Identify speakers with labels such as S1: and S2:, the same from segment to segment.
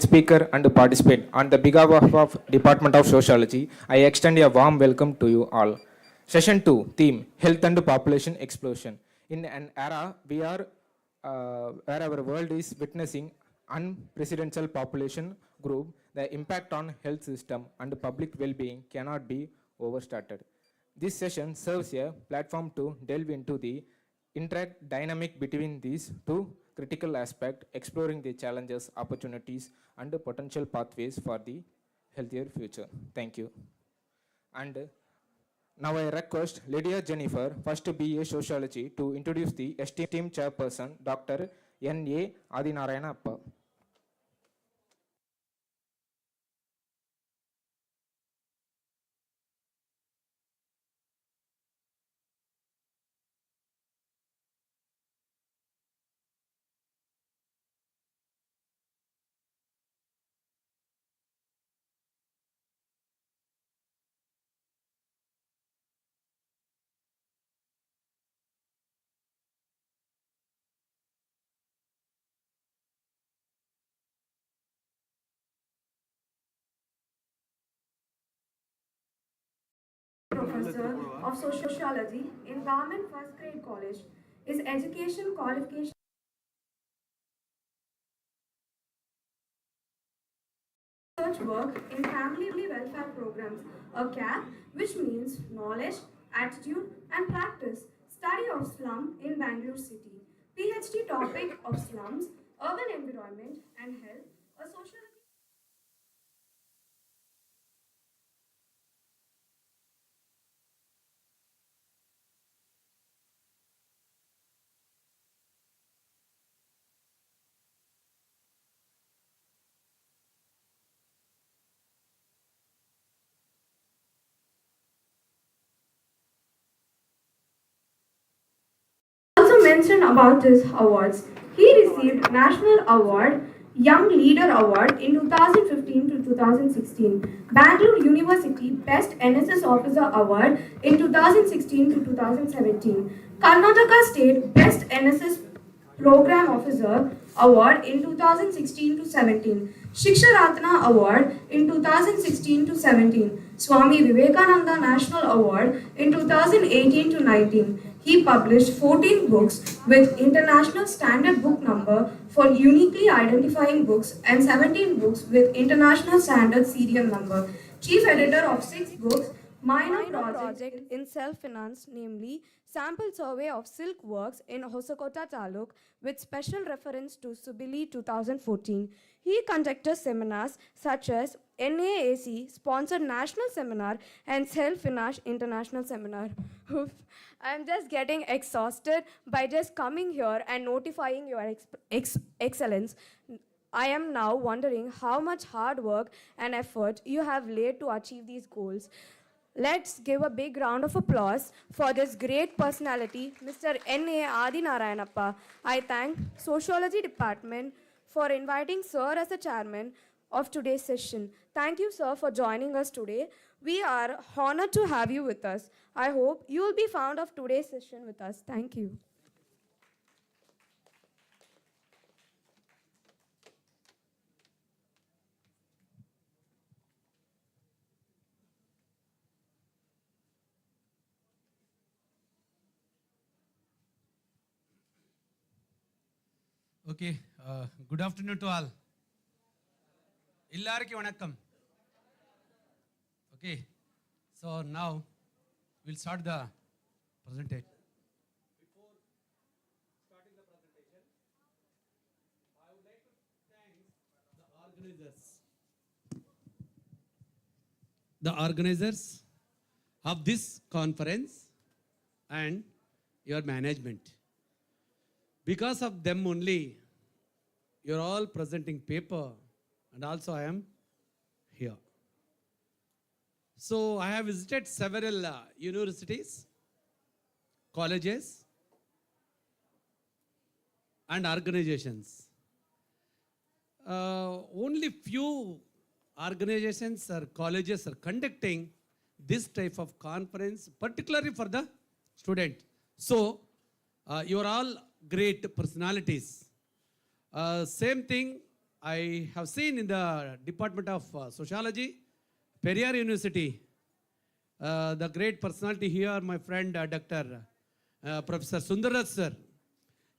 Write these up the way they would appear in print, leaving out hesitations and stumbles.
S1: Speaker and participant. On the behalf of Department of Sociology, I extend a warm welcome to you all. Session 2, theme, Health and Population Explosion. In an era where our world is witnessing unprecedented population growth, the impact on health system and public well-being cannot be overstated. This session serves a platform to delve into the interact dynamic between these two critical aspects, exploring the challenges, opportunities, and the potential pathways for the healthier future. Thank you. And now I request Lydia Jennifer, first BA Sociology, to introduce the esteemed chairperson, Dr. N.A. Adinarayanappa.
S2: Professor of Sociology in Government First Grade College. His education qualification research work in family welfare programs, a CAP, which means knowledge, attitude, and practice, study of slum in Bangalore City. PhD topic of slums, urban environment and health, a sociology. Also mentioned about his awards. He received National Award, Young Leader Award in 2015 to 2016, Bangalore University Best NSS Officer Award in 2016 to 2017, Karnataka State Best NSS Program Officer Award in 2016 to 17, Shiksha Ratna Award in 2016 to 17, Swami Vivekananda National Award in 2018 to 19. He published 14 books with International Standard Book Number for uniquely identifying books and 17 books with International Standard Serial Number. Chief editor of 6 books, minor project in self-finance, namely Sample Survey of Silk Works in Hosakota Taluk with special reference to Subili 2014. He conducted seminars such as NAAC sponsored national seminar and Self-Finance International Seminar. I'm just getting exhausted by just coming here and notifying your excellence. I am now wondering how much hard work and effort you have laid to achieve these goals. Let's give a big round of applause for this great personality, Mr. N.A. Adinarayanappa. I thank Sociology Department for inviting Sir as a chairman of today's session. Thank you, sir, for joining us today. We are honored to have you with us. I hope you will be found of today's session with us. Thank you.
S3: Okay, good afternoon to all. Illariki vanakkam. Okay, so now we'll start the presentation. Before starting the presentation, I would like to thank the organizers of this conference and your management. Because of them only, you're all presenting paper and also I am here. So I have visited several universities, colleges and organizations. Only few organizations or colleges are conducting this type of conference, particularly for the student. So you are all great personalities. Same thing, I have seen in the Department of Sociology, Periyar University, the great personality here, my friend Dr. Professor Sundaraj sir.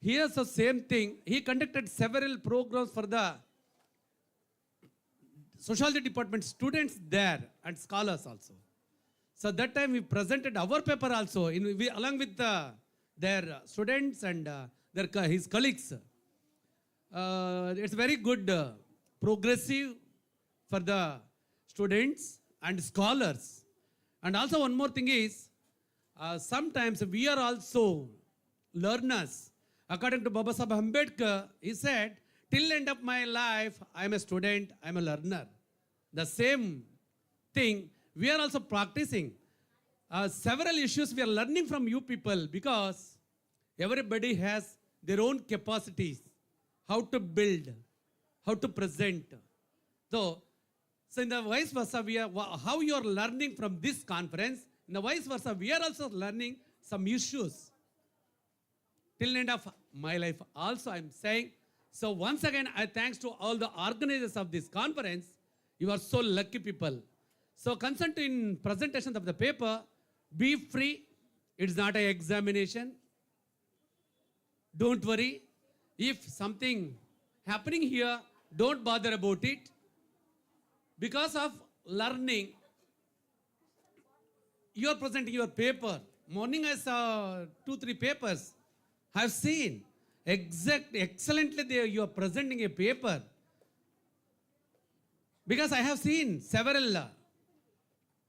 S3: He has the same thing. He conducted several programs for the sociology department students there and scholars also. So that time we presented our paper also along with their students and his colleagues. It's very good, progressive for the students and scholars. And also one more thing is, sometimes we are also learners. According to Baba Sahib Ambedkar, he said, till end of my life, I am a student, I am a learner. The same thing we are also practicing. Several issues we are learning from you people because everybody has their own capacities, how to build, how to present. So in the vice versa, how you are learning from this conference, in the vice versa, we are also learning some issues. Till end of my life also I am saying. So once again, I thanks to all the organizers of this conference. You are so lucky people. So concerned in presentation of the paper, be free. It's not an examination. Don't worry. If something happening here, don't bother about it. Because of learning, you are presenting your paper. Morning I saw 2-3 papers. I've seen excellently there you are presenting a paper. Because I have seen several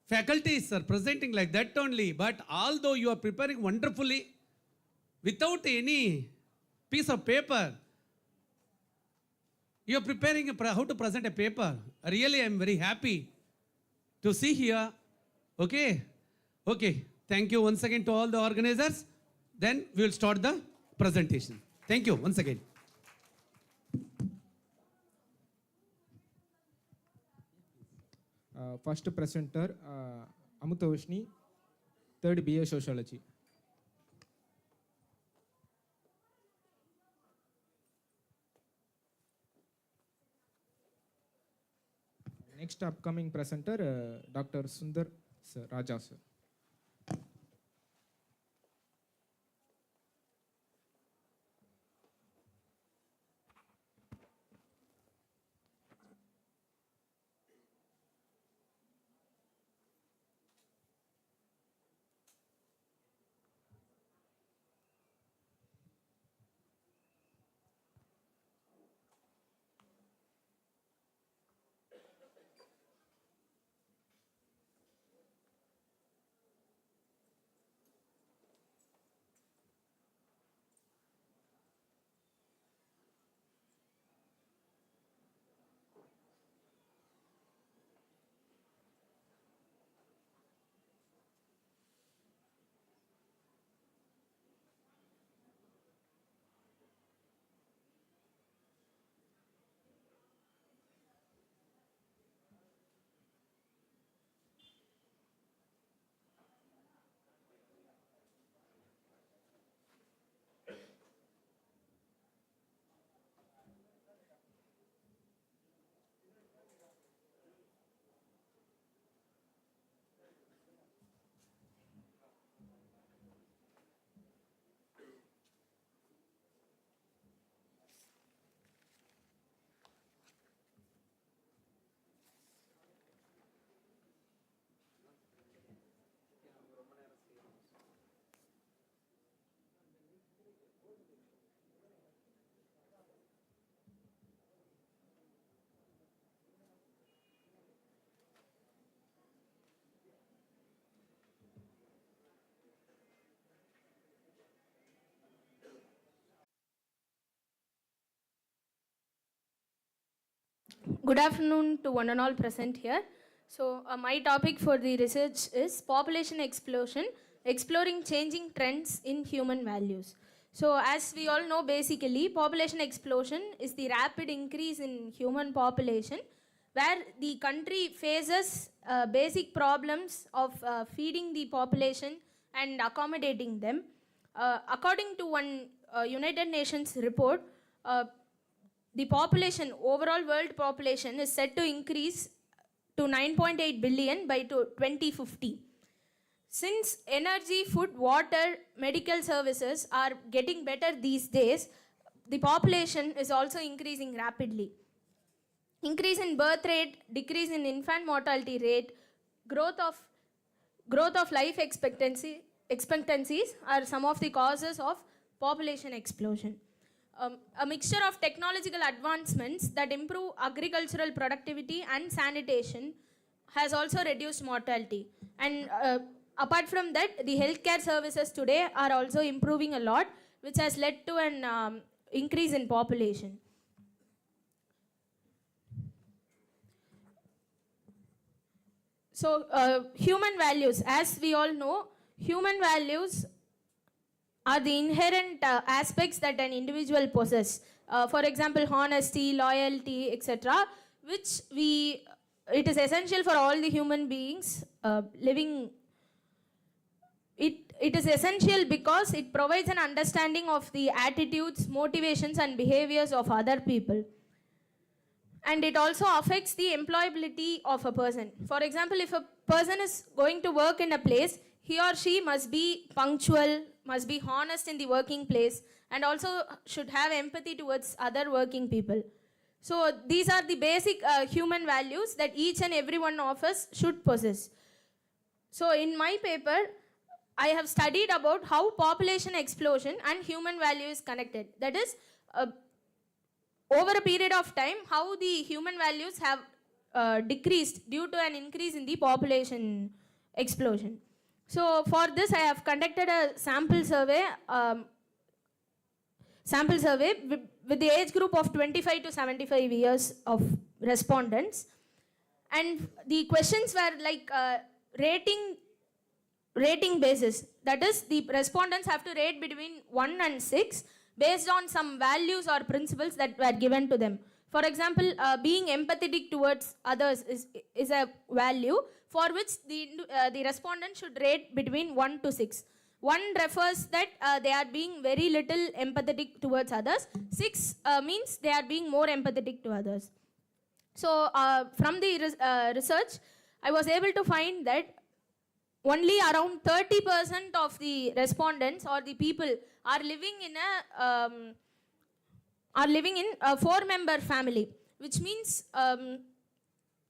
S3: faculties are presenting like that only. But although you are preparing wonderfully, without any piece of paper, you are preparing how to present a paper. Really, I am very happy to see here. Okay. Thank you once again to all the organizers. Then we will start the presentation. Thank you once again.
S1: First presenter, Amutavashni, 3rd BA Sociology. Next upcoming presenter, Dr. Sundar sir, Raja sir.
S2: Good afternoon to one and all present here. So, my topic for the research is population explosion, exploring changing trends in human values. So, as we all know, basically, population explosion is the rapid increase in human population where the country faces basic problems of feeding the population and accommodating them. According to one United Nations report,
S4: the population, overall world population is set to increase to 9.8 billion by 2050. Since energy, food, water, medical services are getting better these days, the population is also increasing rapidly. Increase in birth rate, decrease in infant mortality rate, growth of life expectancies are some of the causes of population explosion. A mixture of technological advancements that improve agricultural productivity and sanitation has also reduced mortality. And apart from that, the healthcare services today are also improving a lot, which has led to an increase in population. So, human values, as we all know, human values are the inherent aspects that an individual possesses. For example, honesty, loyalty, etc., which it is essential for all the human beings living. It is essential because it provides an understanding of the attitudes, motivations, and behaviors of other people. And it also affects the employability of a person. For example, if a person is going to work in a place, he or she must be punctual, must be honest in the working place, and also should have empathy towards other working people. So these are the basic human values that each and every one of us should possess. So in my paper, I have studied about how population explosion and human value is connected. That is, over a period of time, how the human values have decreased due to an increase in the population explosion. So for this, I have conducted a sample survey with the age group of 25 to 75 years of respondents. And the questions were like rating basis. That is, the respondents have to rate between 1 and 6 based on some values or principles that were given to them. For example, being empathetic towards others is a value for which the respondent should rate between 1 to 6. 1 refers that they are being very little empathetic towards others. 6 means they are being more empathetic to others. So from the research, I was able to find that only around 30% of the respondents or the people are living in a 4-member family, which means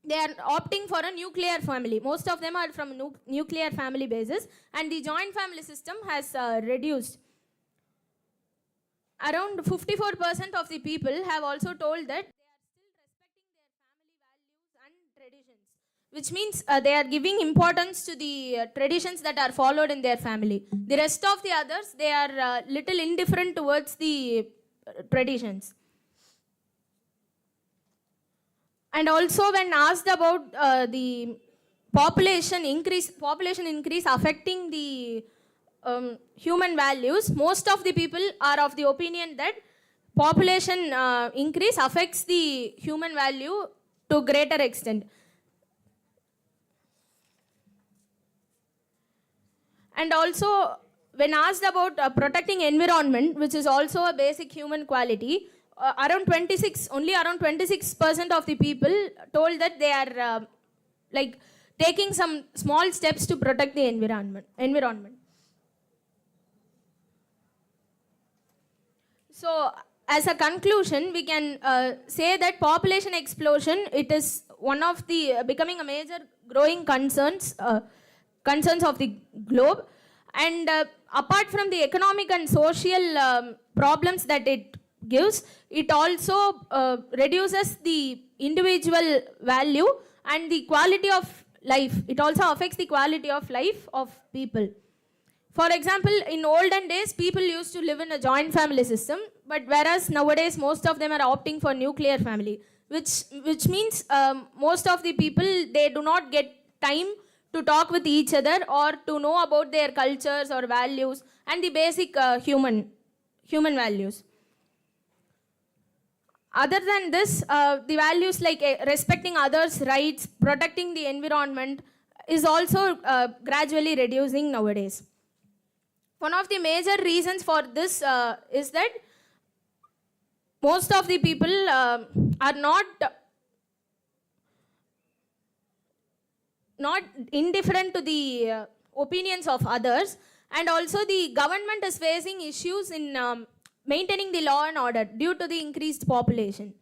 S4: they are opting for a nuclear family. Most of them are from nuclear family basis, and the joint family system has reduced. Around 54% of the people have also told that they are still respecting their family values and traditions, which means they are giving importance to the traditions that are followed in their family. The rest of the others, they are little indifferent towards the traditions. And also, when asked about the population increase affecting the human values, most of the people are of the opinion that population increase affects the human value to greater extent. And also, when asked about protecting environment, which is also a basic human quality, around 26% of the people told that they are taking some small steps to protect the environment. So, as a conclusion, we can say that population explosion, it is one of the becoming a major growing concerns of the globe. And apart from the economic and social problems that it gives, it also reduces the individual value and the quality of life. It also affects the quality of life of people. For example, in olden days, people used to live in a joint family system, but whereas nowadays most of them are opting for nuclear family, which means most of the people, they do not get time to talk with each other or to know about their cultures or values and the basic human values. Other than this, the values like respecting others' rights, protecting the environment is also gradually reducing nowadays. One of the major reasons for this is that most of the people are not indifferent to the opinions of others, and also the government is facing issues in maintaining the law and order due to the increased population.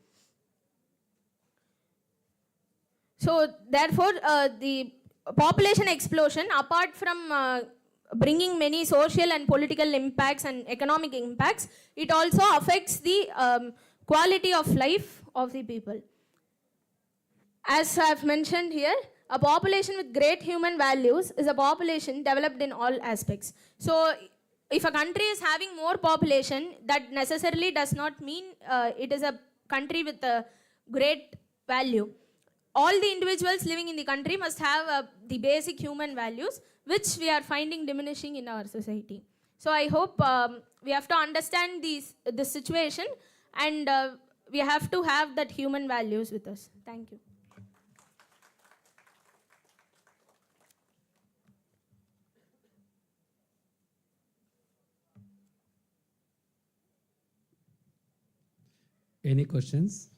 S4: So therefore, the population explosion, apart from bringing many social and political impacts and economic impacts, it also affects the quality of life of the people. As I've mentioned here, a population with great human values is a population developed in all aspects. So if a country is having more population, that necessarily does not mean it is a country with a great value. All the individuals living in the country must have the basic human values, which we are finding diminishing in our society. So I hope we have to understand this situation, and we have to have that human values with us. Thank you.
S3: Any questions?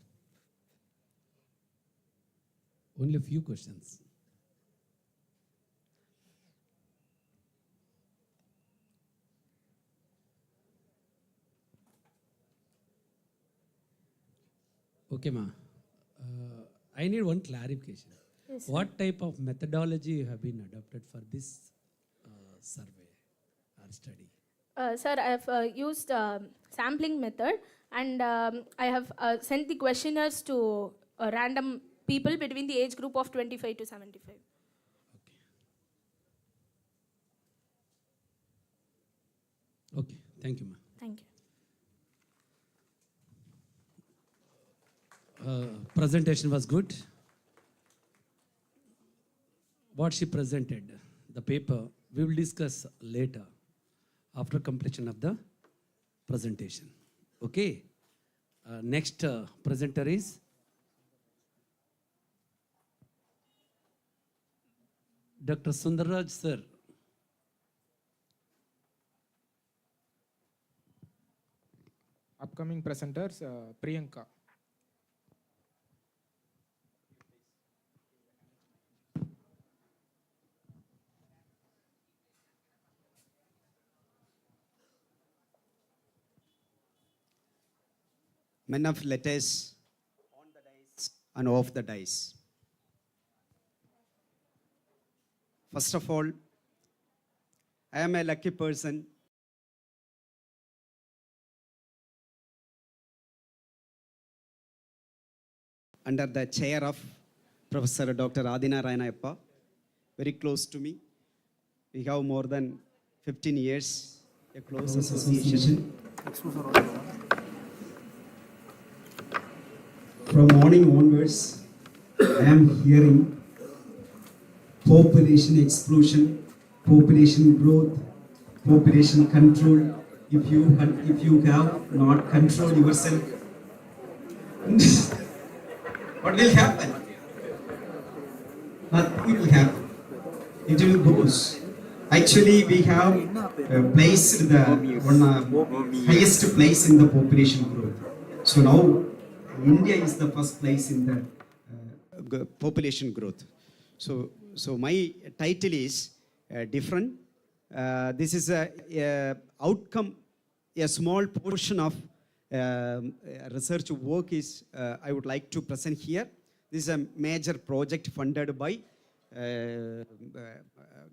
S3: Only a few questions. Okay, ma. I need one clarification.
S4: Yes,
S3: What type of methodology you have been adopted for this survey or study?
S4: Sir, I have used sampling method, and I have sent the questionnaires to random people between the age group of 25 to 75.
S3: Okay, thank you, ma.
S4: Thank you.
S3: Presentation was good. What she presented, the paper, we will discuss later after completion of the presentation. Okay. Next presenter is Dr. Sundarraj sir.
S1: Upcoming presenters, Priyanka.
S5: Men of letters on the dice and off the dice. First of all, I am a lucky person under the chair of Professor Dr. Adina Rayanayappa, very close to me. We have more than 15 years, a close association. From morning onwards, I am hearing population explosion, population growth, population control. If you have not controlled yourself, what will happen? Nothing will happen. It will goes. Actually, we have placed the highest place in the population growth. So now, India is the first place in the population growth. So my title is different. This is a outcome, a small portion of research work is I would like to present here. This is a major project funded by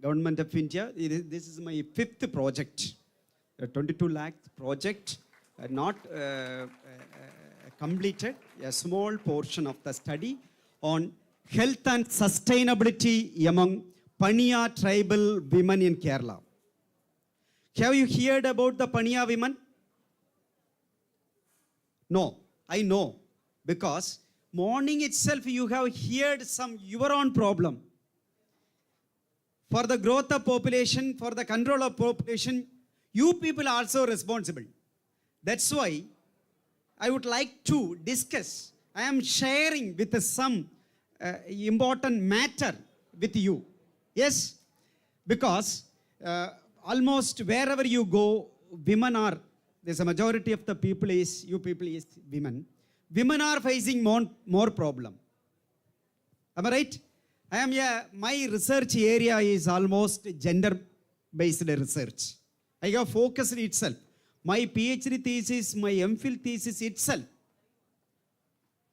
S5: Government of India. This is my 5th project, a 22 lakh project, not completed, a small portion of the study on health and sustainability among Paniya tribal women in Kerala. Have you heard about the Paniya women? No, I know, because morning itself you have heard some your own problem. For the growth of population, for the control of population, you people are also responsible. That's why I would like to discuss. I am sharing with some important matter with you. Yes, because almost wherever you go, women are there's a majority of the people is, you people is women. Women are facing more problem. Am I right? My research area is almost gender-based research. I have focused itself. My PhD thesis, my MPhil thesis itself.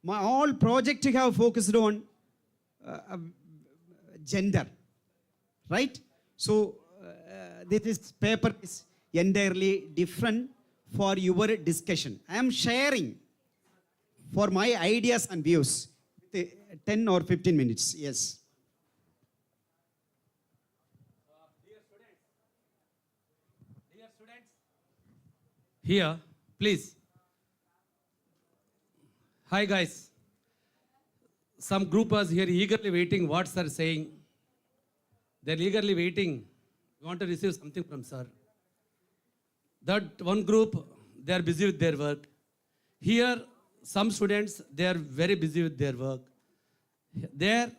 S5: My all project have focused on gender, right? So this paper is entirely different for your discussion. I am sharing for my ideas and views. 10 or 15 minutes, yes.
S3: Here, please. Hi guys. Some group was here eagerly waiting what sir is saying. They're eagerly waiting. We want to receive something from sir. That one group, they are busy with their work. Here, some students, they are very busy with their work. They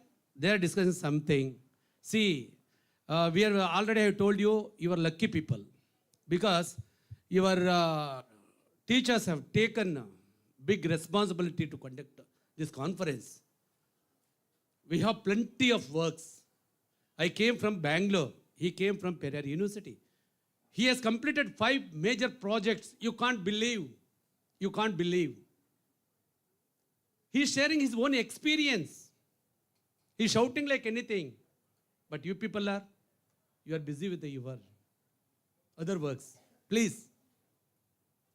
S3: are discussing something. See, we are already, I told you, you are lucky people. Because your teachers have taken big responsibility to conduct this conference. We have plenty of works. I came from Bangalore. He came from Periyar University. He has completed 5 major projects. You can't believe. You can't believe. He is sharing his own experience. He is shouting like anything. But you people you are busy with your other works. Please,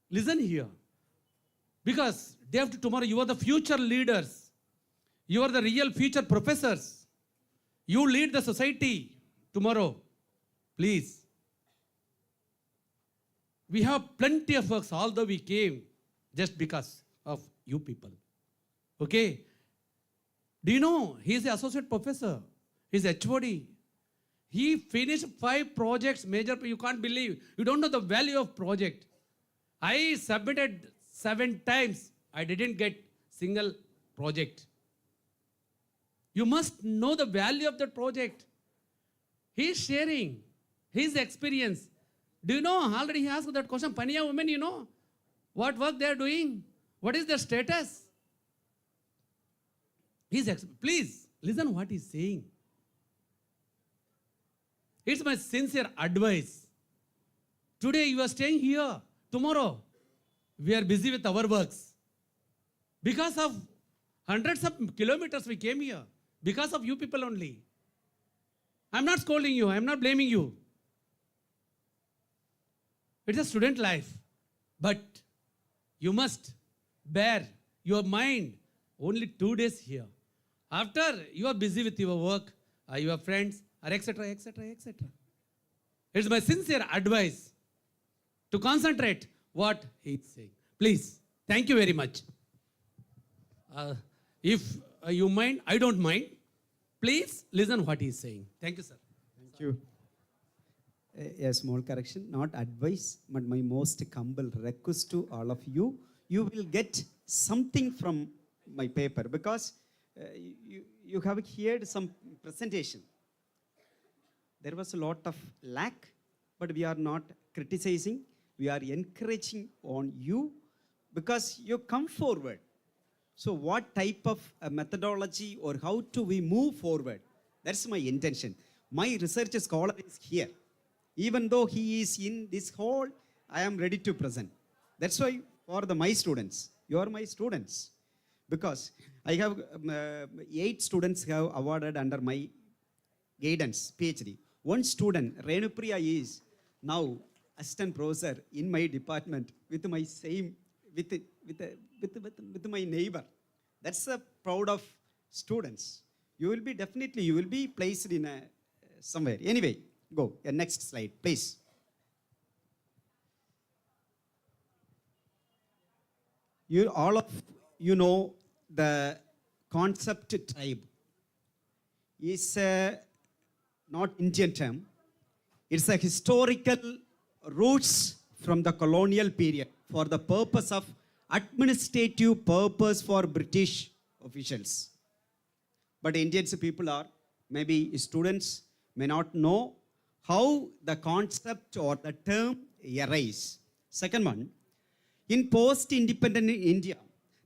S3: listen here. Because day after tomorrow, you are the future leaders. You are the real future professors. You lead the society tomorrow. Please. We have plenty of works, although we came just because of you people. Okay? Do you know, he is the associate professor. He is HOD. He finished 5 projects, major, you can't believe. You don't know the value of project. I submitted 7 times. I didn't get single project. You must know the value of that project. He is sharing his experience. Do you know, already he asked that question, Paniya women, you know, what work they are doing? What is their status? Please, listen what he's saying. It's my sincere advice. Today you are staying here. Tomorrow, we are busy with our works. Because of hundreds of kilometers we came here. Because of you people only. I'm not scolding you. I'm not blaming you. It's a student life. But you must bear your mind only 2 days here. After you are busy with your work, your friends, or etc., etc., etc. It's my sincere advice to concentrate what he is saying. Please, thank you very much. If you mind, I don't mind. Please listen what he is saying. Thank you, sir.
S5: Thank you. A small correction, not advice, but my most humble request to all of you. You will get something from my paper because you have heard some presentation. There was a lot of lack, but we are not criticizing. We are encouraging on you because you come forward. So what type of methodology or how do we move forward? That's my intention. My research scholar is here. Even though he is in this hall, I am ready to present. That's why for my students, you are my students. Because I have 8 students who have awarded under my guidance, PhD. One student, Renupriya, is now assistant professor in my department with my same, with my neighbor. That's a proud of students. You will be definitely, you will be placed in somewhere. Anyway, go. Next slide, please. All of you know the concept tribe is not Indian term. It's a historical roots from the colonial period for the purpose of administrative purpose for British officials. But Indian people are, maybe students may not know how the concept or the term arise. Second one, In post-independent India,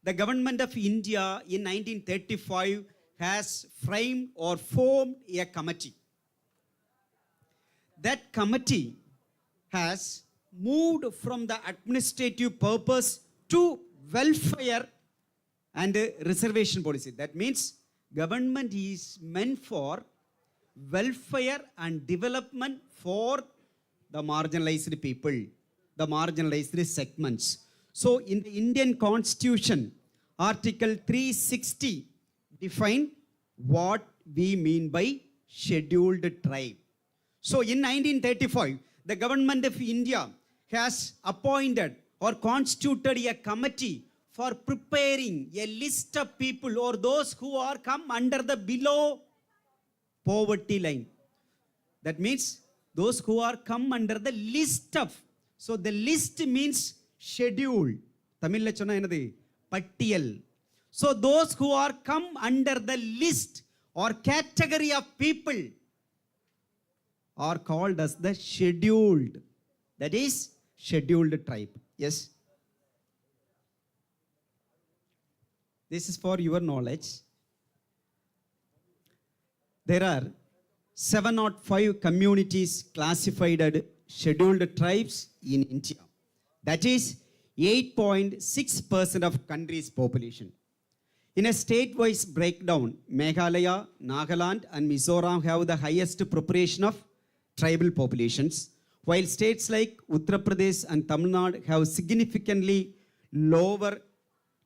S5: the government of India in 1935 has framed or formed a committee. That committee has moved from the administrative purpose to welfare and reservation policy. That means government is meant for welfare and development for the marginalized people, the marginalized segments. So in the Indian Constitution, Article 360 define what we mean by scheduled tribe. So in 1935, the government of India has appointed or constituted a committee for preparing a list of people or those who are come under the below poverty line. That means those who are come under the list of. So the list means schedule. Tamil la sonna enadhu pattiyal. So those who are come under the list or category of people are called as the scheduled. That is scheduled tribe. Yes. This is for your knowledge. There are 705 communities classified as scheduled tribes in India. That is 8.6% of country's population. In a state-wise breakdown, Meghalaya, Nagaland and Mizoram have the highest proportion of tribal populations, while states like Uttar Pradesh and Tamil Nadu have significantly lower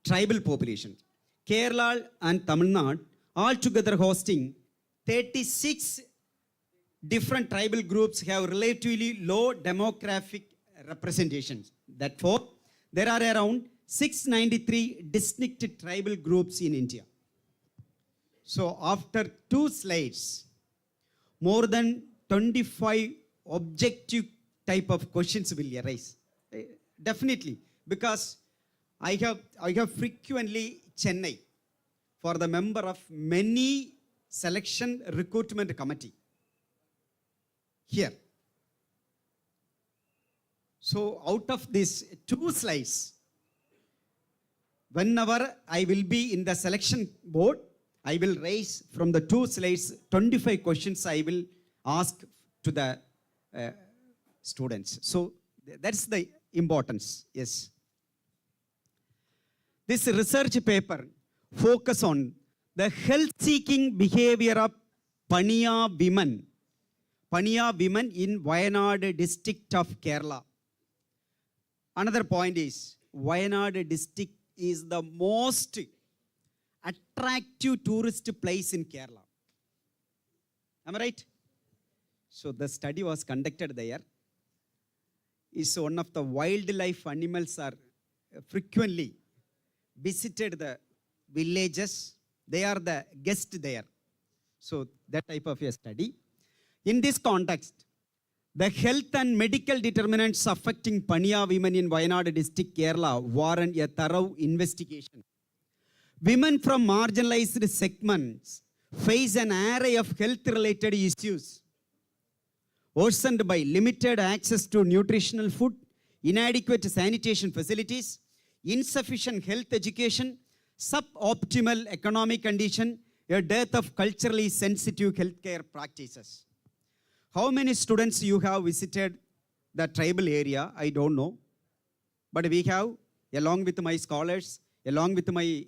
S5: tribal populations. Kerala and Tamil Nadu altogether hosting 36 different tribal groups have relatively low demographic representations. Therefore, there are around 693 distinct tribal groups in India. So after 2 slides, more than 25 objective type of questions will arise. Definitely, because I have frequently Chennai for the member of many selection recruitment committee here. So out of these 2 slides, whenever I will be in the selection board, I will raise from the 2 slides 25 questions I will ask to the students. So that's the importance. Yes. This research paper focus on the health-seeking behavior of Paniya women in Wayanad district of Kerala. Another point is, Wayanad district is the most attractive tourist place in Kerala. Am I right? So the study was conducted there. Is one of the wildlife animals are frequently visited the villages. They are the guest there. So that type of a study. In this context, the health and medical determinants affecting Paniya women in Wayanad district, Kerala warrant a thorough investigation. Women from marginalized segments face an array of health-related issues worsened by limited access to nutritional food, inadequate sanitation facilities, insufficient health education, suboptimal economic condition, a dearth of culturally sensitive healthcare practices. How many students you have visited the tribal area? I don't know. But we have, along with my scholars, along with my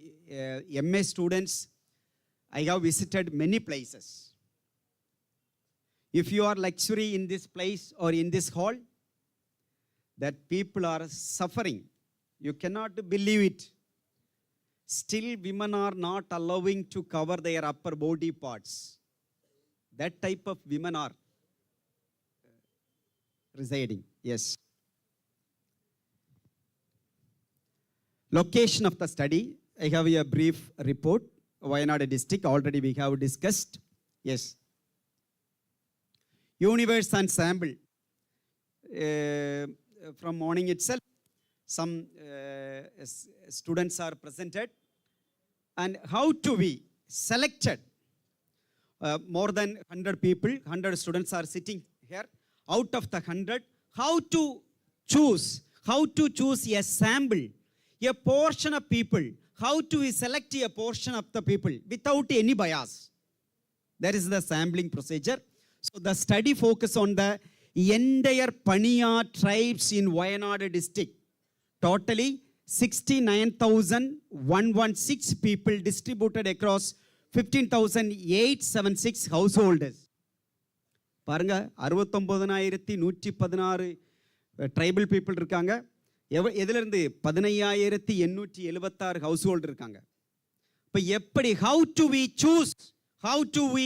S5: MA students, I have visited many places. If you are lecturing in this place or in this hall, that people are suffering. You cannot believe it. Still, women are not allowing to cover their upper body parts. That type of women are residing. Yes. Location of the study. I have a brief report. Wayanad district, already we have discussed. Yes. Universe and sample. From morning itself, some students are presented. And how to be selected? More than 100 people, 100 students are sitting here. Out of the 100, how to choose,
S6: how to choose a sample, a portion of people, how to select a portion of the people without any bias. That is the sampling procedure. So the study focus on the entire Paniya tribes in Wayanad district. Totally 69,116 people distributed across 15,876 households. பாருங்க 69,116 tribal people இருக்காங்க. எதிலிருந்து 15,876 household இருக்காங்க. இப்போ எப்படி how to we choose, how to we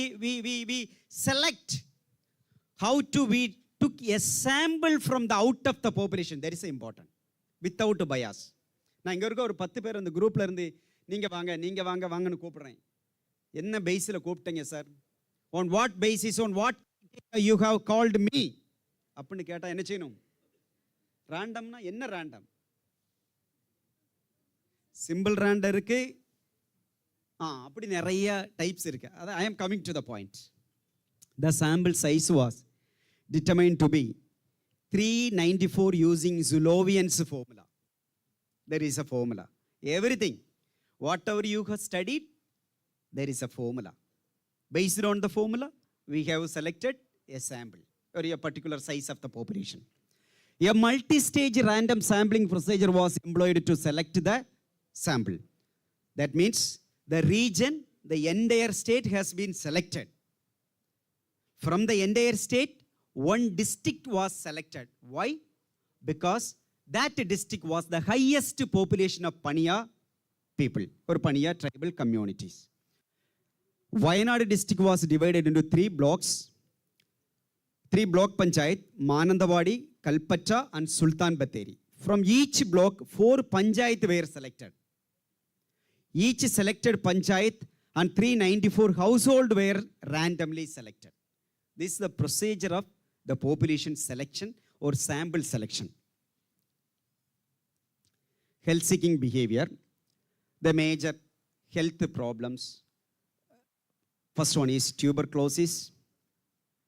S6: select, how to we took a sample from the out of the population, that is important, without bias. நான் இங்கே இருக்க ஒரு 10 பேர் அந்த குரூப்பில் இருந்து நீங்கள் வாங்க வாங்கன்னு கூப்பிடுறேன். என்ன பேஸில் கூப்பிட்டீங்க sir? on what basis, on what you have called me அப்படின்னு கேட்டால் என்ன செய்யணும்? ரேண்டம்னா என்ன ரேண்டம்? சிம்பிள் ரேண்டம் இருக்கு, அப்படி நிறைய டைப்ஸ் இருக்கு. அது I am coming to the point. The sample size was determined to be 394 using Zulovian's formula. There is a formula. Everything, whatever you have studied, there is a formula. Based on the formula, we have selected a sample or a particular size of the population. A multi-stage random sampling procedure was employed to select the sample. That means the region, the entire state has been selected. From the entire state, one district was selected. Why? Because that district was the highest population of Paniya people or Paniya tribal communities. Wayanad district was divided into 3 blocks. 3 block panchayat, Manandawadi, Kalpata and Sultan Batheri. From each block, 4 panchayat were selected. Each selected panchayat and 394 households were randomly selected. This is the procedure of the population selection or sample selection. Health seeking behavior, the major health problems. First one is tuberculosis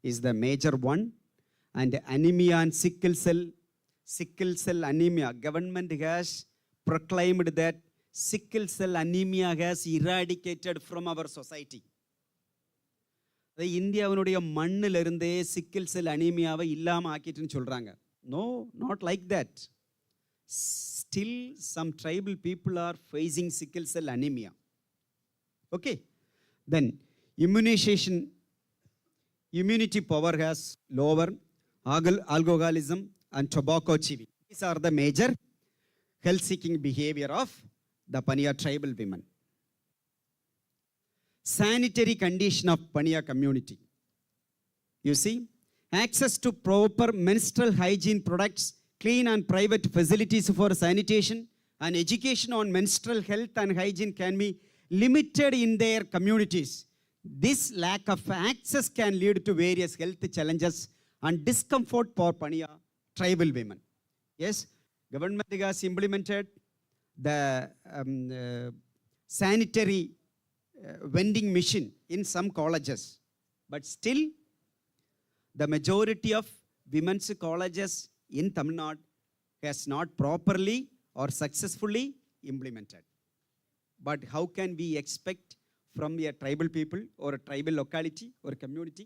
S6: is the major one, and anemia and sickle cell anemia. Government has proclaimed that sickle cell anemia has eradicated from our society. இந்தியாவினுடைய மண்ணில் இருந்தே சிக்கிள் செல் அனீமியாவை இல்லாமல் ஆக்கிட்டுன்னு சொல்கிறாங்க. No, not like that. Still some tribal people are facing sickle cell anemia. Okay. Then immunization, immunity power has lower, alcoholism and tobacco chewing. These are the major health seeking behavior of the Paniya tribal women. Sanitary condition of Paniya community. You see, access to proper menstrual hygiene products, clean and private facilities for sanitation, and education on menstrual health and hygiene can be limited in their communities. This lack of access can lead to various health challenges and discomfort for Paniya tribal women. Yes, government has implemented the sanitary vending machine in some colleges, but still the majority of women's colleges in Tamil Nadu has not properly or successfully implemented. But how can we expect from a tribal people or a tribal locality or a community?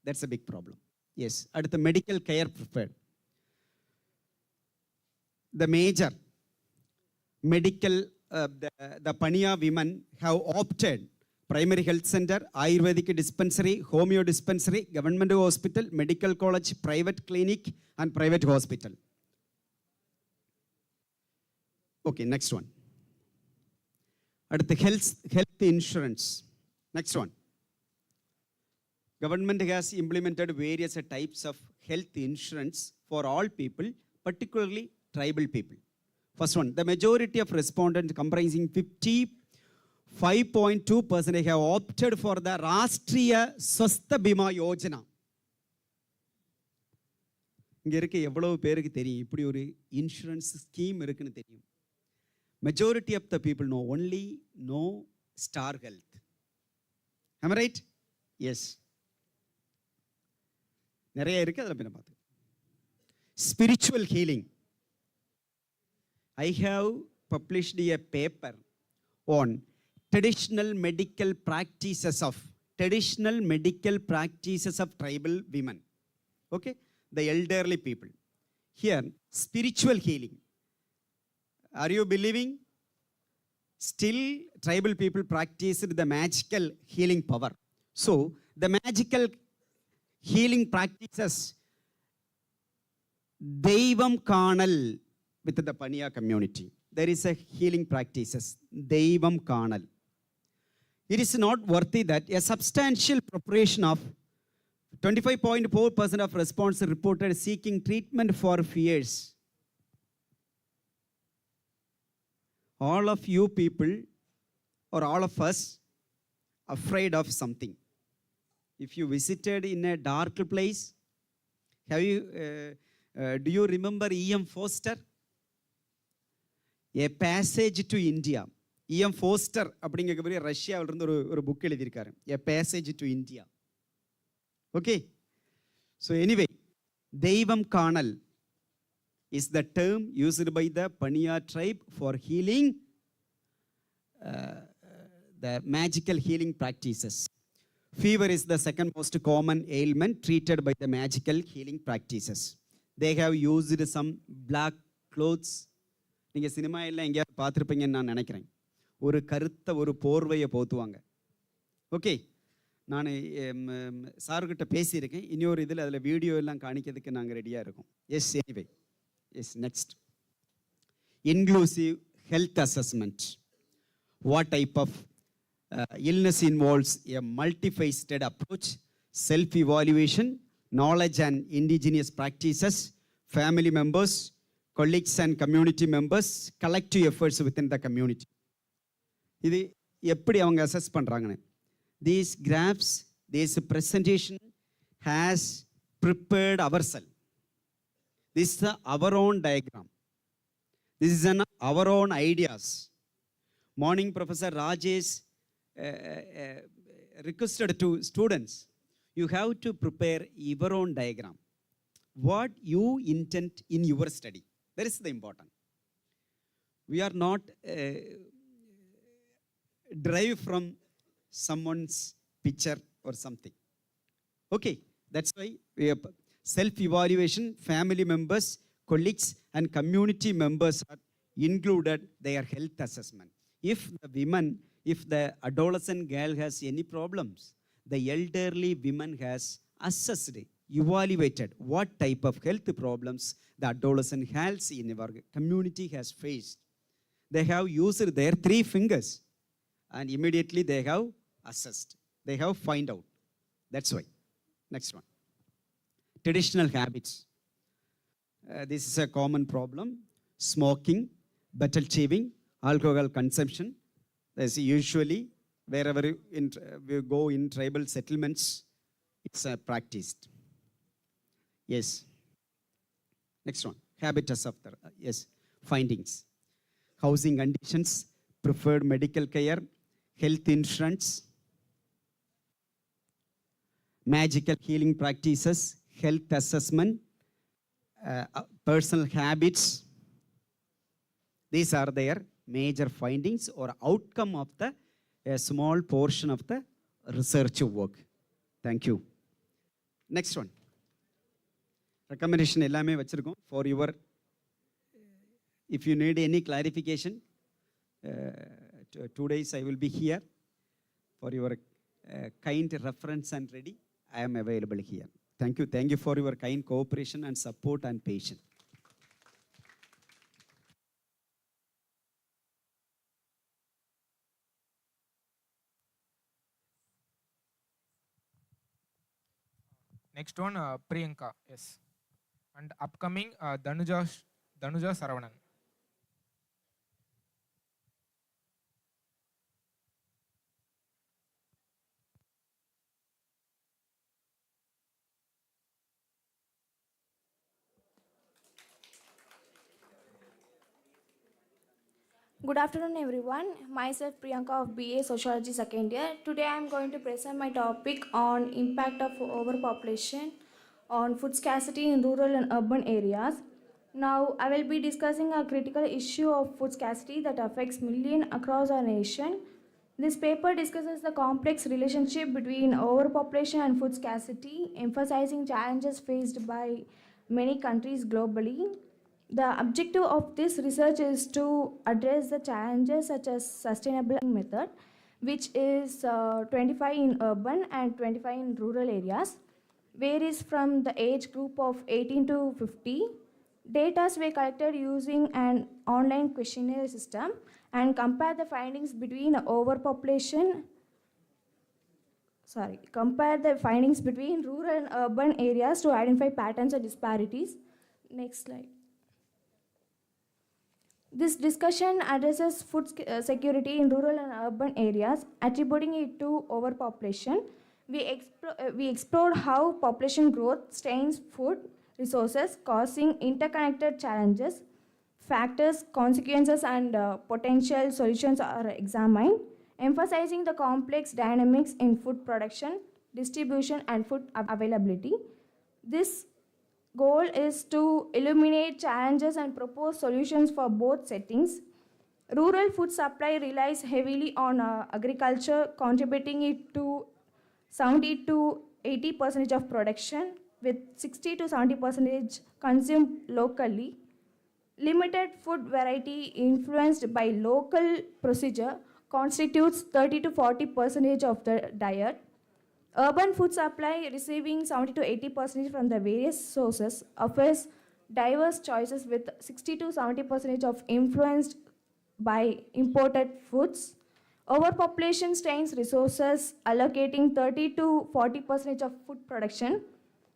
S6: That's a big problem. Yes, at the medical care prepared. The major medical, the Paniya women have opted primary health center, Ayurvedic dispensary, homeo dispensary, government hospital, medical college, private clinic and private hospital. Okay, next one. At the health insurance. Next one. Government has implemented various types of health insurance for all people, particularly tribal people. First one, the majority of respondents comprising 55.2% have opted for the Rashtriya Swastha Bima Yojana. இங்கே இருக்க எவ்வளவு பேருக்கு தெரியும் இப்படி ஒரு insurance scheme இருக்குன்னு தெரியும்? Majority of the people only know Star Health. Am I right? Yes. நிறைய இருக்கு, அதில் பார்த்து. Spiritual healing. I have published a paper on traditional medical practices of tribal women. Okay, the elderly people. Here, spiritual healing. Are you believing? Still, tribal people practiced the magical healing power. So, the magical healing practices, Deivam Kanal, with the Paniya community. There is a healing practices, Deivam Kanal. It is not worthy that a substantial proportion of 25.4% of response reported seeking treatment for fears. All of you people, or all of us, afraid of something. If you visited in a dark place, do you remember E.M. Foster? A Passage to India. E.M. Foster அப்படிங்கிற ரஷ்யாவில் இருந்து ஒரு book எழுதியிருக்காரு, A Passage to India. Okay. So anyway, Deivam Kanal is the term used by the Paniya tribe for healing, the magical healing practices. Fever is the second most common ailment treated by the magical healing practices. They have used some black clothes. நீங்கள் cinema எல்லாம் எங்கேயாவது பார்த்துருப்பீங்கன்னு நான் நினைக்கிறேன். ஒரு கருத்த ஒரு போர்வையை போத்துவாங்க. ஓகே, நான் சார்கிட்ட பேசியிருக்கேன். இன்னொரு இதில் அதில் வீடியோ எல்லாம் காணிக்கிறதுக்கு நாங்கள் ரெடியாக இருக்கோம். Yes, anyway, yes, next. Inclusive health assessment. What type of illness involves a multifaceted approach, self-evaluation, knowledge and indigenous practices, family members, colleagues and community members, collective efforts within the community. இது எப்படி அவங்க assess பண்ணுறாங்கன்னு. These graphs, this presentation has prepared ourselves. This is our own diagram. This is our own ideas. Morning Professor Rajesh requested to students, you have to prepare your own diagram. What you intend in your study. That is the important. We are not derived from someone's picture or something. Okay, that's why we have self-evaluation, family members, colleagues and community members are included their health assessment. If the adolescent girl has any problems, the elderly women has assessed, evaluated what type of health problems the adolescent has in our community has faced. They have used their 3 fingers and immediately they have assessed. They have find out. That's why. Next one. Traditional habits. This is a common problem. Smoking, battle chewing, alcohol consumption. That's usually wherever we go in tribal settlements, it's practiced. Yes. Next one. Habitus of the, yes, findings. Housing conditions, preferred medical care, health insurance, magical healing practices, health assessment, personal habits. These are their major findings or outcome of the a small portion of the research work. Thank you. Next one. Recommendation எல்லாமே வச்சிருக்கோம் for your, if you need any clarification, 2 days I will be here for your kind reference and ready. I am available here. Thank you. Thank you for your kind cooperation and support and patience.
S1: Next one, Priyanka, yes. And upcoming, Danuja Saravanan.
S7: Good afternoon, everyone. Myself Priyanka of BA Sociology second year. Today I am going to present my topic on impact of overpopulation on food scarcity in rural and urban areas. Now, I will be discussing a critical issue of food scarcity that affects millions across our nation. This paper discusses the complex relationship between overpopulation and food scarcity, emphasizing challenges faced by many countries globally. The objective of this research is to address the challenges such as sustainable method, which is 25 in urban and 25 in rural areas, varies from the age group of 18 to 50. Data were collected using an online questionnaire system and compare the findings between compare the findings between rural and urban areas to identify patterns and disparities. Next slide. This discussion addresses food security in rural and urban areas, attributing it to overpopulation. We explored how population growth strains food resources, causing interconnected challenges. Factors, consequences, and potential solutions are examined, emphasizing the complex dynamics in food production, distribution, and food availability. This goal is to illuminate challenges and propose solutions for both settings. Rural food supply relies heavily on agriculture, contributing it to 70 to 80% of production, with 60 to 70% consumed locally. Limited food variety influenced by local procedure constitutes 30 to 40% of the diet. Urban food supply, receiving 70 to 80% from the various sources, offers diverse choices with 60 to 70% of influenced by imported foods. Overpopulation strains resources, allocating 30 to 40% of food production,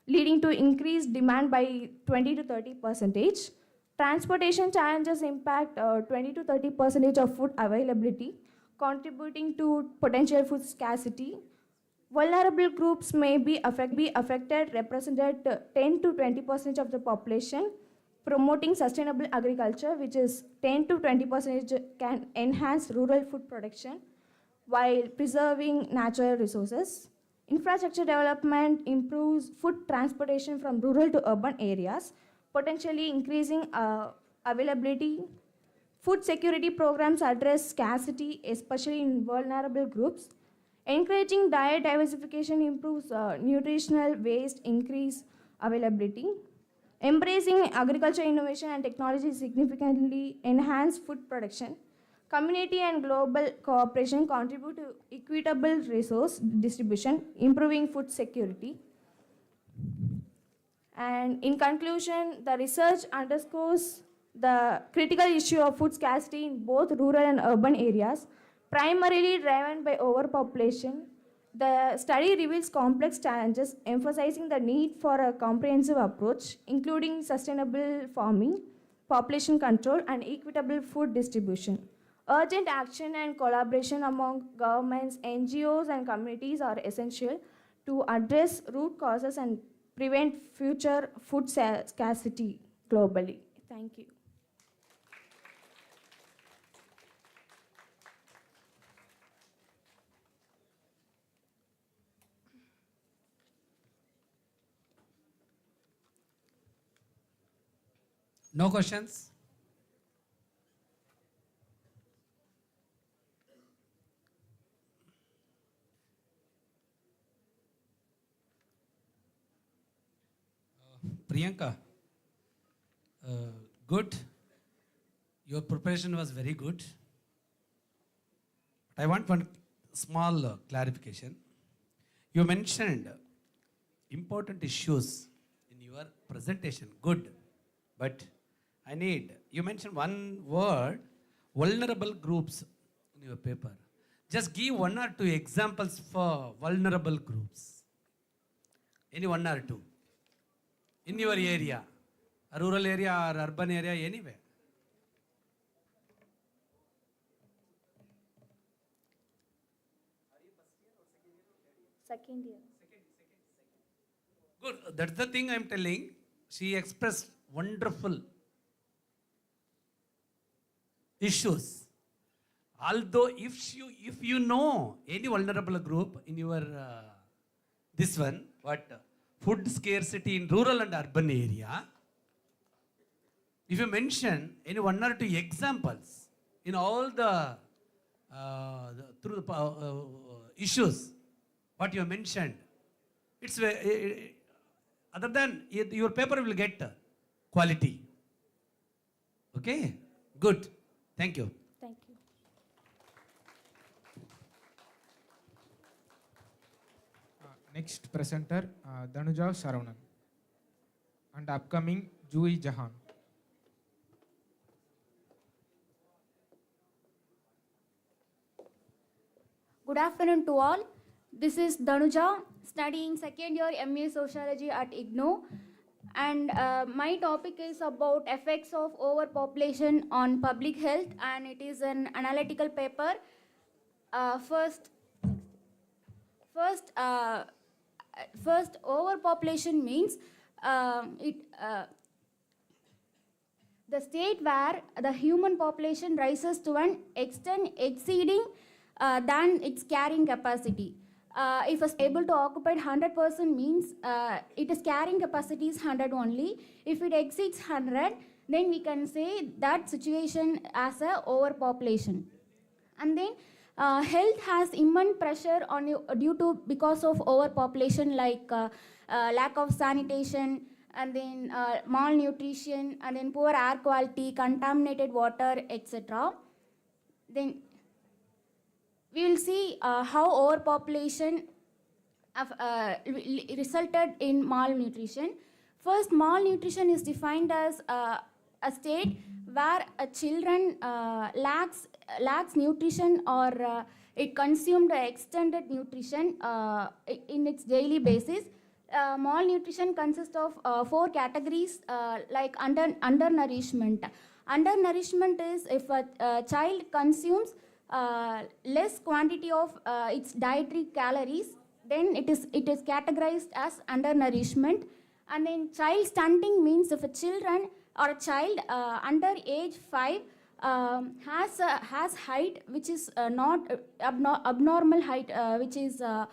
S7: leading to increased demand by 20 to 30%. Transportation challenges impact 20 to 30% of food availability, contributing to potential food scarcity. Vulnerable groups may be affected, represented 10 to 20% of the population. Promoting sustainable agriculture, which is 10 to 20%, can enhance rural food production while preserving natural resources. Infrastructure development improves food transportation from rural to urban areas, potentially increasing availability. Food security programs address scarcity, especially in vulnerable groups. Encouraging diet diversification improves nutritional waste, increase availability. Embracing agriculture innovation and technology significantly enhance food production. Community and global cooperation contribute to equitable resource distribution, improving food security. And in conclusion, the research underscores the critical issue of food scarcity in both rural and urban areas, primarily driven by overpopulation. The study reveals complex challenges, emphasizing the need for a comprehensive approach, including sustainable farming, population control, and equitable food distribution. Urgent action and collaboration among governments, NGOs, and communities are essential to address root causes and prevent future food scarcity globally. Thank you.
S3: No questions? Priyanka, good. Your preparation was very good. But I want one small clarification. You mentioned important issues in your presentation. Good. But you mentioned one word, vulnerable groups in your paper. Just give one or two examples for vulnerable groups. Any one or two. In your area, a rural area or urban area, anywhere.
S7: Second year.
S3: Good. That's the thing I'm telling. She expressed wonderful issues. Although if you know any vulnerable group in your this one, what food scarcity in rural and urban area, If you mention any one or two examples in all through the issues, what you have mentioned, it's other than your paper will get quality. Okay, good. Thank you.
S7: Thank you.
S1: Next presenter, Danuja Saravanan. And upcoming, Jui Jahan.
S8: Good afternoon to all. This is Danuja, studying second year MA Sociology at IGNO. And my topic is about effects of overpopulation on public health, and it is an analytical paper. First, overpopulation means the state where the human population rises to an extent exceeding than its carrying capacity. If it's able to occupy 100% means its carrying capacity is 100 only. If it exceeds 100, then we can say that situation as a overpopulation. And then health has immense pressure on you because of overpopulation, like lack of sanitation, and then malnutrition, and then poor air quality, contaminated water, etc. Then we will see how overpopulation resulted in malnutrition. First, malnutrition is defined as a state where a children lacks nutrition, or it consumed extended nutrition in its daily basis. Malnutrition consists of 4 categories, like undernourishment. Undernourishment is if a child consumes less quantity of its dietary calories, then it is categorized as undernourishment. And then child stunting means if a children or a child under age 5 has height which is not abnormal height, which is a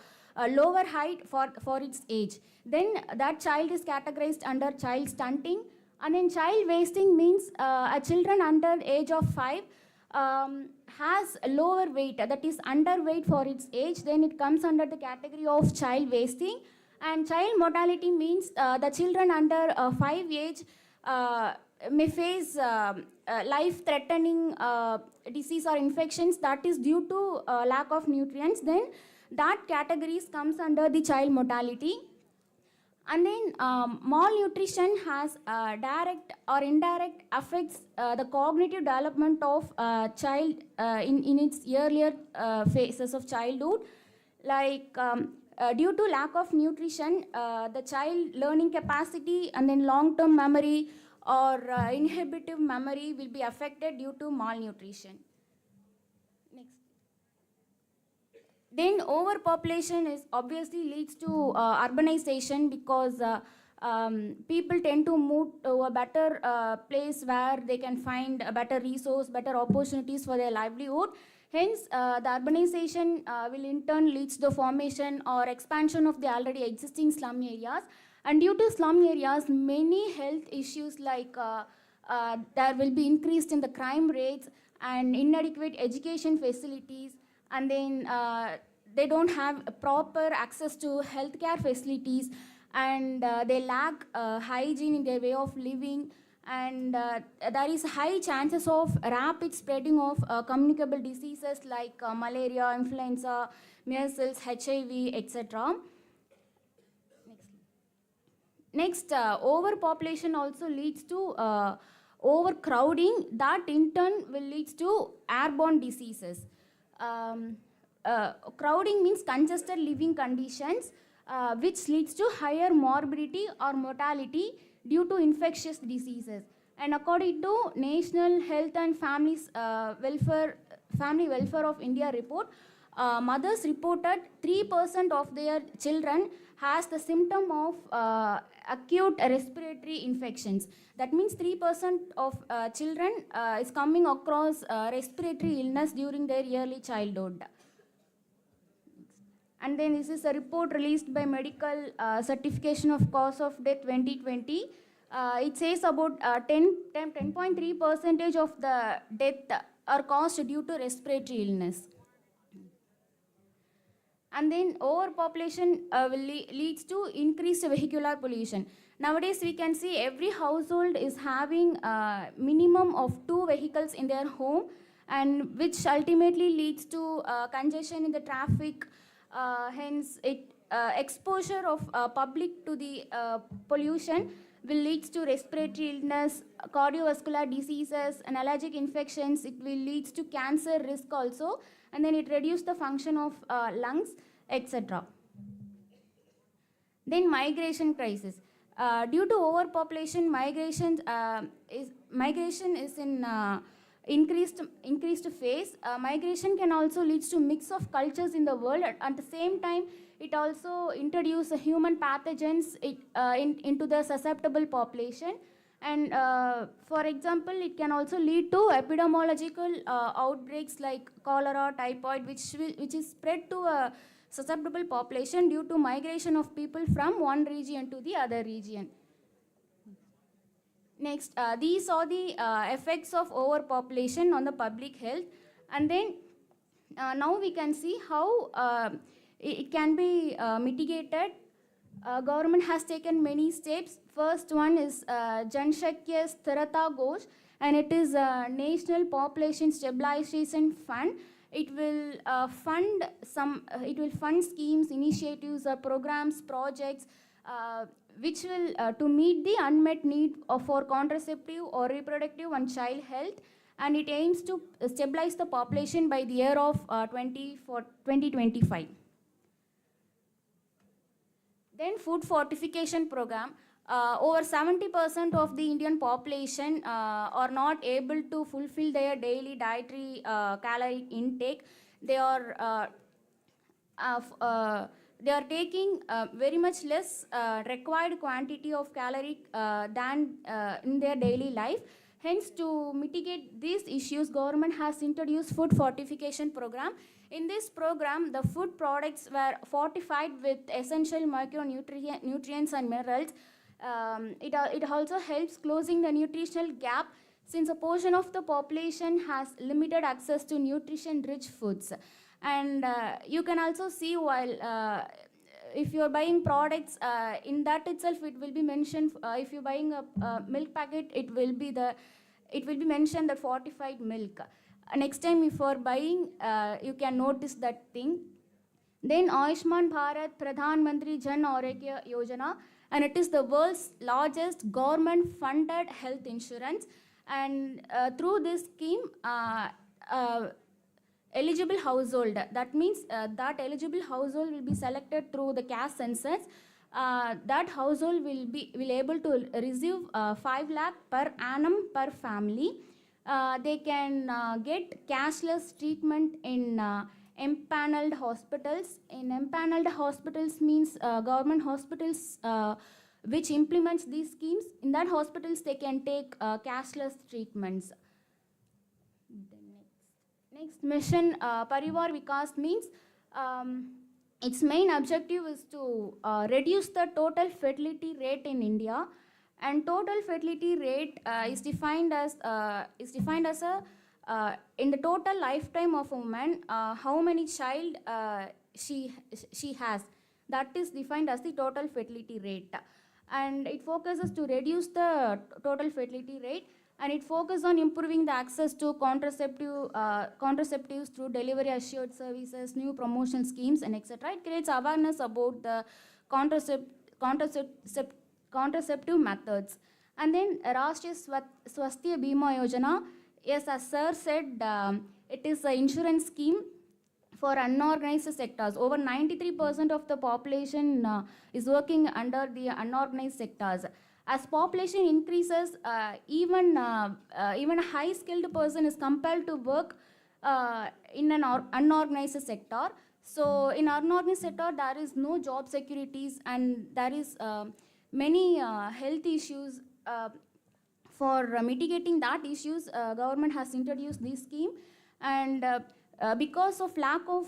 S8: lower height for its age, then that child is categorized under child stunting. And then child wasting means a children under age of 5 has a lower weight, that is underweight for its age, then it comes under the category of child wasting. And child mortality means the children under 5 age may face life-threatening disease or infections that is due to lack of nutrients, then that categories comes under the child mortality. And then malnutrition has direct or indirect affects the cognitive development of child in its earlier phases of childhood. Like due to lack of nutrition, the child learning capacity and then long-term memory or inhibitive memory will be affected due to malnutrition. Next. Then overpopulation is obviously leads to urbanization, because people tend to move to a better place where they can find a better resource, better opportunities for their livelihood. Hence, the urbanization will in turn leads to the formation or expansion of the already existing slum areas. And due to slum areas, many health issues like there will be increased in the crime rates and inadequate education facilities, and then they don't have proper access to healthcare facilities, and they lack hygiene in their way of living, and there is high chances of rapid spreading of communicable diseases like malaria, influenza, measles, HIV, etc. Next, overpopulation also leads to overcrowding, that in turn will lead to airborne diseases. Crowding means congested living conditions, which leads to higher morbidity or mortality due to infectious diseases. And according to National Health and Family Welfare of India report, mothers reported 3% of their children has the symptom of acute respiratory infections. That means 3% of children is coming across respiratory illness during their early childhood. And then this is a report released by Medical Certification of Cause of Death 2020. It says about 10.3 percentage of the death are caused due to respiratory illness. And then overpopulation leads to increased vehicular pollution. Nowadays we can see every household is having a minimum of 2 vehicles in their home, and which ultimately leads to congestion in the traffic. Hence exposure of public to the pollution will lead to respiratory illness, cardiovascular diseases, and allergic infections. It will lead to cancer risk also, and then it reduces the function of lungs, etc. Then migration crisis. Due to overpopulation, migration is in increased phase. Migration can also lead to mix of cultures in the world. At the same time, it also introduces human pathogens into the susceptible population. And for example, it can also lead to epidemiological outbreaks like cholera, typhoid, which is spread to a susceptible population due to migration of people from one region to the other region. Next, these are the effects of overpopulation on the public health. And then now we can see how it can be mitigated. Government has taken many steps. First one is Janshakya Sthirata Ghosh, and it is a National Population Stabilization Fund. It will fund schemes, initiatives, or programs, projects which will to meet the unmet need for contraceptive or reproductive and child health, and it aims to stabilize the population by the year of 2025. Then food fortification program. Over 70% of the Indian population are not able to fulfill their daily dietary calorie intake. They are taking very much less required quantity of calorie than in their daily life. Hence, to mitigate these issues, government has introduced food fortification program. In this program, the food products were fortified with essential micronutrients and minerals. It also helps closing the nutritional gap, since a portion of the population has limited access to nutrition-rich foods. And you can also see, while if you are buying products, in that itself it will be mentioned. If you're buying a milk packet, it will be mentioned that fortified milk. Next time if you are buying, you can notice that thing. Then Ayushman Bharat Pradhan Mantri Jan Arogya Yojana, and it is the world's largest government-funded health insurance. And through this scheme, eligible household, that means that eligible household will be selected through the caste census. That household will able to receive 5 lakh per annum per family. They can get cashless treatment in empaneled hospitals. In empaneled hospitals means government hospitals which implements these schemes. In that hospitals they can take cashless treatments. Next mission, Parivar Vikas means its main objective is to reduce the total fertility rate in India. And total fertility rate is defined as a in the total lifetime of a woman, how many child she has. That is defined as the total fertility rate. And it focuses to reduce the total fertility rate, and it focuses on improving the access to contraceptives through delivery assured services, new promotion schemes, and etc. It creates awareness about the contraceptive methods. And then Rashtriya Swasthya Bima Yojana, yes, as sir said, it is an insurance scheme for unorganized sectors. Over 93% of the population is working under the unorganized sectors. As population increases, even a high skilled person is compelled to work in an unorganized sector. So in unorganized sector, there is no job securities, and there is many health issues. For mitigating that issues, government has introduced this scheme. And because of lack of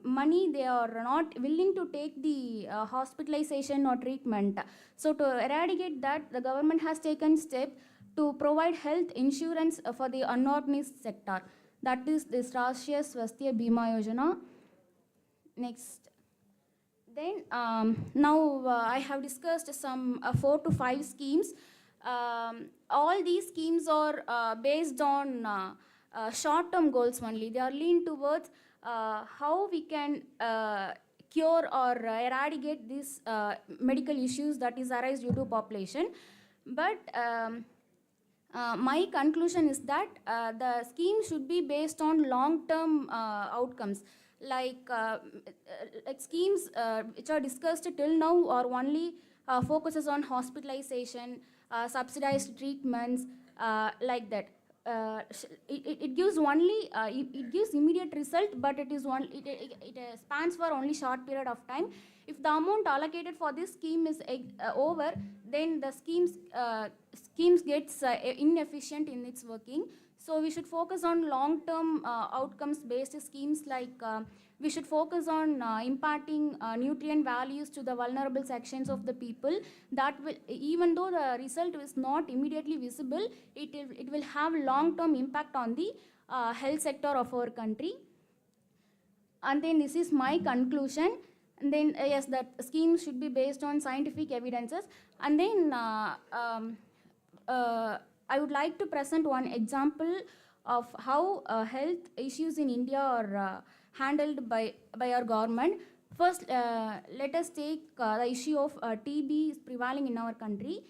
S8: money, they are not willing to take the hospitalization or treatment. So to eradicate that, the government has taken step to provide health insurance for the unorganized sector. That is this Rashtriya Swasthya Bima Yojana. Next. Then now I have discussed some 4 to 5 schemes. All these schemes are based on short-term goals only. They are leaned towards how we can cure or eradicate these medical issues that is arise due to population. But my conclusion is that the scheme should be based on long-term outcomes. Like schemes which are discussed till now are only focuses on hospitalization, subsidized treatments, like that. It gives only it gives immediate result, but it is it spans for only short period of time. If the amount allocated for this scheme is over, then the schemes gets inefficient in its working. So we should focus on long-term outcomes based schemes, like we should focus on imparting nutrient values to the vulnerable sections of the people. That will, even though the result is not immediately visible, it will have long-term impact on the health sector of our country. And then this is my conclusion. And then yes, that schemes should be based on scientific evidences. And then I would like to present one example of how health issues in India are handled by our government. First, let us take the issue of TB is prevailing in our country.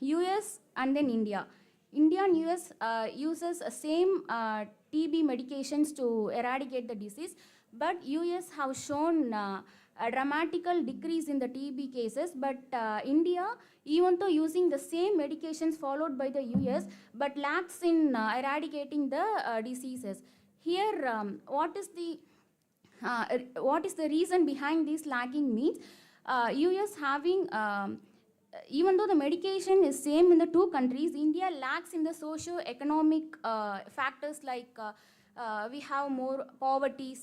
S8: US and then India. India and US uses the same TB medications to eradicate the disease, but US have shown a dramatical decrease in the TB cases, but India, even though using the same medications followed by the US, but lacks in eradicating the diseases. Here, what is the reason behind this lagging means? US having even though the medication is same in the two countries, India lacks in the socio-economic factors, like we have more poverty,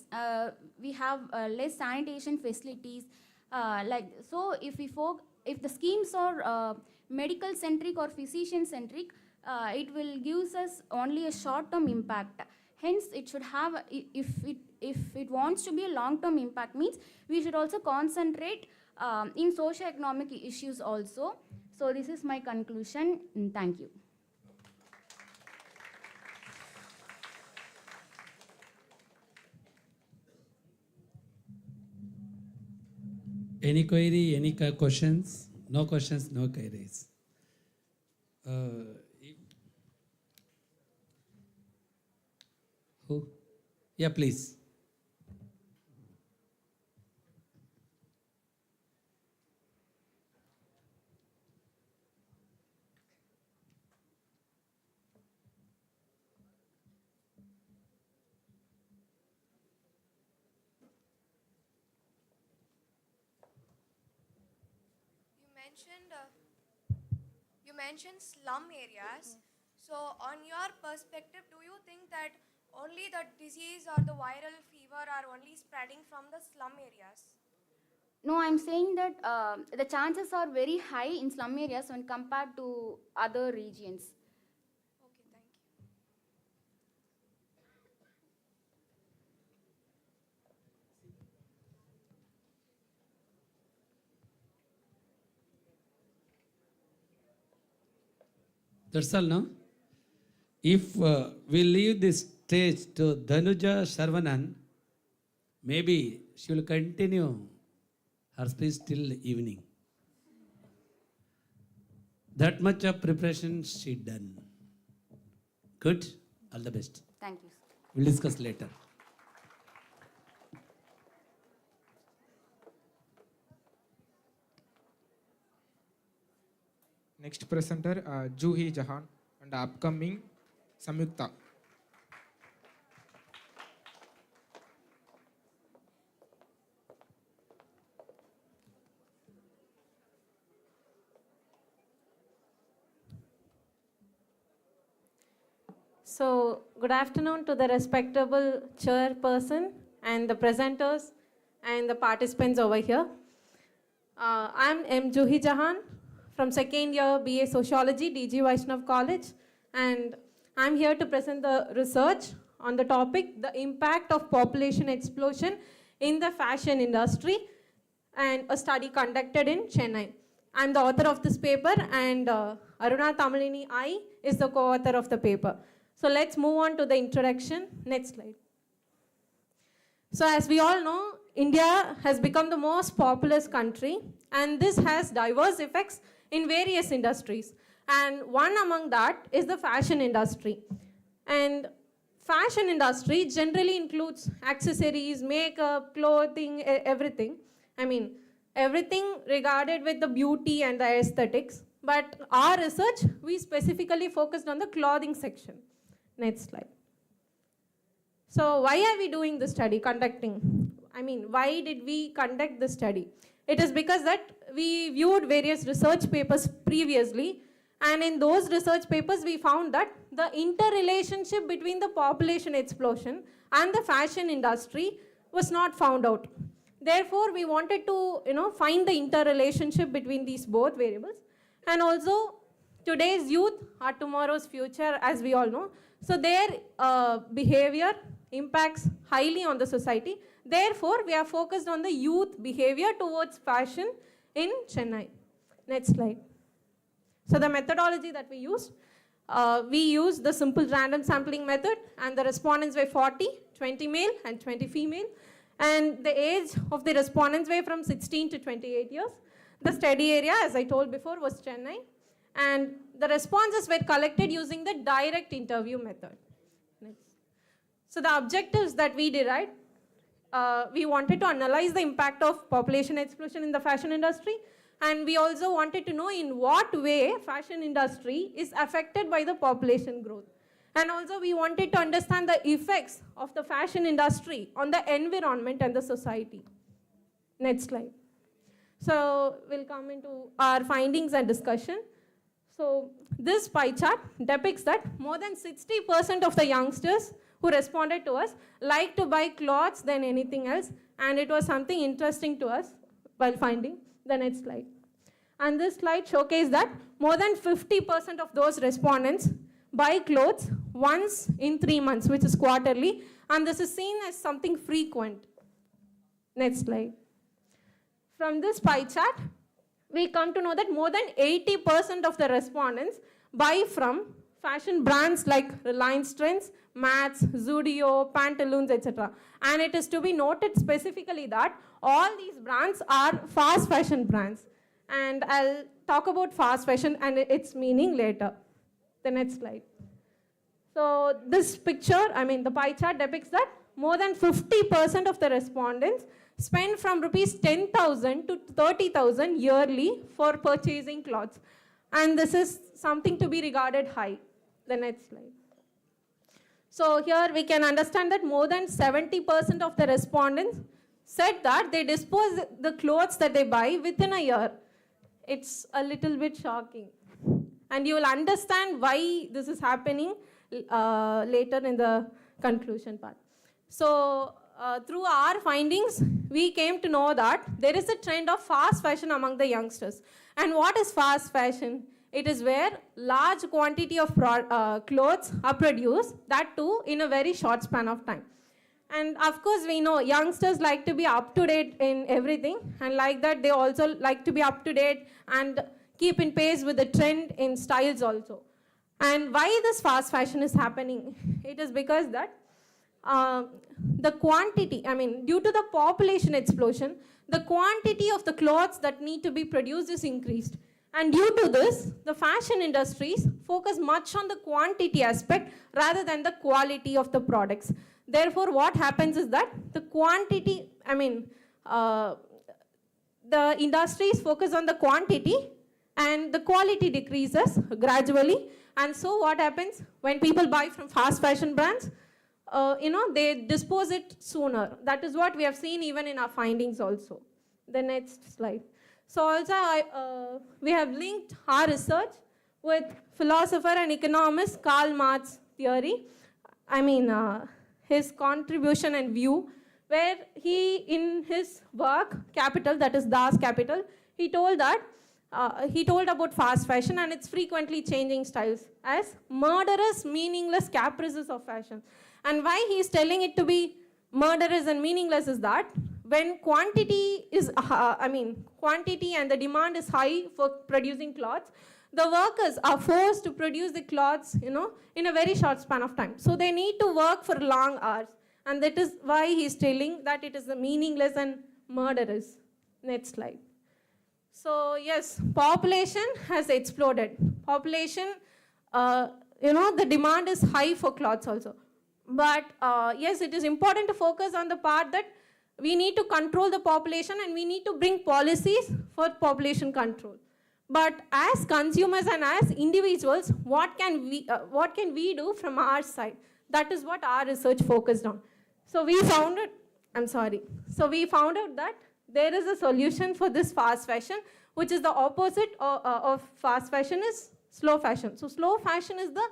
S8: we have less sanitation facilities. So if the schemes are medical centric or physician centric, it will give us only a short-term impact. Hence, it should have, if it wants to be a long-term impact, means we should also concentrate in socio-economic issues also. So this is my conclusion. Thank you.
S3: Any query, any questions? No questions, no queries. Who? Yeah, please.
S2: You mentioned slum areas. So, on your perspective, do you think that only the disease or the viral fever are only spreading from the slum areas?
S8: No, I'm saying that the chances are very high in slum areas when compared to other regions.
S2: Okay, thank you.
S3: That's all, no? If we leave this stage to Dhanuja Sharvanan, maybe she will continue her speech till evening. That much of preparation she done. Good? All the best.
S8: Thank you.
S3: We'll discuss later.
S1: Next presenter, Juhi Jahan, and upcoming Samyukta.
S9: So, good afternoon to the respectable chairperson and the presenters and the participants over here. I'm M. Juhi Jahan from second year BA Sociology, DG Vaishnav College, and I'm here to present the research on the topic, the impact of population explosion in the fashion industry, and a study conducted in Chennai. I'm the author of this paper, and Aruna Tamilini I is the co-author of the paper. So let's move on to the introduction. Next slide. So as we all know, India has become the most populous country, and this has diverse effects in various industries. And one among that is the fashion industry. And fashion industry generally includes accessories, makeup, clothing, everything. I mean, everything regarded with the beauty and the aesthetics. But our research, we specifically focused on the clothing section. Next slide. So why are we doing this study, why did we conduct this study? It is because that we viewed various research papers previously, and in those research papers we found that the interrelationship between the population explosion and the fashion industry was not found out. Therefore, we wanted to find the interrelationship between these both variables. And also, today's youth are tomorrow's future, as we all know. So their behavior impacts highly on the society. Therefore, we are focused on the youth behavior towards fashion in Chennai. Next slide. So the methodology that we used the simple random sampling method, and the respondents were 40, 20 male and 20 female. And the age of the respondents were from 16 to 28 years. The study area, as I told before, was Chennai. And the responses were collected using the direct interview method. Next. So the objectives that we derived, we wanted to analyze the impact of population explosion in the fashion industry, and we also wanted to know in what way fashion industry is affected by the population growth. And also we wanted to understand the effects of the fashion industry on the environment and the society. Next slide. So we'll come into our findings and discussion. So this pie chart depicts that more than 60% of the youngsters who responded to us like to buy clothes than anything else, and it was something interesting to us while finding. The next slide. And this slide showcases that more than 50% of those respondents buy clothes once in 3 months, which is quarterly, and this is seen as something frequent. Next slide. From this pie chart, we come to know that more than 80% of the respondents buy from fashion brands like Reliance Trends, Mats, Zudio, Pantaloons, etc. And it is to be noted specifically that all these brands are fast fashion brands. And I'll talk about fast fashion and its meaning later. The next slide. So this picture, the pie chart depicts that more than 50% of the respondents spend from rupees 10,000 to 30,000 yearly for purchasing clothes. And this is something to be regarded high. The next slide. So here we can understand that more than 70% of the respondents said that they dispose the clothes that they buy within a year. It's a little bit shocking. And you will understand why this is happening later in the conclusion part. So through our findings, we came to know that there is a trend of fast fashion among the youngsters. And what is fast fashion? It is where large quantity of clothes are produced, that too in a very short span of time. And of course, we know youngsters like to be up to date in everything, and like that they also like to be up to date and keep in pace with the trend in styles also. And why this fast fashion is happening? It is because that the quantity, due to the population explosion, the quantity of the clothes that need to be produced is increased. And due to this, the fashion industries focus much on the quantity aspect rather than the quality of the products. Therefore, what happens is that the quantity, the industries focus on the quantity and the quality decreases gradually. And so what happens when people buy from fast fashion brands? They dispose it sooner. That is what we have seen even in our findings also. The next slide. So also we have linked our research with philosopher and economist Karl Marx theory, his contribution and view, where he, in his work, Capital, that is Das Capital, he told about fast fashion and its frequently changing styles as murderous, meaningless caprices of fashion. And why he is telling it to be murderous and meaningless is that when quantity and the demand is high for producing clothes, the workers are forced to produce the clothes, in a very short span of time. So they need to work for long hours. And that is why he's telling that it is meaningless and murderous. Next slide. So yes, population has exploded. Population, the demand is high for clothes also. But yes, it is important to focus on the part that we need to control the population and we need to bring policies for population control. But as consumers and as individuals, what can we do from our side? That is what our research focused on. So we found out that there is a solution for this fast fashion, which is the opposite of fast fashion is slow fashion. So slow fashion is the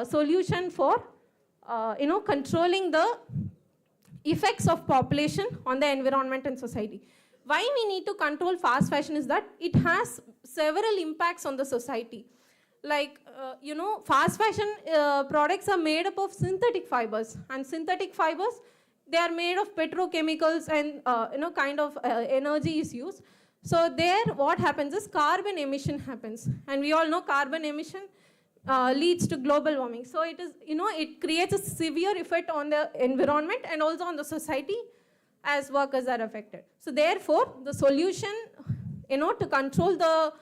S9: solution for controlling the effects of population on the environment and society. Why we need to control fast fashion is that it has several impacts on the society. Like, fast fashion products are made up of synthetic fibers, and synthetic fibers, they are made of petrochemicals and, energy is used. So there, what happens is carbon emission happens. And we all know carbon emission leads to global warming. So it is, it creates a severe effect on the environment and also on the society as workers are affected. So therefore, the solution, to control the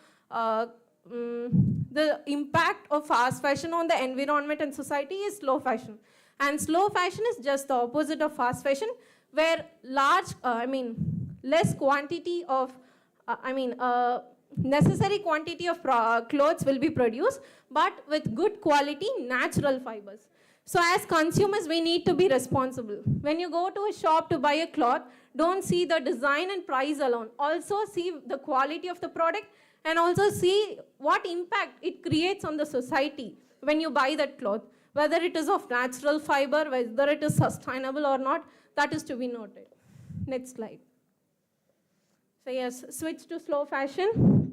S9: impact of fast fashion on the environment and society is slow fashion. And slow fashion is just the opposite of fast fashion, where less quantity of, necessary quantity of clothes will be produced, but with good quality natural fibers. So as consumers, we need to be responsible. When you go to a shop to buy a cloth, don't see the design and price alone. Also see the quality of the product and also see what impact it creates on the society when you buy that cloth. Whether it is of natural fiber, whether it is sustainable or not, that is to be noted. Next slide. So yes, switch to slow fashion.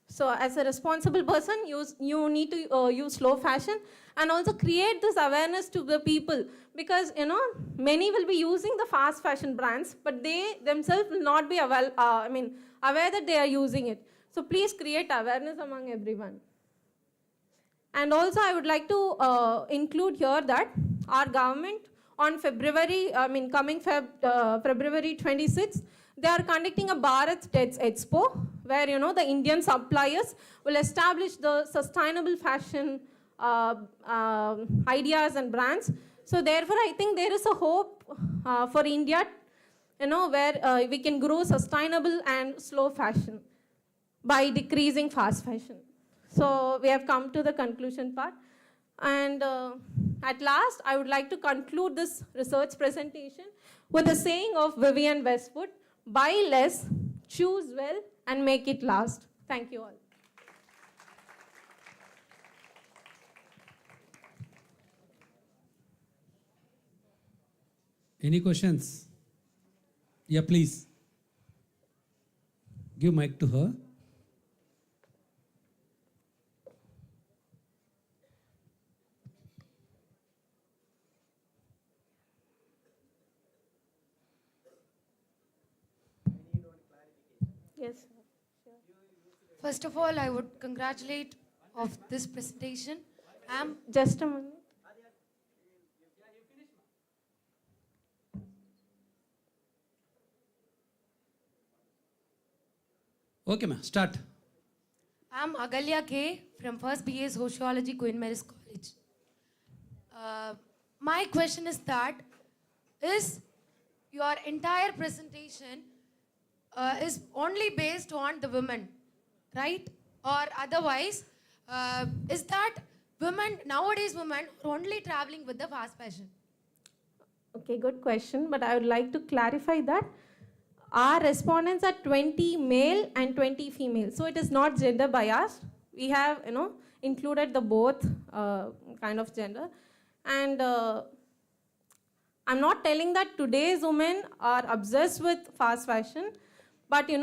S9: So as a responsible person, you need to use slow fashion and also create this awareness to the people, because many will be using the fast fashion brands, but they themselves will not be aware that they are using it. So please create awareness among everyone. And also I would like to include here that our government on February 26th, they are conducting a Bharat Tech Expo, where the Indian suppliers will establish the sustainable fashion ideas and brands. So therefore, I think there is a hope for India, where we can grow sustainable and slow fashion by decreasing fast fashion. So we have come to the conclusion part. And at last, I would like to conclude this research presentation with a saying of Vivienne Westwood: buy less, choose well, and make it last. Thank you all.
S3: Any questions? Yeah, please. Give mic to her.
S9: Yes.
S10: First of all, I would congratulate of this presentation.
S9: Just a minute.
S3: Okay, ma'am, start.
S10: I'm Agalya K from First BA Sociology, Queen Mary's College. My question is that, is your entire presentation is only based on the women, right? Or otherwise, is that nowadays women are only traveling with the fast fashion?
S9: Okay, good question, but I would like to clarify that our respondents are 20 male and 20 female. So it is not gender biased. We have, included the both kind of gender. And I'm not telling that today's women are obsessed with fast fashion, but we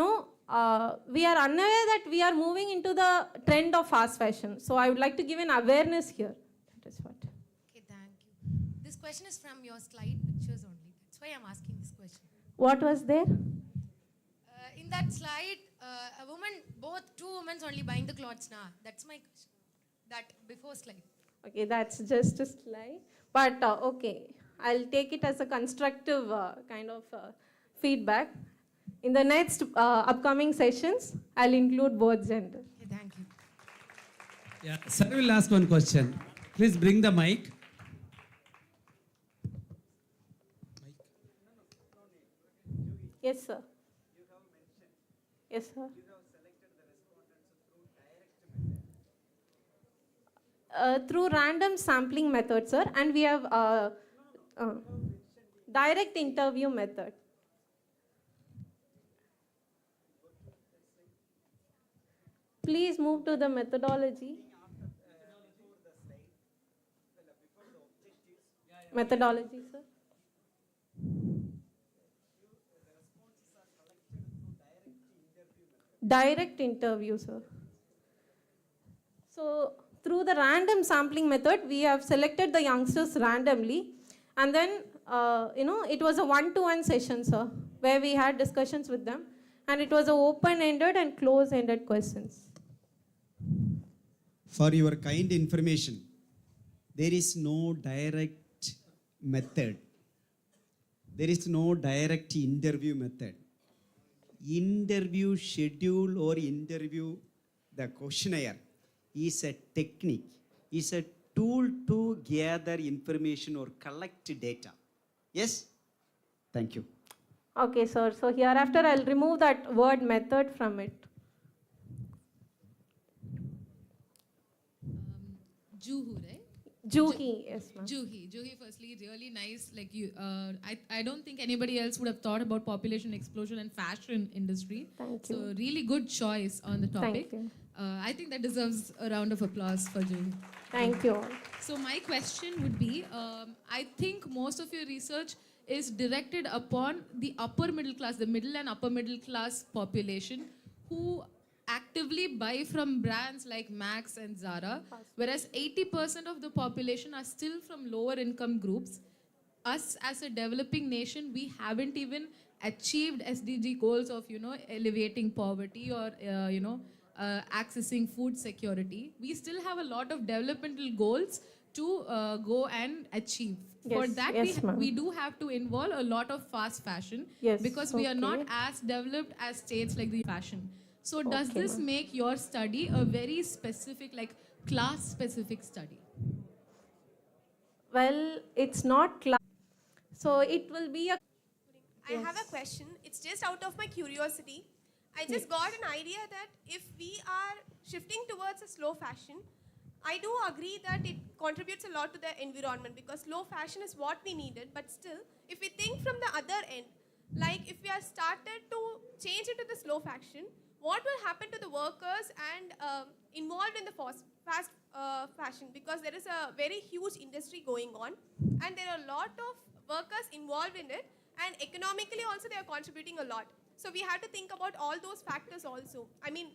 S9: are unaware that we are moving into the trend of fast fashion. So I would like to give an awareness here. That is what.
S10: Okay, thank you. This question is from your slide pictures only. That's why I'm asking this question.
S9: What was there?
S10: In that slide, a woman, two women only buying the clothes now. That's my question. That before slide.
S9: Okay, that's just a slide. But okay, I'll take it as a constructive kind of feedback. In the next upcoming sessions, I'll include both gender.
S10: Okay, thank you.
S3: Yeah, sir will ask one question. Please bring the mic.
S9: Yes, sir. Yes, sir. Through random sampling method, sir, and we have direct interview method. Please move to the methodology. Methodology, sir. Direct interview, sir. So through the random sampling method, we have selected the youngsters randomly, and then it was a one-to-one session, sir, where we had discussions with them, and it was a open-ended and close-ended questions.
S6: For your kind information, there is no direct method. There is no direct interview method. Interview schedule or interview, the questionnaire, is a technique, is a tool to gather information or collect data. Yes? Thank you.
S9: Okay, sir. So hereafter, I'll remove that word method from it.
S11: Juhu, right?
S9: Juhi, yes, ma'am.
S11: Juhi, firstly, really nice. Like you, I don't think anybody else would have thought about population explosion and fashion industry.
S9: Thank you.
S11: So really good choice on the topic.
S9: Thank you.
S11: I think that deserves a round of applause for Juhi.
S9: Thank you all.
S11: So my question would be, I think most of your research is directed upon the upper middle class, the middle and upper middle class population who actively buy from brands like Max and Zara, whereas 80% of the population are still from lower income groups. Us as a developing nation, we haven't even achieved SDG goals of, alleviating poverty or, accessing food security. We still have a lot of developmental goals to go and achieve. For
S9: Yes,
S11: that,
S9: yes, ma'am.
S11: we do have to involve a lot of fast fashion
S9: Yes,
S11: because we are not
S9: okay.
S11: as developed as states like the fashion. So does
S9: Okay,
S11: this
S9: ma'am.
S11: make your study a very specific, like class-specific study?
S9: Well, it's not class. So it will be a.
S2: I have a question. It's just out of my curiosity. I just got an idea that if we are shifting towards a slow fashion, I do agree that it contributes a lot to the environment because slow fashion is what we needed. But still, if we think from the other end, like if we are started to change into the slow fashion, what will happen to the workers and involved in the fast fashion? Because there is a very huge industry going on and there are a lot of workers involved in it, and economically also they are contributing a lot. So we have to think about all those factors also. I mean,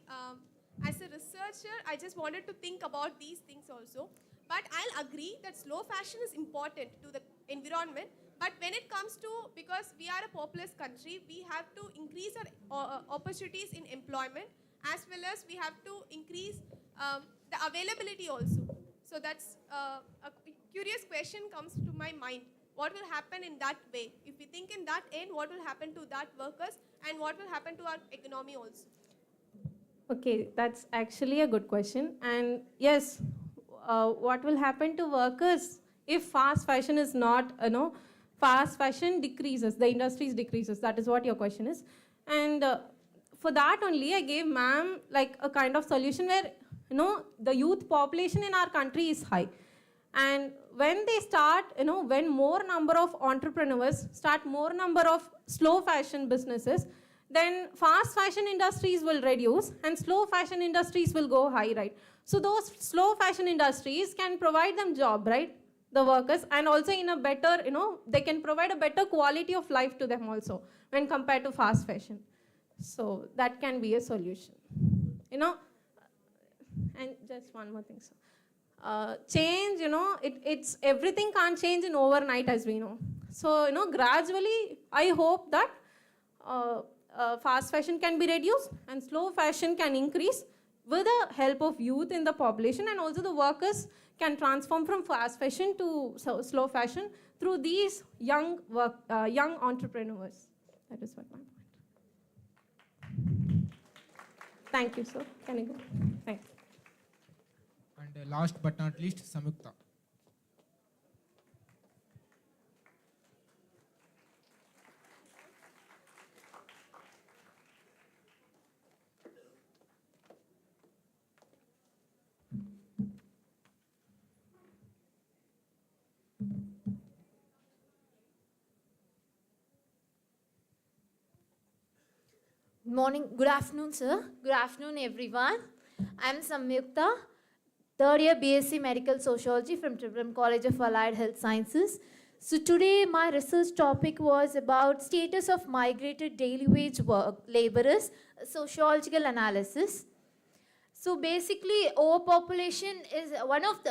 S2: as a researcher, I just wanted to think about these things also. But I'll agree that slow fashion is important to the environment. But when it comes to, because we are a populous country, we have to increase our opportunities in employment, as well as we have to increase the availability also. So that's a curious question comes to my mind. What will happen in that way? If we think in that end, what will happen to that workers and what will happen to our economy also?
S9: Okay, that's actually a good question. And yes, what will happen to workers if fast fashion is not, fast fashion decreases, the industries decreases. That is what your question is. And for that only, I gave ma'am like a kind of solution where, the youth population in our country is high. And when they start, when more number of entrepreneurs start more number of slow fashion businesses, then fast fashion industries will reduce and slow fashion industries will go high, right? So those slow fashion industries can provide them job, right? The workers, and also in a better, they can provide a better quality of life to them also when compared to fast fashion. So that can be a solution. And just one more thing, sir. Change, it's everything can't change in overnight, as we know. So, gradually, I hope that fast fashion can be reduced and slow fashion can increase with the help of youth in the population, and also the workers can transform from fast fashion to slow fashion through these young entrepreneurs. That is what my point. Thank you, sir. Can I go? Thank you.
S1: And last but not least, Samyukta.
S12: Good afternoon, sir. Good afternoon, everyone. I'm Samyukta, third year BSc Medical Sociology from Tripura College of Allied Health Sciences. So today my research topic was about status of migrated daily wage laborers, sociological analysis. So basically, overpopulation is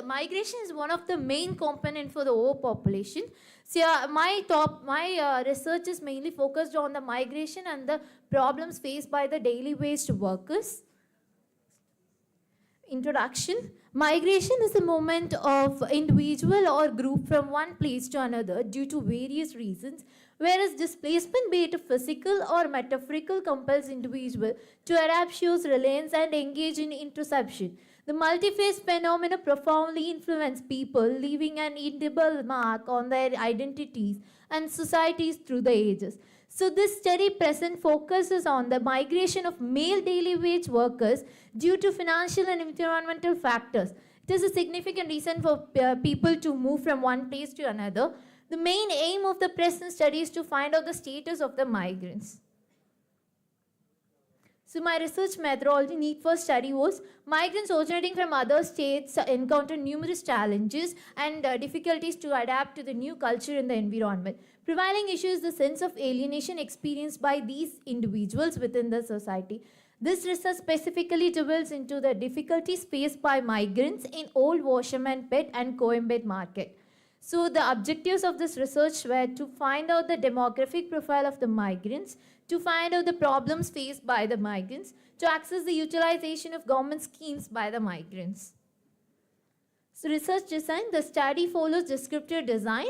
S12: migration is one of the main component for the overpopulation. So my research is mainly focused on the migration and the problems faced by the daily wage workers. Introduction. Migration is a movement of individual or group from one place to another due to various reasons, whereas displacement, be it physical or metaphorical, compels individual to adapt, shows reliance, and engage in interception. The multi-phase phenomena profoundly influence people, leaving an indelible mark on their identities and societies through the ages. So this study present focuses on the migration of male daily wage workers due to financial and environmental factors. It is a significant reason for people to move from one place to another. The main aim of the present study is to find out the status of the migrants. So my research methodology need for study was migrants originating from other states encounter numerous challenges and difficulties to adapt to the new culture and the environment. Prevailing issue is the sense of alienation experienced by these individuals within the society. This research specifically delves into the difficulties faced by migrants in Old Washerman Pet and Coimbatore market. So the objectives of this research were to find out the demographic profile of the migrants, to find out the problems faced by the migrants, to access the utilization of government schemes by the migrants. So research design, the study follows descriptive design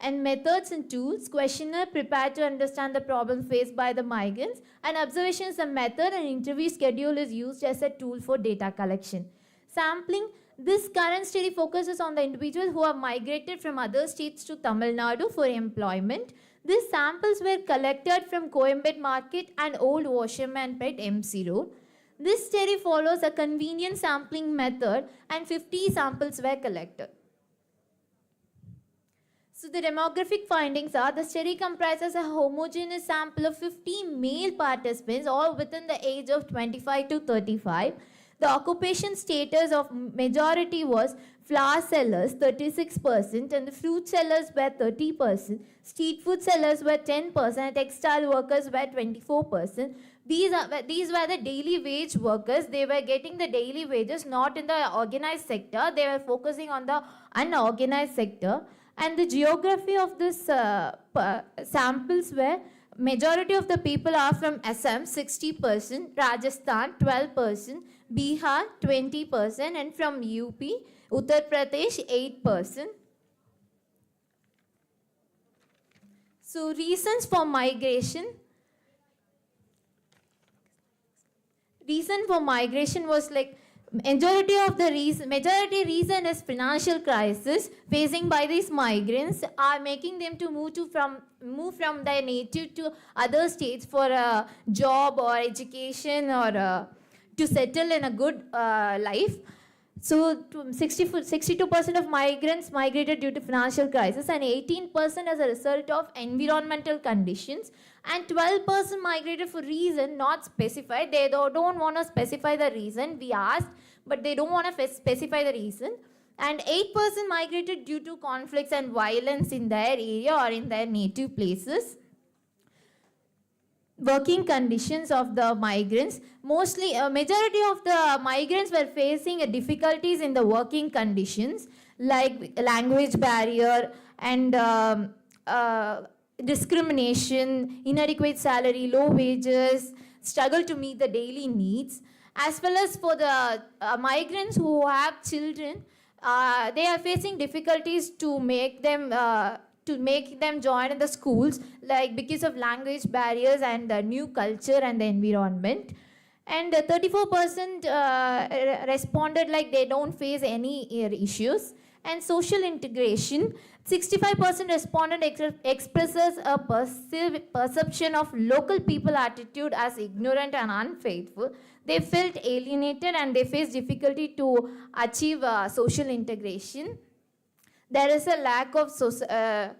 S12: and methods and tools, questionnaire prepared to understand the problem faced by the migrants, and observation is a method, and interview schedule is used as a tool for data collection. Sampling, this current study focuses on the individuals who have migrated from other states to Tamil Nadu for employment. These samples were collected from Coimbatore Market and Old Washerman Pet MC Road. This study follows a convenient sampling method and 50 samples were collected. So the demographic findings are the study comprises a homogeneous sample of 50 male participants all within the age of 25 to 35. The occupation status of majority was flower sellers 36% and the fruit sellers were 30%, street food sellers were 10% and textile workers were 24%. These were the daily wage workers. They were getting the daily wages not in the organized sector. They were focusing on the unorganized sector. And the geography of this samples were majority of the people are from Assam 60%, Rajasthan 12%, Bihar 20% and from UP, Uttar Pradesh 8%. So reasons for migration. Reason for migration was like majority reason is financial crisis facing by these migrants are making them to move from their native to other states for a job or education or to settle in a good life. So 62% of migrants migrated due to financial crisis and 18% as a result of environmental conditions and 12% migrated for reason not specified. They don't want to specify the reason. We asked, but they don't want to specify the reason. And 8% migrated due to conflicts and violence in their area or in their native places. Working conditions of the migrants. Mostly, a majority of the migrants were facing difficulties in the working conditions, like language barrier and discrimination, inadequate salary, low wages, struggle to meet the daily needs. As well as for the migrants who have children, they are facing difficulties to make them join in the schools, like because of language barriers and the new culture and the environment. And 34% responded like they don't face any issues. And social integration, 65% responded expresses a perception of local people attitude as ignorant and unfaithful. They felt alienated and they faced difficulty to achieve social integration. There is a lack of social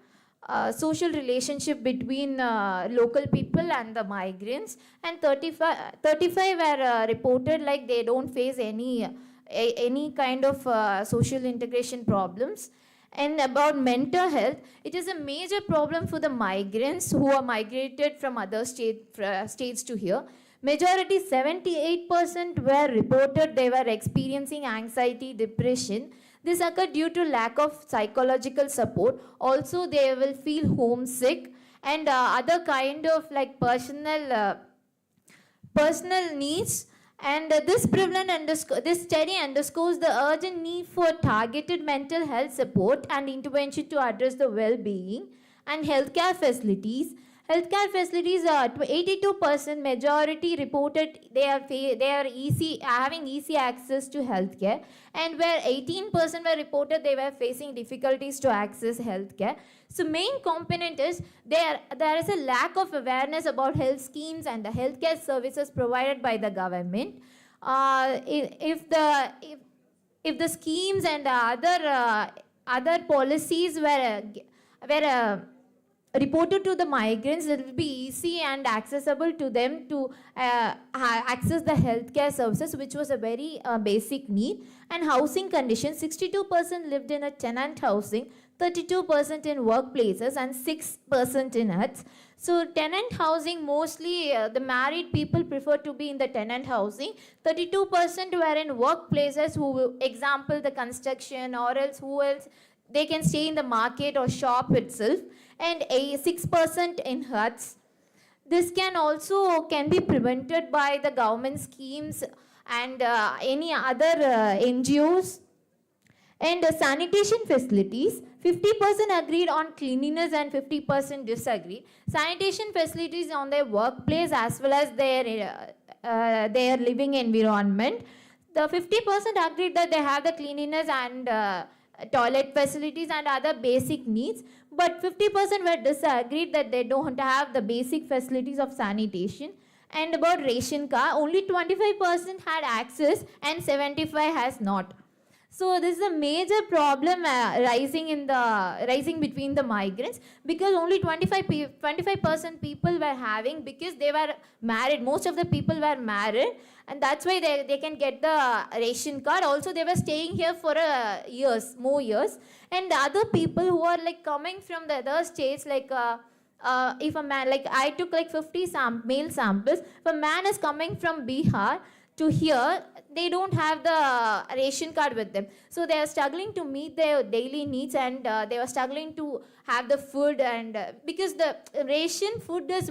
S12: relationship between local people and the migrants, and 35 were reported like they don't face any kind of social integration problems. And about mental health, it is a major problem for the migrants who are migrated from other states to here. Majority, 78% were reported they were experiencing anxiety, depression. This occurred due to lack of psychological support. Also, they will feel homesick and other kind of like personal needs. And this study underscores the urgent need for targeted mental health support and intervention to address the well-being and healthcare facilities. Healthcare facilities, 82% majority reported they are having easy access to healthcare, and where 18% were reported they were facing difficulties to access healthcare. So main component is there is a lack of awareness about health schemes and the healthcare services provided by the government. If the schemes and other policies were reported to the migrants, it will be easy and accessible to them to access the healthcare services, which was a very basic need. And housing conditions, 62% lived in a tenant housing, 32% in workplaces, and 6% in huts. So tenant housing, mostly the married people prefer to be in the tenant housing. 32% were in workplaces, example the construction, or else who else, they can stay in the market or shop itself. And 6% in huts. This can be prevented by the government schemes and any other NGOs. And sanitation facilities, 50% agreed on cleanliness and 50% disagreed. Sanitation facilities on their workplace as well as their living environment. The 50% agreed that they have the cleanliness and toilet facilities and other basic needs, but 50% were disagreed that they don't have the basic facilities of sanitation. And about ration card, only 25% had access and 75% has not. So this is a major problem rising between the migrants, because only 25% people were having, because they were married. Most of the people were married, and that's why they can get the ration card. Also, they were staying here for more years. And the other people who are like coming from the other states, like if a man, like I took like 50 male samples. If a man is coming from Bihar to here, they don't have the ration card with them. So they are struggling to meet their daily needs, and they were struggling to have the food, and because the ration food is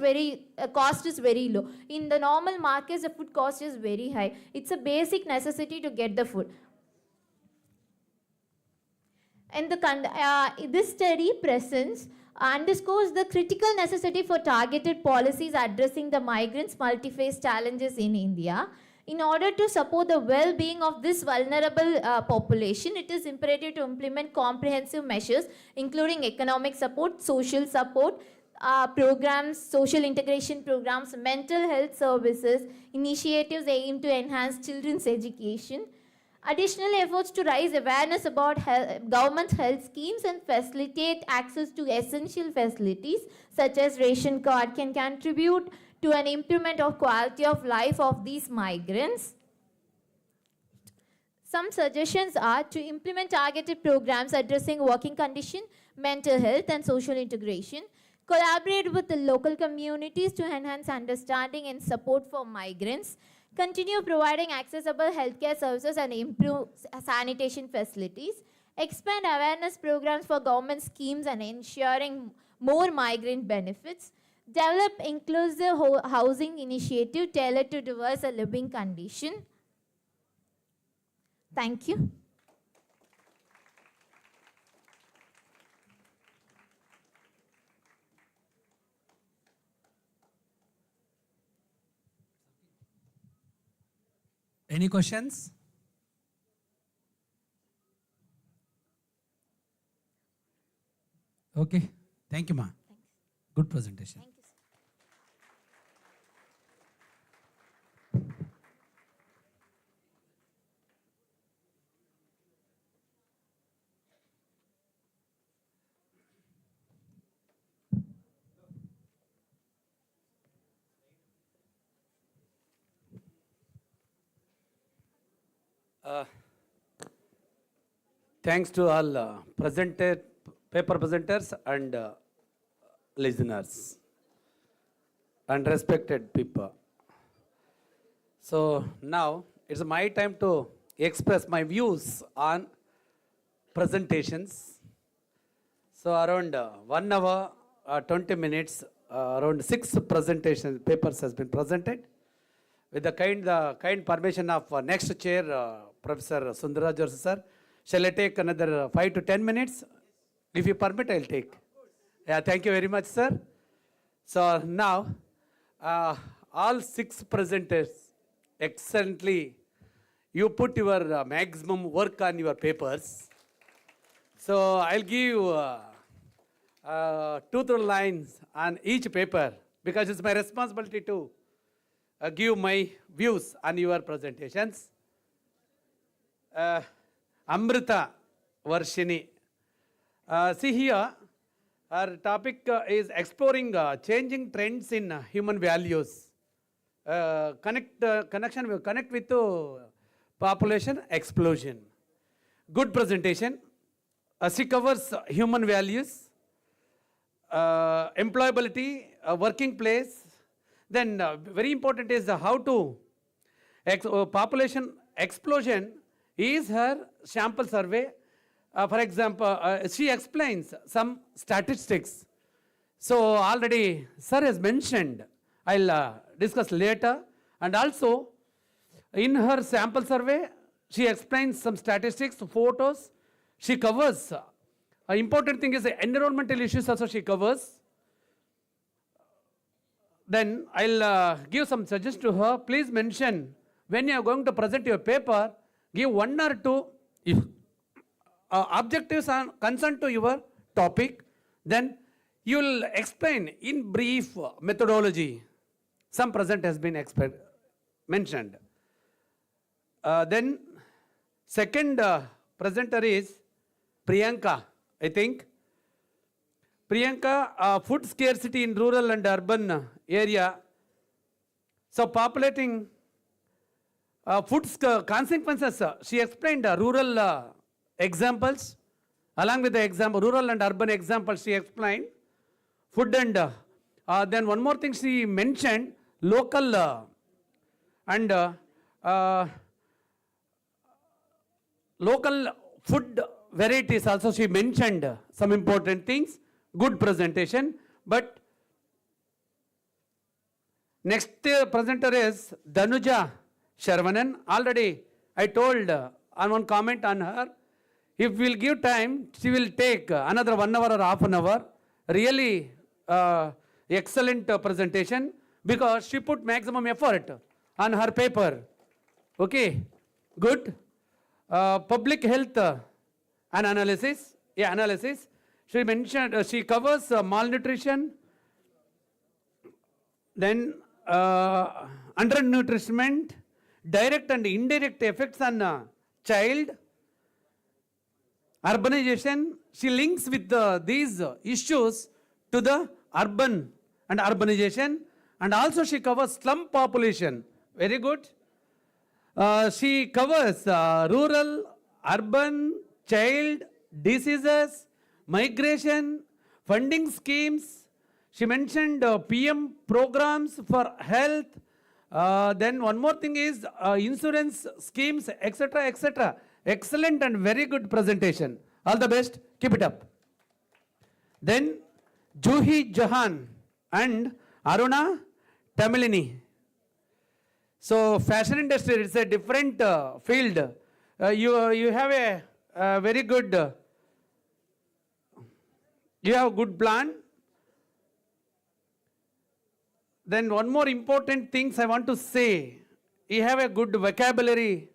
S12: cost is very low. In the normal markets, the food cost is very high. It's a basic necessity to get the food. And this study underscores the critical necessity for targeted policies addressing the migrants' multi-phase challenges in India. In order to support the well-being of this vulnerable population, it is imperative to implement comprehensive measures, including economic support, social support, programs, social integration programs, mental health services, initiatives aimed to enhance children's education. Additional efforts to raise awareness about government health schemes and facilitate access to essential facilities such as ration card can contribute to an improvement of quality of life of these migrants. Some suggestions are to implement targeted programs addressing working condition, mental health, and social integration, collaborate with the local communities to enhance understanding and support for migrants, continue providing accessible healthcare services and improve sanitation facilities, expand awareness programs for government schemes and ensuring more migrant benefits, develop inclusive housing initiative tailored to diverse living condition. Thank you.
S3: Any questions? Okay. Thank you, ma. Good presentation.
S12: Thank you, sir.
S3: Thanks to all paper presenters and listeners and respected people. So now it's my time to express my views on presentations. So around 1 hour, 20 minutes, around 6 presentation papers has been presented. With the kind permission of next chair, Professor Sundaraj sir, shall I take another 5 to 10 minutes? If you permit, I'll take. Yeah, thank you very much, sir. So now, all 6 presenters, excellently, you put your maximum work on your papers. So I'll give 2-3 lines on each paper because it's my responsibility to give my views on your presentations. Amrita Varshini. See here, our topic is exploring changing trends in human values. Connection will connect with population explosion. Good presentation. She covers human values, employability, working place. Then very important is how to population explosion is her sample survey. For example, she explains some statistics. So already sir has mentioned, I'll discuss later. And also in her sample survey, she explains some statistics, photos. She covers, important thing is the environmental issues also she covers. Then I'll give some suggestions to her. Please mention when you are going to present your paper, give 1 or 2 objectives on concern to your topic. Then you will explain in brief methodology. Some present has been mentioned. Then second presenter is Priyanka, I think. Priyanka, food scarcity in rural and urban area. So populating food consequences, she explained rural examples. Along with the example, rural and urban examples, she explained. Food and then one more thing she mentioned, local and local food varieties also she mentioned some important things. Good presentation. But next presenter is Danuja Sharvanan. Already I told on one comment on her. If we'll give time, she will take another 1 hour or half an hour. Really excellent presentation because she put maximum effort on her paper. Okay, good. Public health and analysis. Yeah, analysis. She mentioned, she covers malnutrition, then undernutrition, direct and indirect effects on child, urbanization. She links with these issues to the urban and urbanization, and also she covers slum population. Very good. She covers rural, urban, child, diseases, migration, funding schemes. She mentioned PM programs for health. Then one more thing is insurance schemes, etc., etc. Excellent and very good presentation. All the best. Keep it up. Then Juhi Jahan and Aruna Tamilini. So fashion industry, it's a different field. You have a very good, you have a good plan. Then one more important things I want to say. You have a good vocabulary,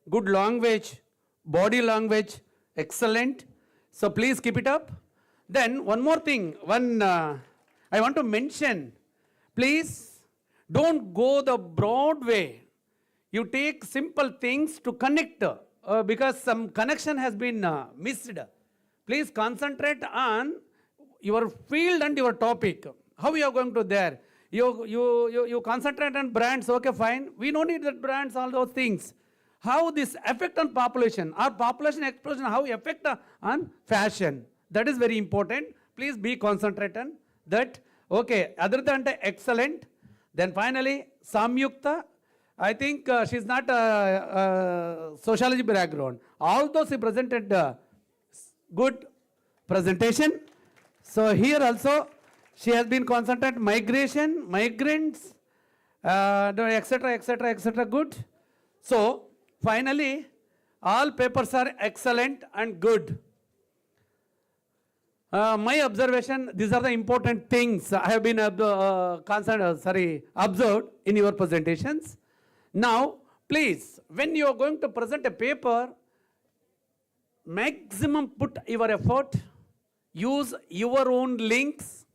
S3: good language, body language, excellent. So please keep it up. Then one more thing, I want to mention, please don't go the broad way. You take simple things to connect because some connection has been missed. Please concentrate on your field and your topic. How you are going to there? You concentrate on brands, okay, fine. We don't need that brands, all those things. How this affect on population, our population explosion, how affect on fashion. That is very important. Please be concentrated on that. Okay, other than that, excellent. Then finally, Samyukta, I think she's not a sociology background. Although she presented good presentation. So here also, she has been concentrated migration, migrants, etc., etc., etc. Good. So finally, all papers are excellent and good. My observation, these are the important things I have been observed in your presentations. Now, please, when you are going to present a paper, maximum put your effort, use your own links,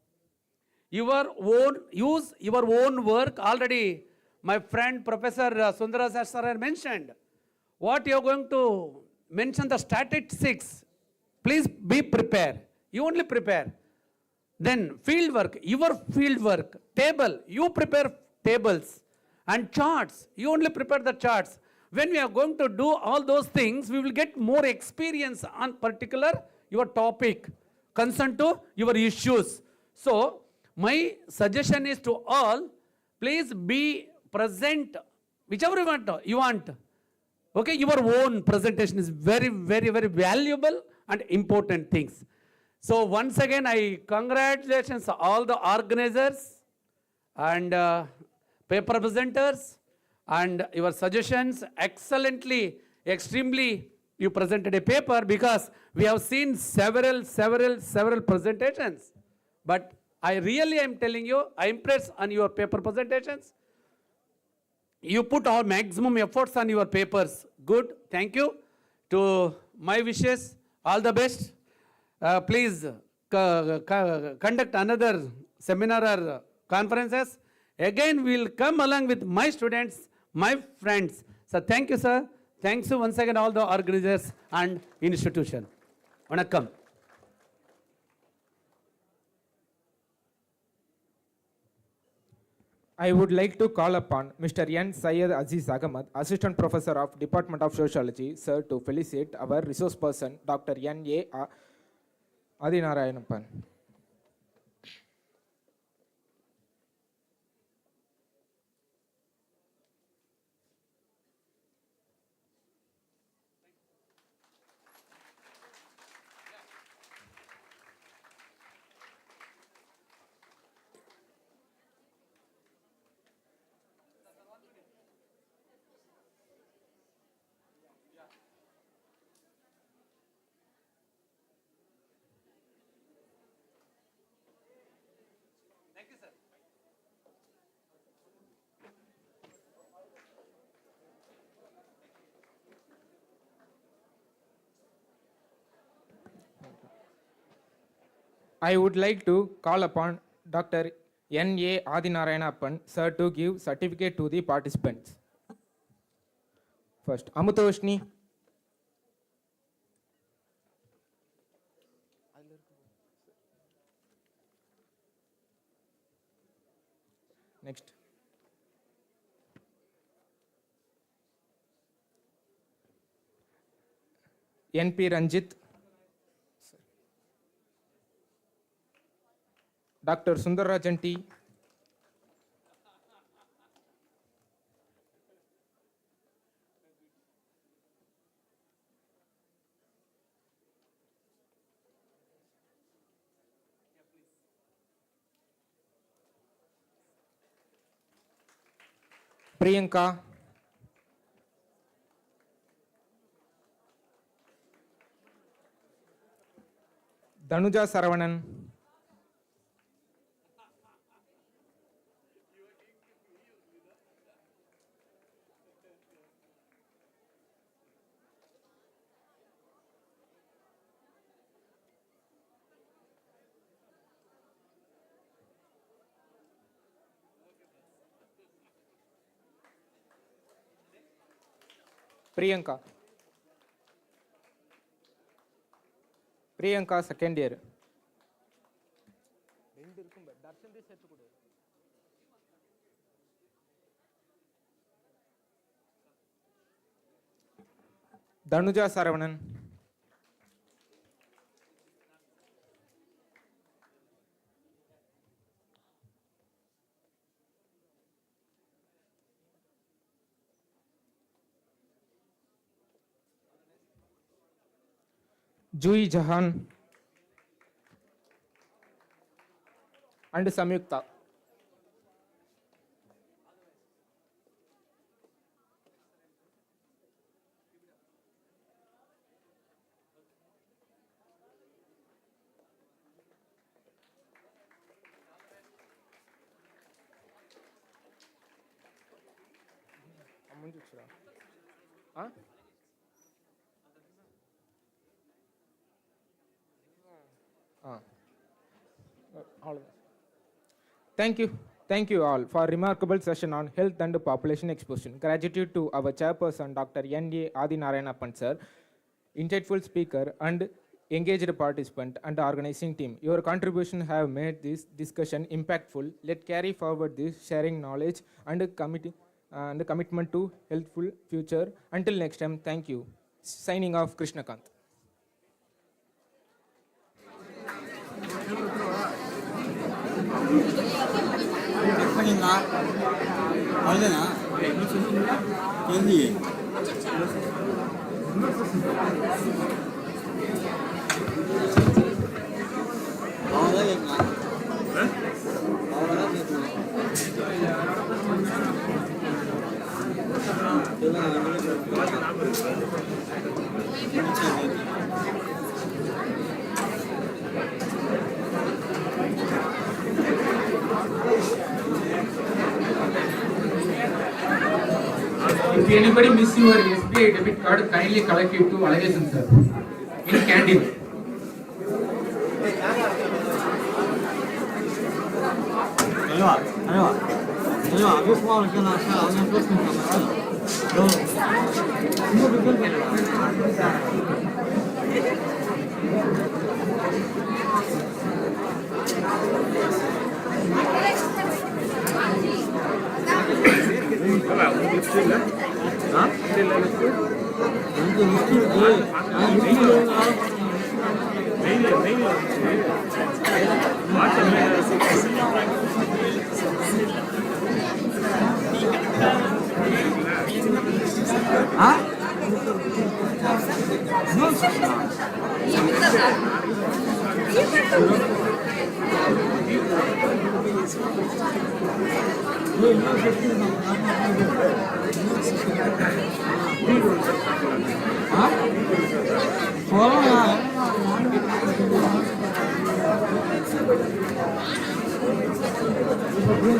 S3: use your own work. Already, my friend Professor Sundara Sir mentioned what you are going to mention the statistics. Please be prepared. You only prepare. Then field work, your field work, table, you prepare tables, and charts, you only prepare the charts. When we are going to do all those things, we will get more experience on particular your topic, concerned to your issues. So, my suggestion is to all, please be present, whichever you want. Okay, your own presentation is very, very, very valuable and important things. So once again, I congratulations all the organizers and paper presenters and your suggestions excellently, extremely you presented a paper because we have seen several presentations. But I really am telling you, I impressed on your paper presentations. You put all maximum efforts on your papers. Good, thank you. To my wishes, all the best. Please conduct another seminar or conferences. Again, we will come along with my students, my friends. So thank you, sir. Thanks once again all the organizers and institution. Vanakkam.
S1: I would like to call upon Mr. N. Syed Aziz Ahmad, Assistant Professor of Department of Sociology, sir, to felicitate our resource person, Dr. N. A. Adinarayanappan. I would like to call upon Dr. N. A. Adinarayanappan, sir, to give certificate to the participants. First, Amutavashni. Next. NP Ranjit. Dr. Sundarrajan T. Priyanka. Danuja Saravanan. Priyanka. Priyanka, second year. Danuja Saravanan. Jui Jahan and Samyukta. Huh? All of us. Thank you all for a remarkable session on health and population exposure. Gratitude to our chairperson, Dr. N.A. Adinarayanappan sir, insightful speaker and engaged participant and organizing team. Your contribution have made this discussion impactful. Let's carry forward this sharing knowledge and commitment to healthful future. Until next time, thank you. Signing off, Krishnakant. If anybody miss your SBI debit card, kindly collect it to Alagasan sir in canteen.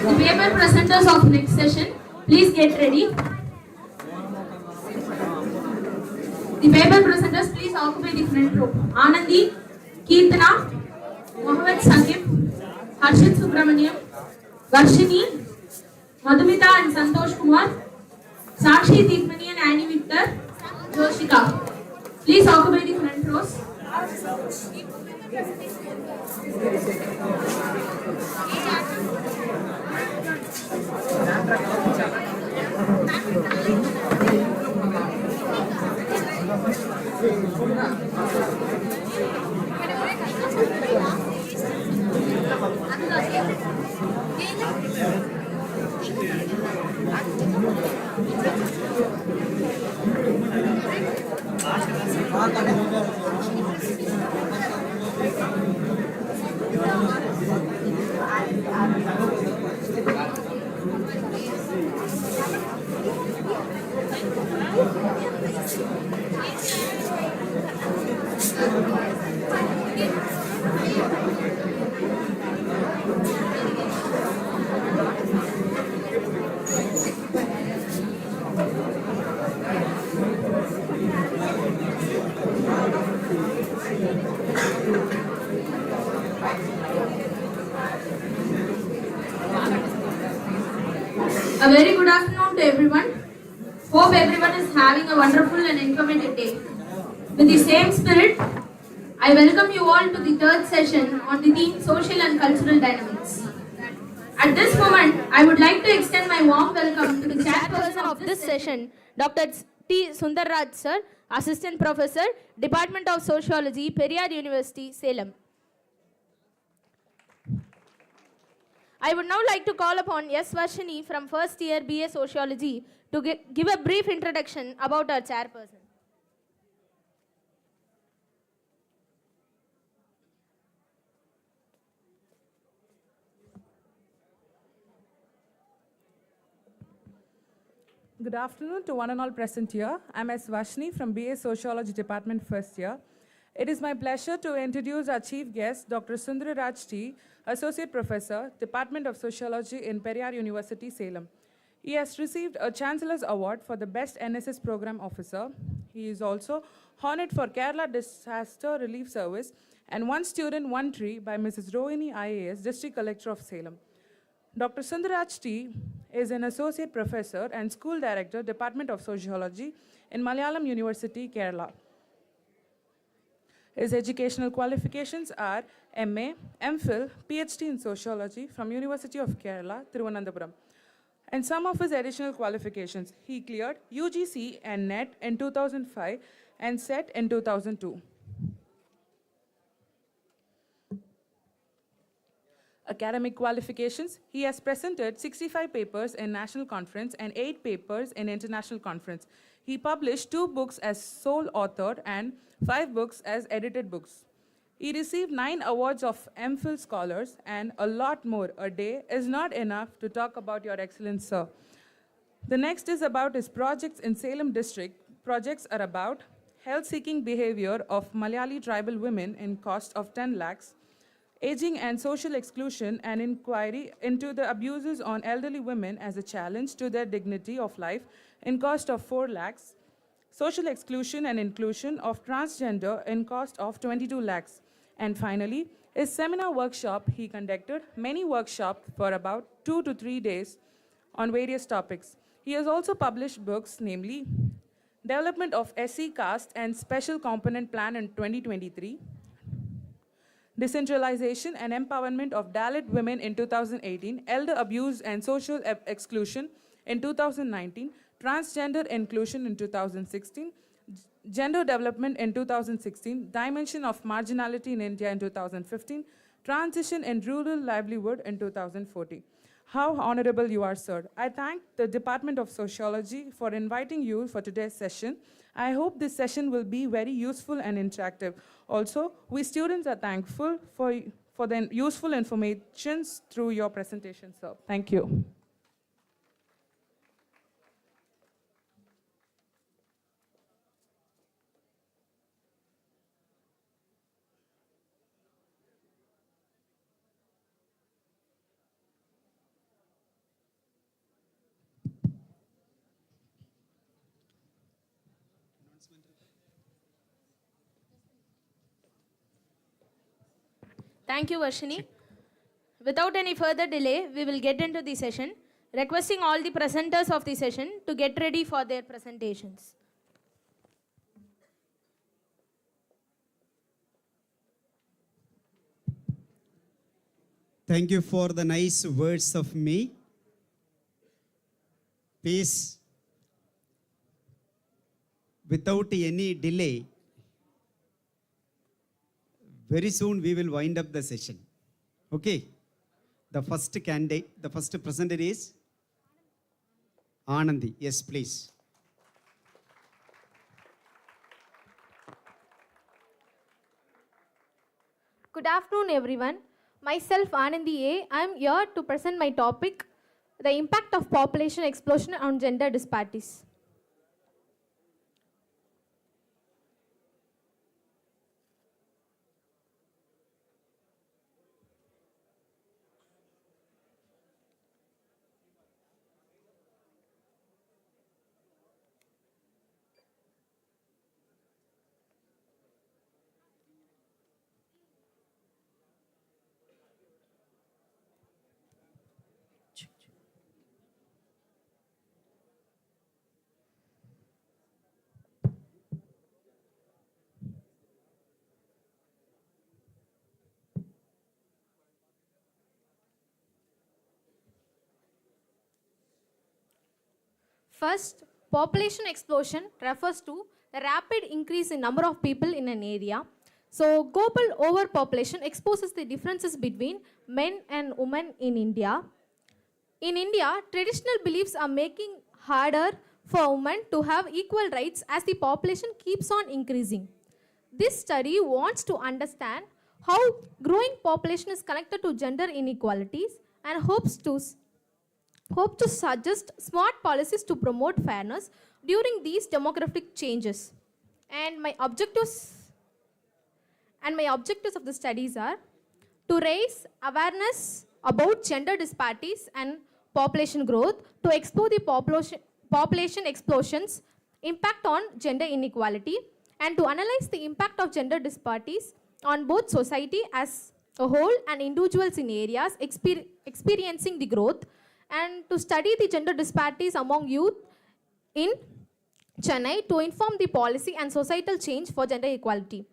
S4: The paper presenters of next session, please get ready. The paper presenters, please occupy the front row. Anandi, Keertana, Mohammed Saqib, Harshit Subramaniam, Varshini, Madhumita and Santosh Kumar, Sakshi Deepmani and Annie Victor, Joshika. Please occupy the front rows. A very good afternoon to everyone. Hope everyone is having a wonderful and informative day. With the same spirit, I welcome you all to the third session on the theme Social and Cultural Dynamics. At this moment, I would like to extend my warm welcome to the chairperson of this session, Dr. T. Sundarraj sir, Assistant Professor, Department of Sociology, Periyar University, Salem. I would now like to call upon S. Varshini from first year BA Sociology to give a brief introduction about our chairperson.
S13: Good afternoon to one and all present here. I'm S. Vashni from BA Sociology Department first year. It is my pleasure to introduce our chief guest, Dr. Sundarraj T., Associate Professor, Department of Sociology in Periyar University, Salem. He has received a Chancellor's Award for the Best NSS Program Officer. He is also honored for Kerala Disaster Relief Service and One Student, One Tree by Mrs. Rohini IAS, District Collector of Salem. Dr. Sundarraj T. is an Associate Professor and School Director, Department of Sociology in Malayalam University, Kerala. His educational qualifications are MA, MPhil, PhD in Sociology from University of Kerala, Thiruvananthapuram. And some of his additional qualifications, he cleared UGC and NET in 2005 and SET in 2002. Academic qualifications, he has presented 65 papers in national conference and 8 papers in international conference. He published 2 books as sole author and 5 books as edited books. He received 9 awards of MPhil scholars and a lot more. A day is not enough to talk about your excellence, sir. The next is about his projects in Salem district. Projects are about health-seeking behavior of Malayali tribal women in cost of 10 lakhs, aging and social exclusion, and inquiry into the abuses on elderly women as a challenge to their dignity of life in cost of 4 lakhs, social exclusion and inclusion of transgender in cost of 22 lakhs. And finally, his seminar workshop, he conducted many workshops for about 2 to 3 days on various topics. He has also published books, namely Development of SC Caste and Special Component Plan in 2023, Decentralization and Empowerment of Dalit Women in 2018, Elder Abuse and Social Exclusion in 2019, Transgender Inclusion in 2016, Gender Development in 2016, Dimension of Marginality in India in 2015, Transition in Rural Livelihood in 2014. How honorable you are, sir. I thank the Department of Sociology for inviting you for today's session. I hope this session will be very useful and interactive. Also, we students are thankful for the useful information through your presentation, sir. Thank you.
S4: Thank you, Varshini. Without any further delay, we will get into the session, requesting all the presenters of the session to get ready for their presentations.
S6: Thank you for the nice words of me. Please, without any delay, very soon we will wind up the session. Okay. The first candidate, the first presenter is Anandi, yes, please.
S12: Good afternoon, everyone. Myself, Anandi A. I am here to present my topic, the impact of population explosion on gender disparities. First, population explosion refers to the rapid increase in number of people in an area. So, global overpopulation exposes the differences between men and women in India. In India, traditional beliefs are making harder for women to have equal rights as the population keeps on increasing. This study wants to understand how growing population is connected to gender inequalities and hopes to suggest smart policies to promote fairness during these demographic changes. And my objectives of the studies are to raise awareness about gender disparities and population growth, to explore the population explosions impact on gender inequality, and to analyze the impact of gender disparities on both society as a whole and individuals in areas experiencing the growth, and to study the gender disparities among youth in Chennai to inform the policy and societal change for gender equality.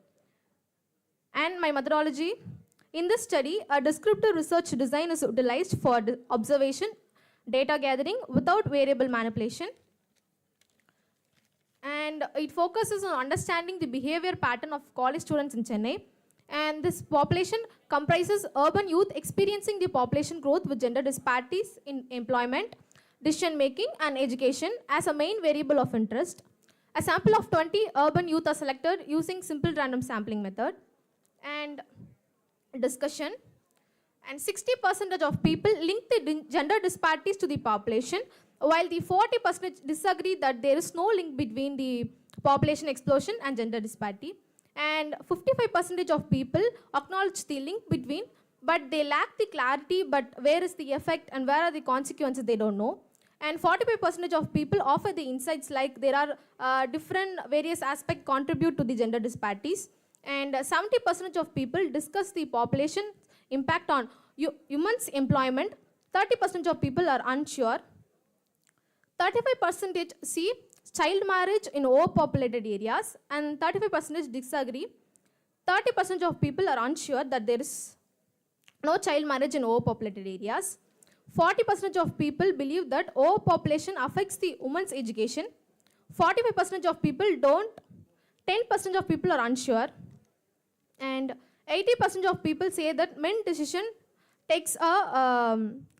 S12: And my methodology, in this study, a descriptive research design is utilized for observation, data gathering without variable manipulation. And it focuses on understanding the behavior pattern of college students in Chennai. And this population comprises urban youth experiencing the population growth with gender disparities in employment, decision making, and education as a main variable of interest. A sample of 20 urban youth are selected using simple random sampling method. And discussion. And 60% of people link the gender disparities to the population, while the 40% disagree that there is no link between the population explosion and gender disparity. And 55% of people acknowledge the link between, but they lack the clarity, but where is the effect and where are the consequences, they don't know. And 45% of people offer the insights like there are different various aspects contribute to the gender disparities. And 70% of people discuss the population impact on humans' employment. 30% of people are unsure. 35% see child marriage in overpopulated areas, and 35% disagree. 30% of people are unsure that there is no child marriage in overpopulated areas. 40% of people believe that overpopulation affects the woman's education. 45% of people don't. 10% of people are unsure. And 80% of people say that men decision takes a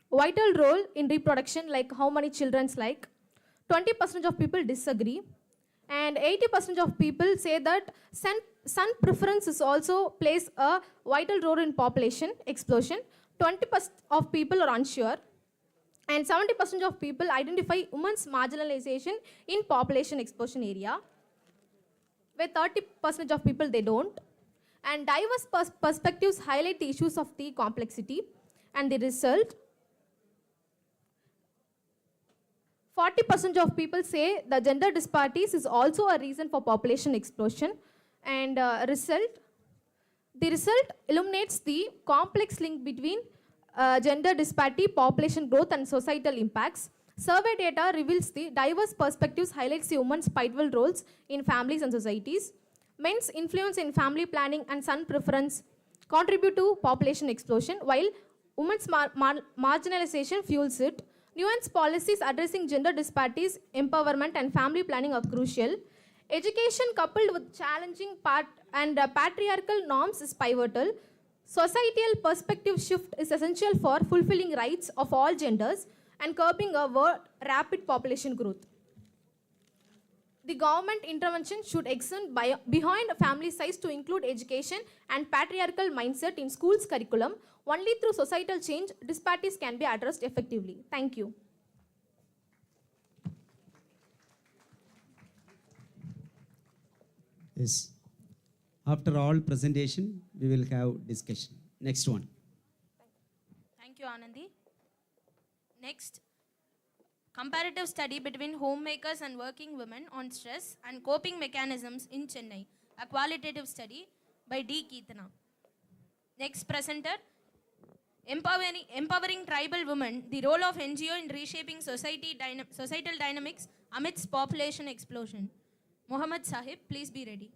S12: vital role in reproduction, like how many children's like. 20% of people disagree. And 80% of people say that son preference also plays a vital role in population explosion. 20% of people are unsure. And 70% of people identify women's marginalization in population explosion area, where 30% of people they don't. And diverse perspectives highlight the issues of the complexity. And the result, 40% of people say the gender disparities is also a reason for population explosion. And the result illuminates the complex link between gender disparity, population growth, and societal impacts. Survey data reveals the diverse perspectives, highlights the women's pivotal roles in families and societies. Men's influence in family planning and son preference contribute to population explosion, while women's marginalization fuels it. Nuanced policies addressing gender disparities, empowerment, and family planning are crucial. Education coupled with challenging patriarchal norms is pivotal. Societal perspective shift is essential for fulfilling rights of all genders
S4: and curbing a rapid population growth. The government intervention should extend behind family size to include education and patriarchal mindset in schools curriculum. Only through societal change, disparities can be addressed effectively. Thank you.
S6: Yes. After all presentation, we will have discussion. Next one.
S4: Thank you, Anandi. Next, comparative study between homemakers and working women on stress and coping mechanisms in Chennai. A qualitative study by D. Keethana. Next presenter, empowering tribal women, the role of NGO in reshaping societal dynamics amidst population explosion. Mohammad Sahib, please be ready.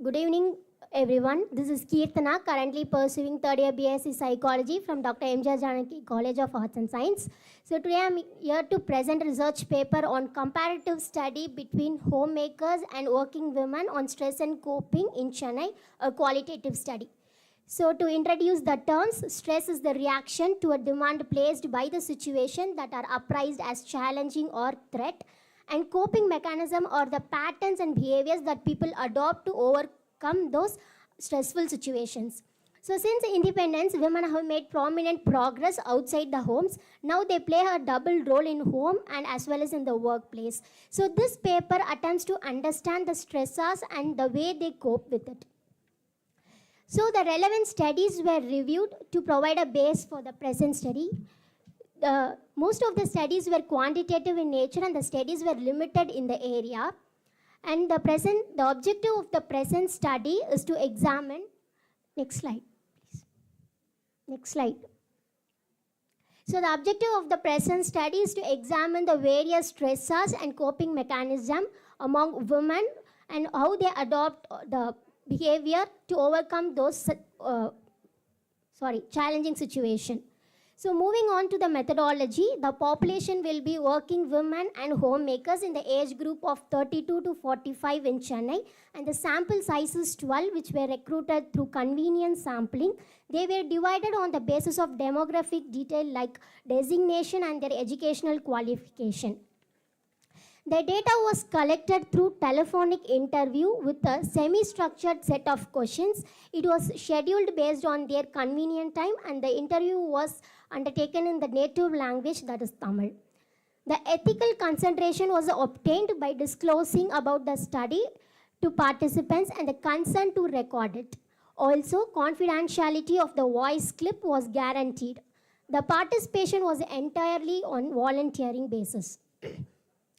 S14: Good evening, everyone. This is Keerthana, currently pursuing third year BSc Psychology from Dr. M.J. Janaki College of Arts and Science. So today I'm here to present a research paper on comparative study between homemakers and working women on stress and coping in Chennai, a qualitative study. So to introduce the terms, stress is the reaction to a demand placed by the situation that are appraised as challenging or threat, and coping mechanism are the patterns and behaviors that people adopt to overcome those stressful situations. So since independence, women have made prominent progress outside the homes. Now they play a double role in home and as well as in the workplace. So this paper attempts to understand the stressors and the way they cope with it. So the relevant studies were reviewed to provide a base for the present study. Most of the studies were quantitative in nature and the studies were limited in the area. And the objective of the present study is to examine, next slide, please. Next slide. So the objective of the present study is to examine the various stressors and coping mechanism among women and how they adopt the behavior to overcome those challenging situation. So moving on to the methodology, the population will be working women and homemakers in the age group of 32 to 45 in Chennai, and the sample size is 12, which were recruited through convenience sampling. They were divided on the basis of demographic detail like designation and their educational qualification. The data was collected through telephonic interview with a semi-structured set of questions. It was scheduled based on their convenient time, and the interview was undertaken in the native language, that is Tamil. The ethical concentration was obtained by disclosing about the study to participants and the consent to record it. Also, confidentiality of the voice clip was guaranteed. The participation was entirely on volunteering basis.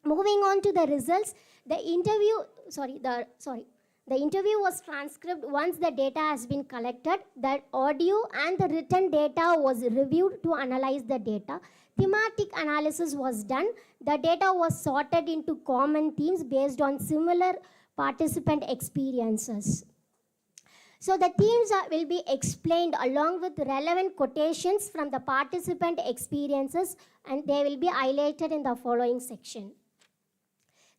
S14: Moving on to the results, the interview was transcribed once the data has been collected. The audio and the written data was reviewed to analyze the data. Thematic analysis was done. The data was sorted into common themes based on similar participant experiences. So the themes will be explained along with relevant quotations from the participant experiences, and they will be highlighted in the following section.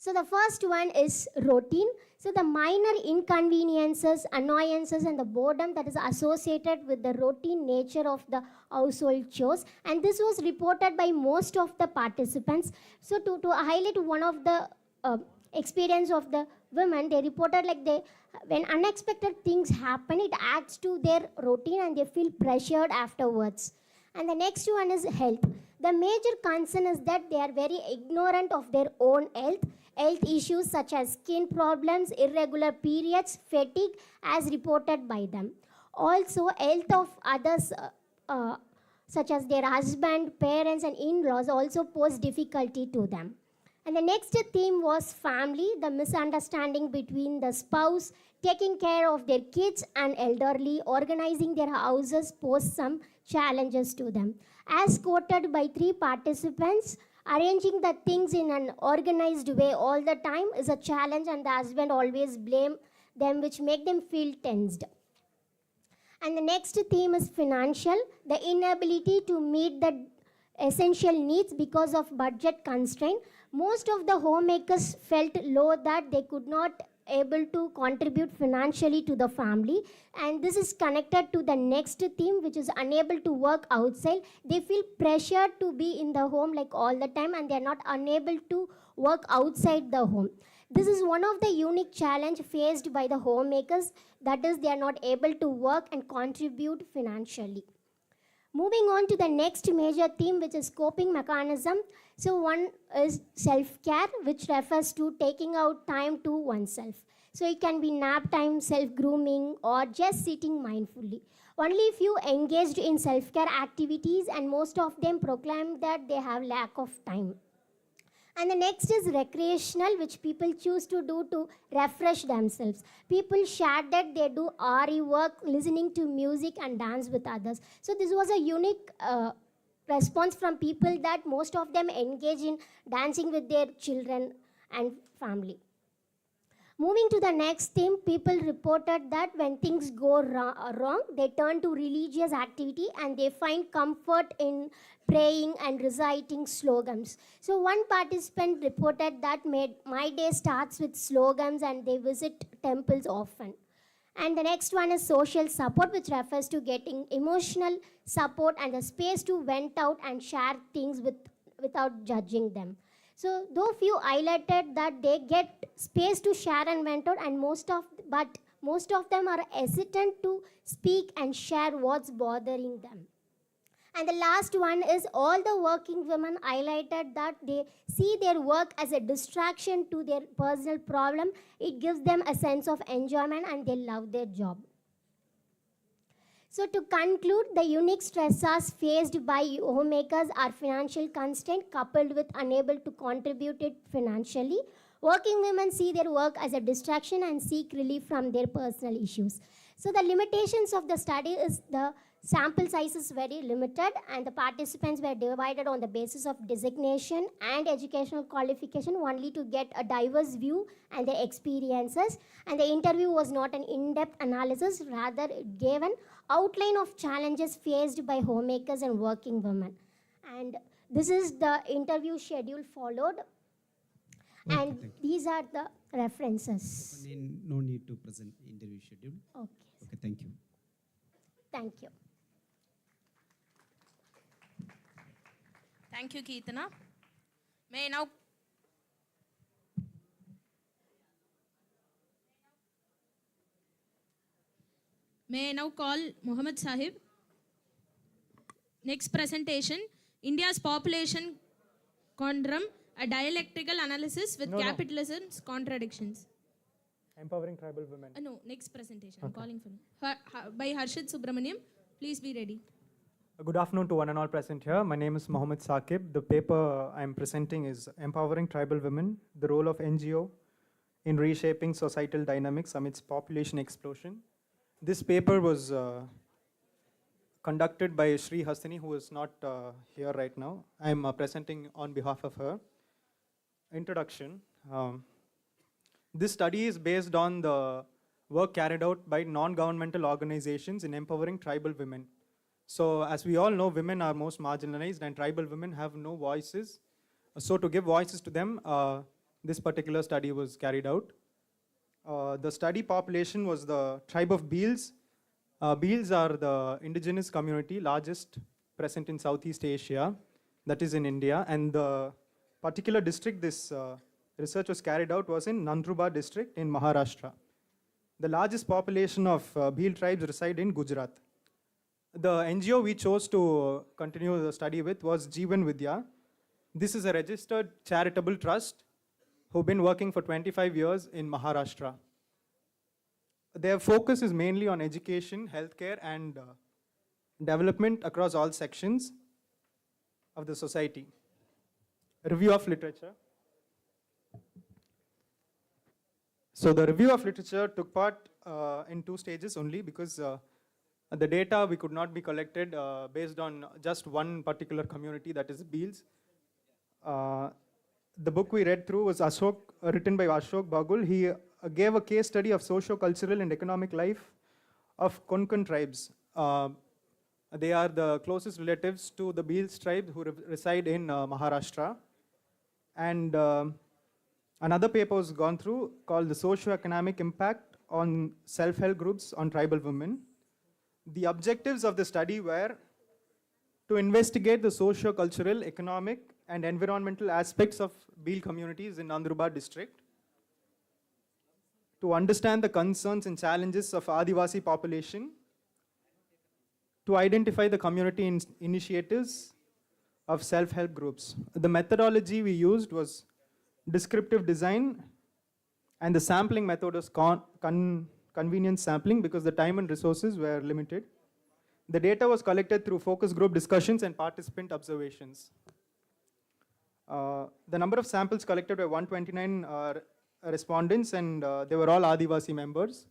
S14: So the first one is routine. So the minor inconveniences, annoyances, and the boredom that is associated with the routine nature of the household chores. And this was reported by most of the participants. So to highlight one of the experience of the women, they reported like when unexpected things happen, it adds to their routine and they feel pressured afterwards. And the next one is health. The major concern is that they are very ignorant of their own health. Health issues such as skin problems, irregular periods, fatigue as reported by them. Also, health of others such as their husband, parents and in-laws also pose difficulty to them. And the next theme was family, the misunderstanding between the spouse, taking care of their kids and elderly, organizing their houses pose some challenges to them. As quoted by 3 participants, Arranging the things in an organized way all the time is a challenge, and the husband always blame them, which make them feel tensed. And the next theme is financial, the inability to meet the essential needs because of budget constraint. Most of the homemakers felt low that they could not able to contribute financially to the family, and this is connected to the next theme, which is unable to work outside. They feel pressured to be in the home like all the time, and they are not unable to work outside the home. This is one of the unique challenge faced by the homemakers, that is they are not able to work and contribute financially. Moving on to the next major theme, which is coping mechanism. So one is self-care, which refers to taking out time to oneself. So it can be nap time, self-grooming, or just sitting mindfully. Only few engaged in self-care activities, and most of them proclaim that they have lack of time. And the next is recreational, which people choose to do to refresh themselves. People share that they do RE work, listening to music and dance with others. So this was a unique response from people, that most of them engage in dancing with their children and family. Moving to the next theme, people reported that when things go wrong, they turn to religious activity, and they find comfort in praying and reciting slogans. So one participant reported that my day starts with slogans, and they visit temples often. And the next one is social support, which refers to getting emotional support and a space to vent out and share things without judging them. So though few highlighted that they get space to share and vent out, and most of them are hesitant to speak and share what's bothering them. And the last one is all the working women highlighted that they see their work as a distraction to their personal problem. It gives them a sense of enjoyment, and they love their job. So to conclude, the unique stressors faced by homemakers are financial constraint coupled with unable to contribute it financially. Working women see their work as a distraction and seek relief from their personal issues. So the limitations of the study is the sample size is very limited, and the participants were divided on the basis of designation and educational qualification only to get a diverse view and their experiences. And the interview was not an in-depth analysis, rather it gave an outline of challenges faced by homemakers and working women. And this is the interview schedule followed. And these are the references.
S6: No need to present interview schedule. Okay, thank you.
S14: Thank you.
S4: Thank you, Keetana. May I now call Muhammad Sahib. Next presentation, India's population conundrum, a dialectical analysis with capitalism's contradictions.
S15: Empowering tribal women.
S4: No, next presentation. I'm calling for by Harshit Subramaniam. Please be ready.
S15: Good afternoon to one and all present here. My name is Mohammed Saqib. The paper I'm presenting is Empowering Tribal Women, the Role of NGO in Reshaping Societal Dynamics Amidst Population Explosion. This paper was conducted by Shri Hastini, who is not here right now. I'm presenting on behalf of her. Introduction. This study is based on the work carried out by non-governmental organizations in empowering tribal women. So as we all know, women are most marginalized and tribal women have no voices. So to give voices to them, this particular study was carried out. The study population was the tribe of Bhils. Bhils are the indigenous community largest present in Southeast Asia, that is in India. And the particular district this research was carried out was in Nandurbar district in Maharashtra. The largest population of Bhil tribes reside in Gujarat. The NGO we chose to continue the study with was Jeevan Vidya. This is a registered charitable trust who've been working for 25 years in Maharashtra. Their focus is mainly on education, healthcare, and development across all sections of the society. Review of literature. So the review of literature took part in 2 stages only, because the data we could not be collected based on just one particular community, that is Bhils. The book we read through was written by Ashok Bagul. He gave a case study of socio-cultural and economic life of Konkan tribes. They are the closest relatives to the Beals tribe who reside in Maharashtra. And another paper was gone through called the socio-economic impact on self-help groups on tribal women. The objectives of the study were to investigate the socio-cultural, economic, and environmental aspects of Beel communities in Nandurbar district, to understand the concerns and challenges of Adivasi population, to identify the community initiatives of self-help groups. The methodology we used was descriptive design, and the sampling method was convenience sampling because the time and resources were limited. The data was collected through focus group discussions and participant observations. The number of samples collected were 129 respondents, and they were all Adivasi members.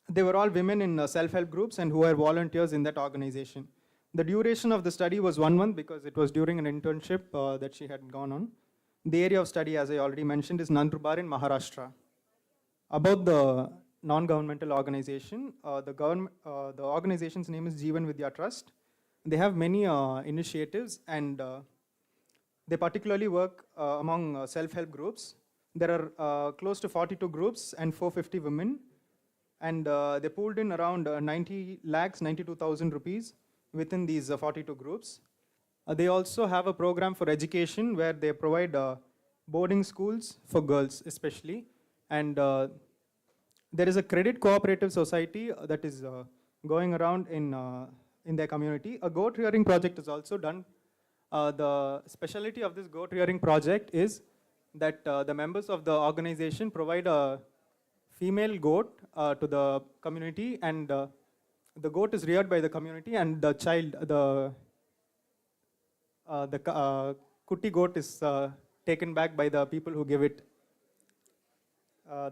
S15: They were all women in self-help groups and who were volunteers in that organization. The duration of the study was 1 month because it was during an internship that she had gone on. The area of study, as I already mentioned, is Nandurbar in Maharashtra. About the non-governmental organization, the organization's name is Jeevan Vidya Trust. They have many initiatives, and they particularly work among self-help groups. There are close to 42 groups and 450 women, and they pooled in around 92,000 rupees within these 42 groups. They also have a program for education where they provide boarding schools for girls especially, and there is a credit cooperative society that is going around in their community. A goat rearing project is also done. The specialty of this goat rearing project is that the members of the organization provide a female goat to the community, and the goat is reared by the community, and the child, the kutti goat is taken back by the people who give it.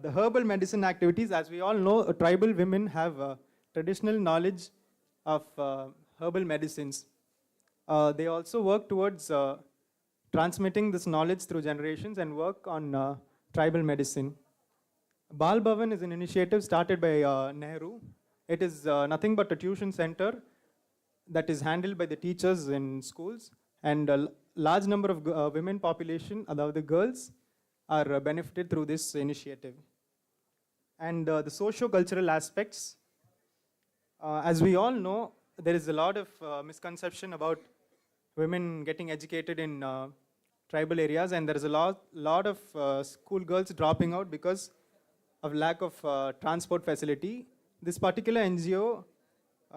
S15: The herbal medicine activities, as we all know, tribal women have traditional knowledge of herbal medicines. They also work towards transmitting this knowledge through generations and work on tribal medicine. Bal Bhavan is an initiative started by Nehru. It is nothing but a tuition center that is handled by the teachers in schools, and a large number of women population, the girls, are benefited through this initiative. And the socio-cultural aspects, as we all know, there is a lot of misconception about women getting educated in tribal areas, and there is a lot of school girls dropping out because of lack of transport facility. This particular NGO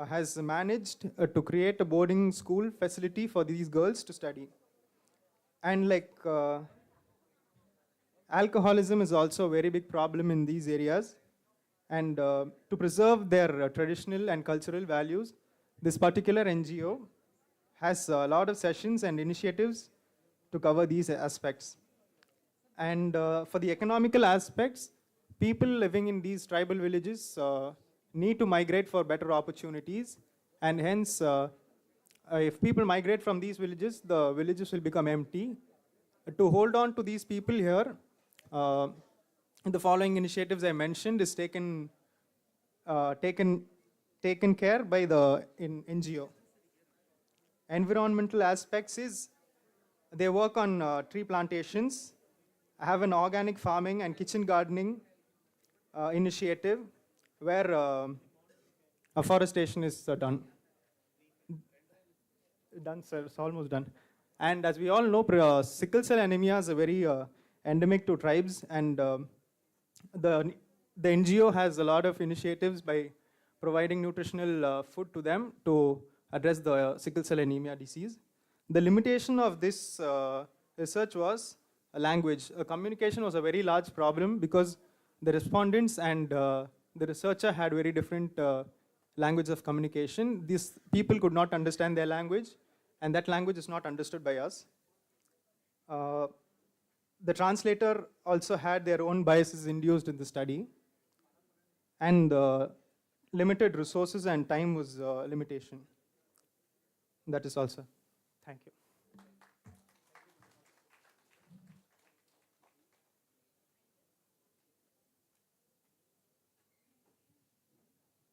S15: has managed to create a boarding school facility for these girls to study. And like alcoholism is also a very big problem in these areas. And to preserve their traditional and cultural values, this particular NGO has a lot of sessions and initiatives to cover these aspects. And for the economical aspects, people living in these tribal villages need to migrate for better opportunities, and hence if people migrate from these villages, the villages will become empty. To hold on to these people here, the following initiatives I mentioned is taken care by the NGO. Environmental aspects is they work on tree plantations, have an organic farming and kitchen gardening initiative where afforestation is done. Sir, it's almost done. And as we all know, sickle cell anemia is a very endemic to tribes, and the NGO has a lot of initiatives by providing nutritional food to them to address the sickle cell anemia disease. The limitation of this research was language. Communication was a very large problem because the respondents and the researcher had very different language of communication. These people could not understand their language, and that language is not understood by us. The translator also had their own biases induced in the study, and limited resources and time was a limitation. That is also. Thank you.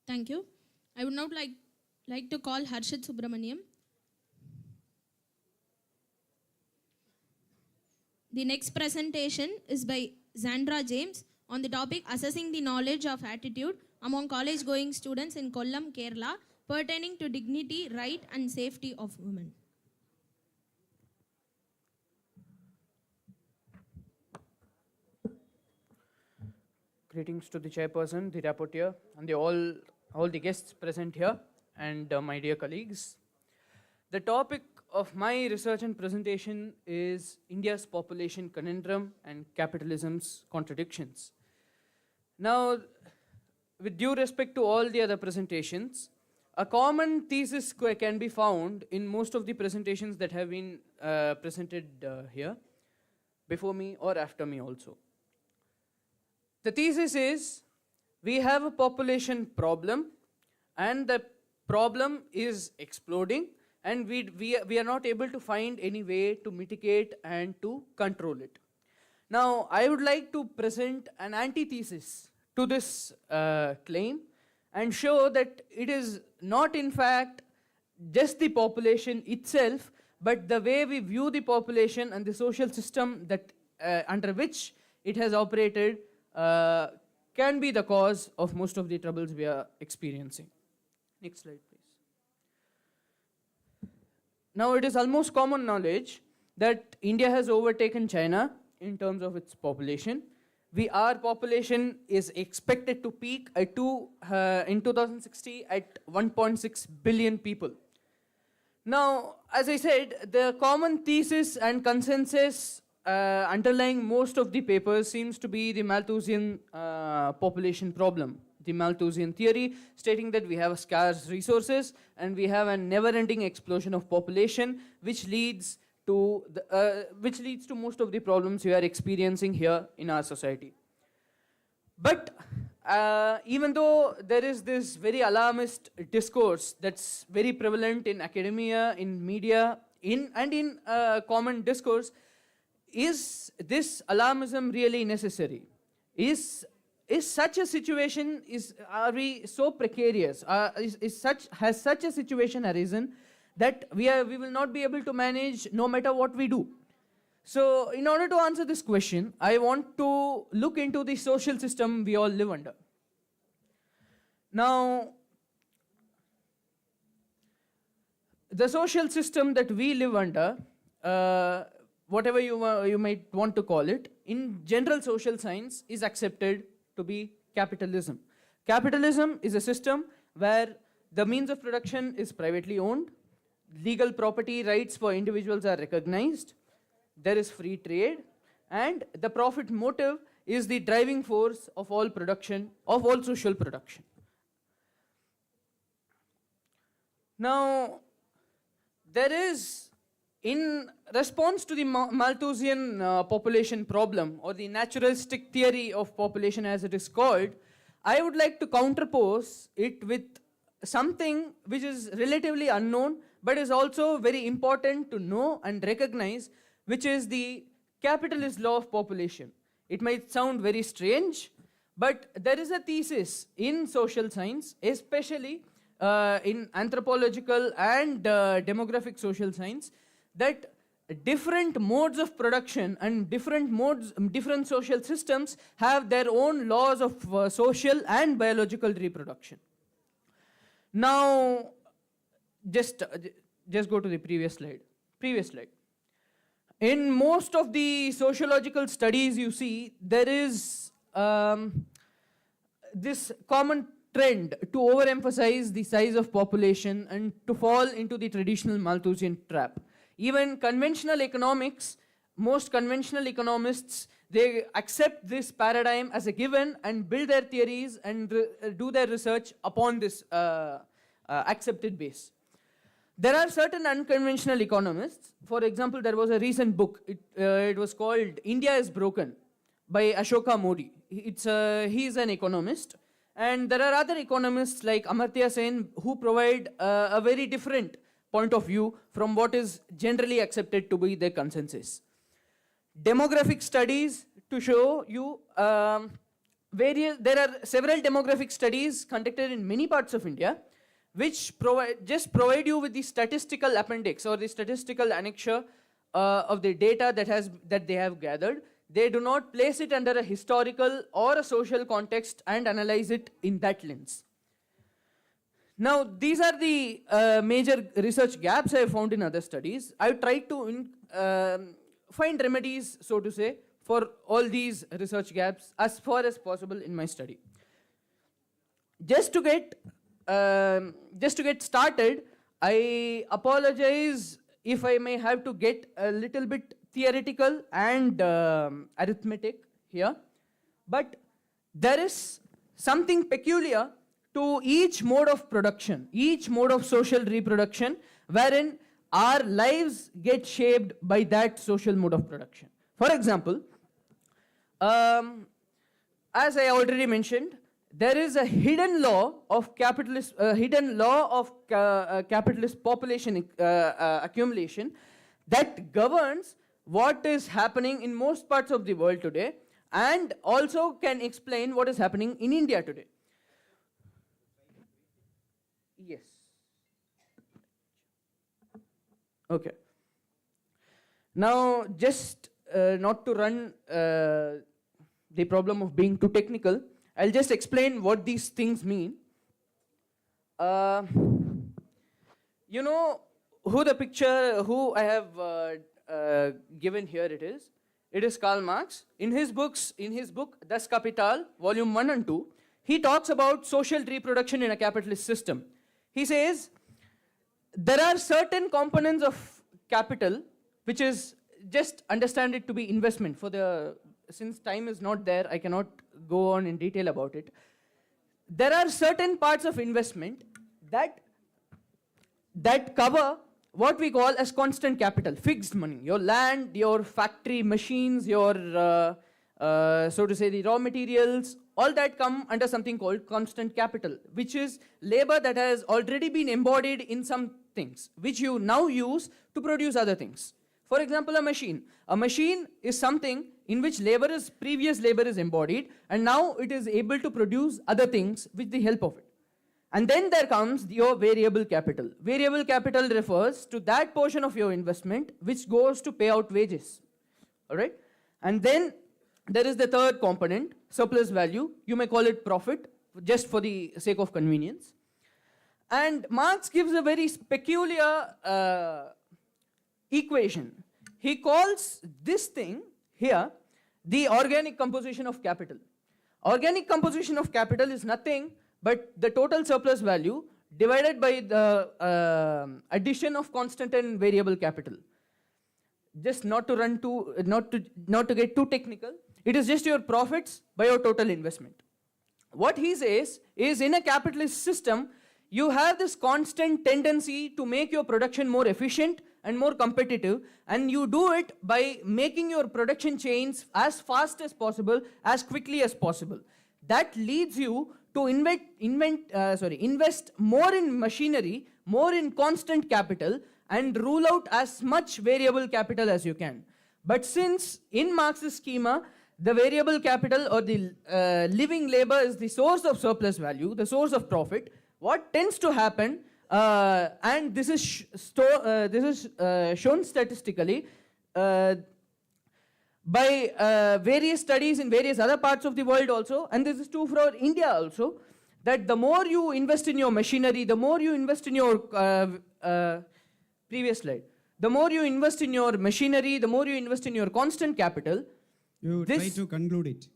S16: Thank you. I would now like to call Harshit Subramaniam. The next presentation is by Zandra James on the topic Assessing the Knowledge of Attitude among college-going students in Kollam, Kerala, pertaining to dignity, right and safety of women.
S17: Greetings to the chairperson, the rapporteur, and all the guests present here, and my dear colleagues. The topic of my research and presentation is India's population conundrum and capitalism's contradictions. Now, with due respect to all the other presentations, a common thesis can be found in most of the presentations that have been presented here, before me or after me also. The thesis is, we have a population problem and the problem is exploding, and we are not able to find any way to mitigate and to control it. Now, I would like to present an antithesis to this claim and show that it is not in fact just the population itself, but the way we view the population and the social system that under which it has operated can be the cause of most of the troubles we are experiencing. Next slide, please. Now, it is almost common knowledge that India has overtaken China in terms of its population. Our population is expected to peak in 2060 at 1.6 billion people. Now, as I said, the common thesis and consensus underlying most of the papers seems to be the Malthusian population problem. The Malthusian theory stating that we have scarce resources and we have a never-ending explosion of population, which leads to most of the problems we are experiencing here in our society. But even though there is this very alarmist discourse that's very prevalent in academia, in media, in common discourse, is this alarmism really necessary? Is such a situation, are we so precarious? Has such a situation arisen that we will not be able to manage no matter what we do? So, in order to answer this question, I want to look into the social system we all live under. Now, the social system that we live under, whatever you might want to call it, in general social science is accepted to be capitalism. Capitalism is a system where the means of production is privately owned, legal property rights for individuals are recognized, there is free trade, and the profit motive is the driving force of all production, of all social production. Now, there is, in response to the Malthusian population problem, or the naturalistic theory of population as it is called, I would like to counterpose it with something which is relatively unknown, but is also very important to know and recognize, which is the capitalist law of population. It might sound very strange, but there is a thesis in social science, especially in anthropological and demographic social science, that different modes of production and different social systems have their own laws of social and biological reproduction. Now, just go to the previous slide. In most of the sociological studies you see, there is this common trend to overemphasize the size of population and to fall into the traditional Malthusian trap. Even conventional economics, most conventional economists, they accept this paradigm as a given and build their theories and do their research upon this accepted base. There are certain unconventional economists. For example, there was a recent book, it was called India is Broken by Ashoka Modi. He is an economist. And there are other economists like Amartya Sen who provide a very different point of view from what is generally accepted to be the consensus. Demographic studies to show you there are several demographic studies conducted in many parts of India which provide you with the statistical appendix or the statistical annexure of the data that they have gathered. They do not place it under a historical or a social context and analyze it in that lens. Now, these are the major research gaps I have found in other studies. I have tried to find remedies, so to say, for all these research gaps as far as possible in my study. Just to get started, I apologize if I may have to get a little bit theoretical and arithmetic here, but there is something peculiar to each mode of production, each mode of social reproduction, wherein our lives get shaped by that social mode of production. For example, as I already mentioned, there is a hidden law of capitalist population accumulation that governs what is happening in most parts of the world today, and also can explain what is happening in India today. Yes. Okay. Now, just not to run the problem of being too technical, I'll just explain what these things mean. You know who I have given here it is. It is Karl Marx. In his book, Das Kapital, volume 1 and 2, he talks about social reproduction in a capitalist system. He says, there are certain components of capital, which is, just understand it to be investment. Since time is not there, I cannot go on in detail about it. There are certain parts of investment that cover what we call as constant capital, fixed money. Your land, your factory machines, your, so to say, the raw materials, all that come under something called constant capital, which is labor that has already been embodied in some things, which you now use to produce other things. For example, a machine. A machine is something in which previous labor is embodied, and now it is able to produce other things with the help of it. And then there comes your variable capital. Variable capital refers to that portion of your investment which goes to pay out wages. All right? And then there is the third component, surplus value. You may call it profit, just for the sake of convenience. And Marx gives a very peculiar equation. He calls this thing here the organic composition of capital. Organic composition of capital is nothing but the total surplus value divided by the addition of constant and variable capital. Just not to get too technical, it is just your profits by your total investment. What he says is, in a capitalist system, you have this constant tendency to make your production more efficient and more competitive, and you do it by making your production chains as fast as possible, as quickly as possible. That leads you to invest more in machinery, more in constant capital, and rule out as much variable capital as you can. But since in Marx's schema, the variable capital or the living labor is the source of surplus value, the source of profit, what tends to happen, and this is shown statistically by various studies in various other parts of the world also, and this is true for India also, that the more you invest in your machinery, the more you invest in your previous slide, the more you invest in your machinery, the more you invest in your constant capital.
S6: You try to conclude it.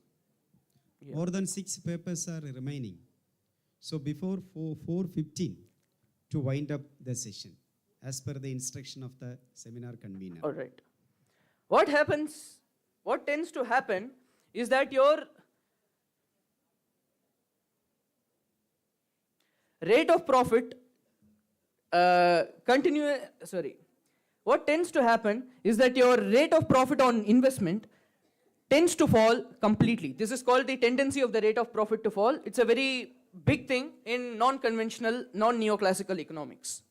S6: Yeah. More than 6 papers are remaining. So before 4:15 to wind up the session, as per the instruction of the seminar convener.
S17: All right. What tends to happen is that your rate of profit what tends to happen is that your rate of profit on investment tends to fall completely. This is called the tendency of the rate of profit to fall. It's a very big thing in non-conventional, non-neoclassical economics.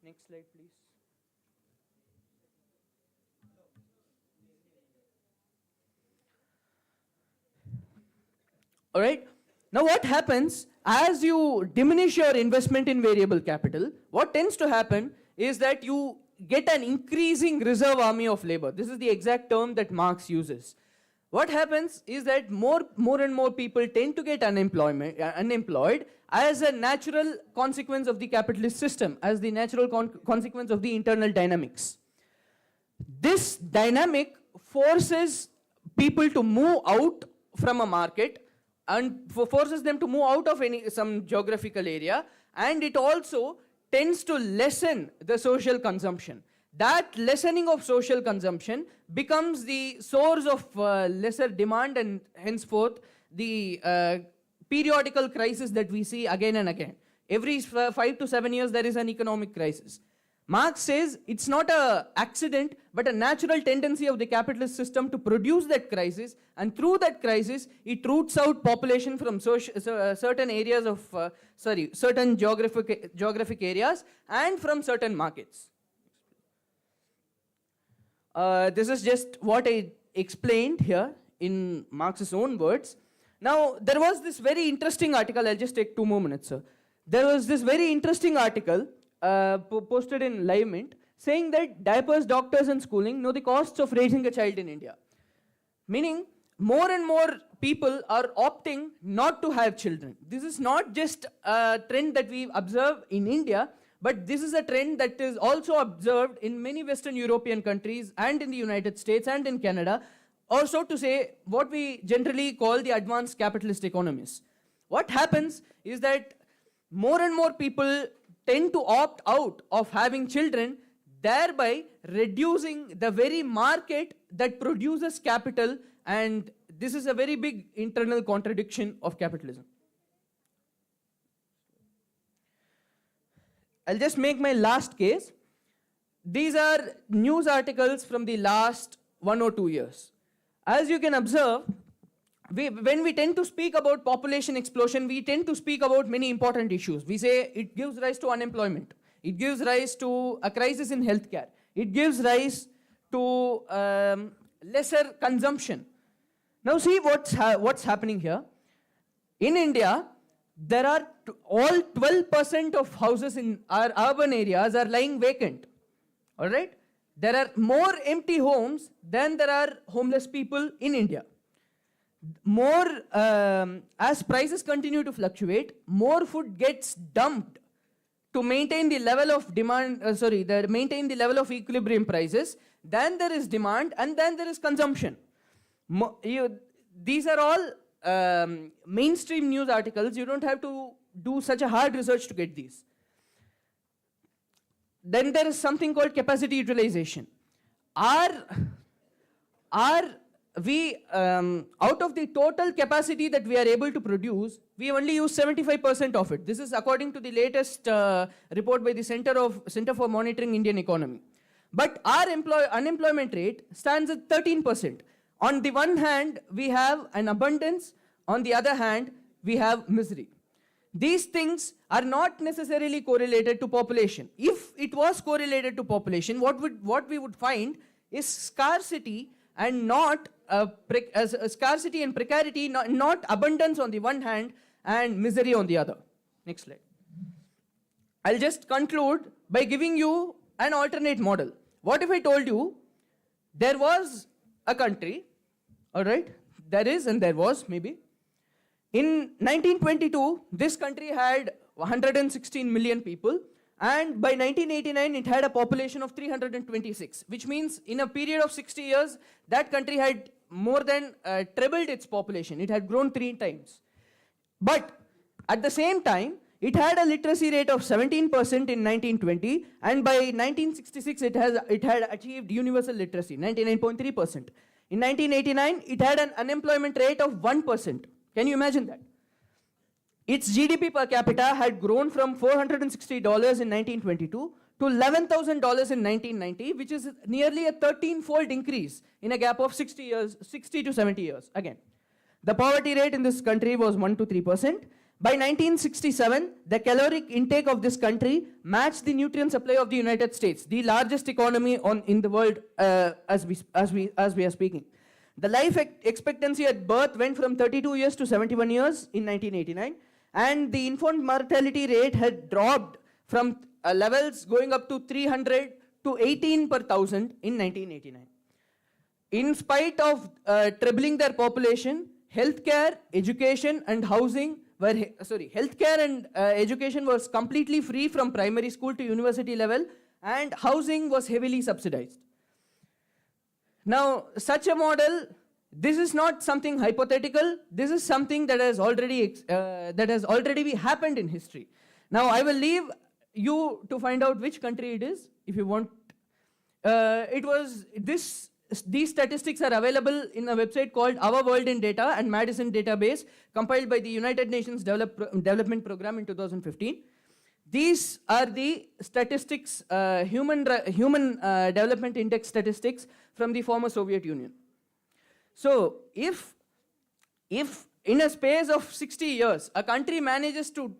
S17: Next slide, please. All right. Now, what happens as you diminish your investment in variable capital? What tends to happen is that you get an increasing reserve army of labor. This is the exact term that Marx uses. What happens is that more and more people tend to get unemployed as a natural consequence of the capitalist system, as the natural consequence of the internal dynamics. This dynamic forces people to move out from a market and forces them to move out of some geographical area, and it also tends to lessen the social consumption. That lessening of social consumption becomes the source of lesser demand, and henceforth the periodical crisis that we see again and again. Every 5 to 7 years there is an economic crisis. Marx says it's not an accident but a natural tendency of the capitalist system to produce that crisis, and through that crisis it roots out population from certain areas of certain geographic areas and from certain markets. This is just what I explained here in Marx's own words. Now, there was this very interesting article, I'll just take 2 more minutes, sir. There was this very interesting article posted in Live Mint saying that diapers, doctors and schooling know the costs of raising a child in India. Meaning, more and more people are opting not to have children. This is not just a trend that we observe in India, but this is a trend that is also observed in many Western European countries and in the United States and in Canada, also to say what we generally call the advanced capitalist economies. What happens is that more and more people tend to opt out of having children, thereby reducing the very market that produces capital, and this is a very big internal contradiction of capitalism. I'll just make my last case. These are news articles from the last 1 or 2 years. As you can observe, when we tend to speak about population explosion, we tend to speak about many important issues. We say it gives rise to unemployment. It gives rise to a crisis in healthcare. It gives rise to lesser consumption. Now see what's happening here. In India, there are all 12% of houses in our urban areas are lying vacant. All right? There are more empty homes than there are homeless people in India. More, as prices continue to fluctuate, more food gets dumped to maintain the level of demand, maintain the level of equilibrium prices. Then there is demand, and then there is consumption. These are all mainstream news articles. You don't have to do such a hard research to get these. Then there is something called capacity utilization. Out of the total capacity that we are able to produce, we only use 75% of it. This is according to the latest report by the Center for Monitoring Indian Economy. But our unemployment rate stands at 13%. On the one hand, we have an abundance. On the other hand, we have misery. These things are not necessarily correlated to population. If it was correlated to population, what we would find is scarcity and not scarcity and precarity, not abundance on the one hand and misery on the other. Next slide. I'll just conclude by giving you an alternate model. What if I told you there was a country, all right, there is and there was maybe. In 1922, this country had 116 million people, and by 1989, it had a population of 326, which means in a period of 60 years, that country had more than trebled its population. It had grown 3 times. But at the same time, it had a literacy rate of 17% in 1920, and by 1966, it had achieved universal literacy, 99.3%. In 1989, it had an unemployment rate of 1%. Can you imagine that? Its GDP per capita had grown from $460 in 1922 to $11,000 in 1990, which is nearly a 13-fold increase in a gap of 60 to 70 years. Again, the poverty rate in this country was 1 to 3%. By 1967, the caloric intake of this country matched the nutrient supply of the United States, the largest economy in the world as we are speaking. The life expectancy at birth went from 32 years to 71 years in 1989, and the infant mortality rate had dropped from levels going up to 300 to 18 per thousand in 1989. In spite of trebling their population, healthcare, education, and housing were, healthcare and education was completely free from primary school to university level, and housing was heavily subsidized. Now, such a model, this is not something hypothetical. This is something that has already happened in history. Now, I will leave you to find out which country it is, if you want. These statistics are available in a website called Our World in Data and Madison Database, compiled by the United Nations Development Program in 2015. These are the statistics, human development index statistics from the former Soviet Union. So, if in a space of 60 years, a country manages to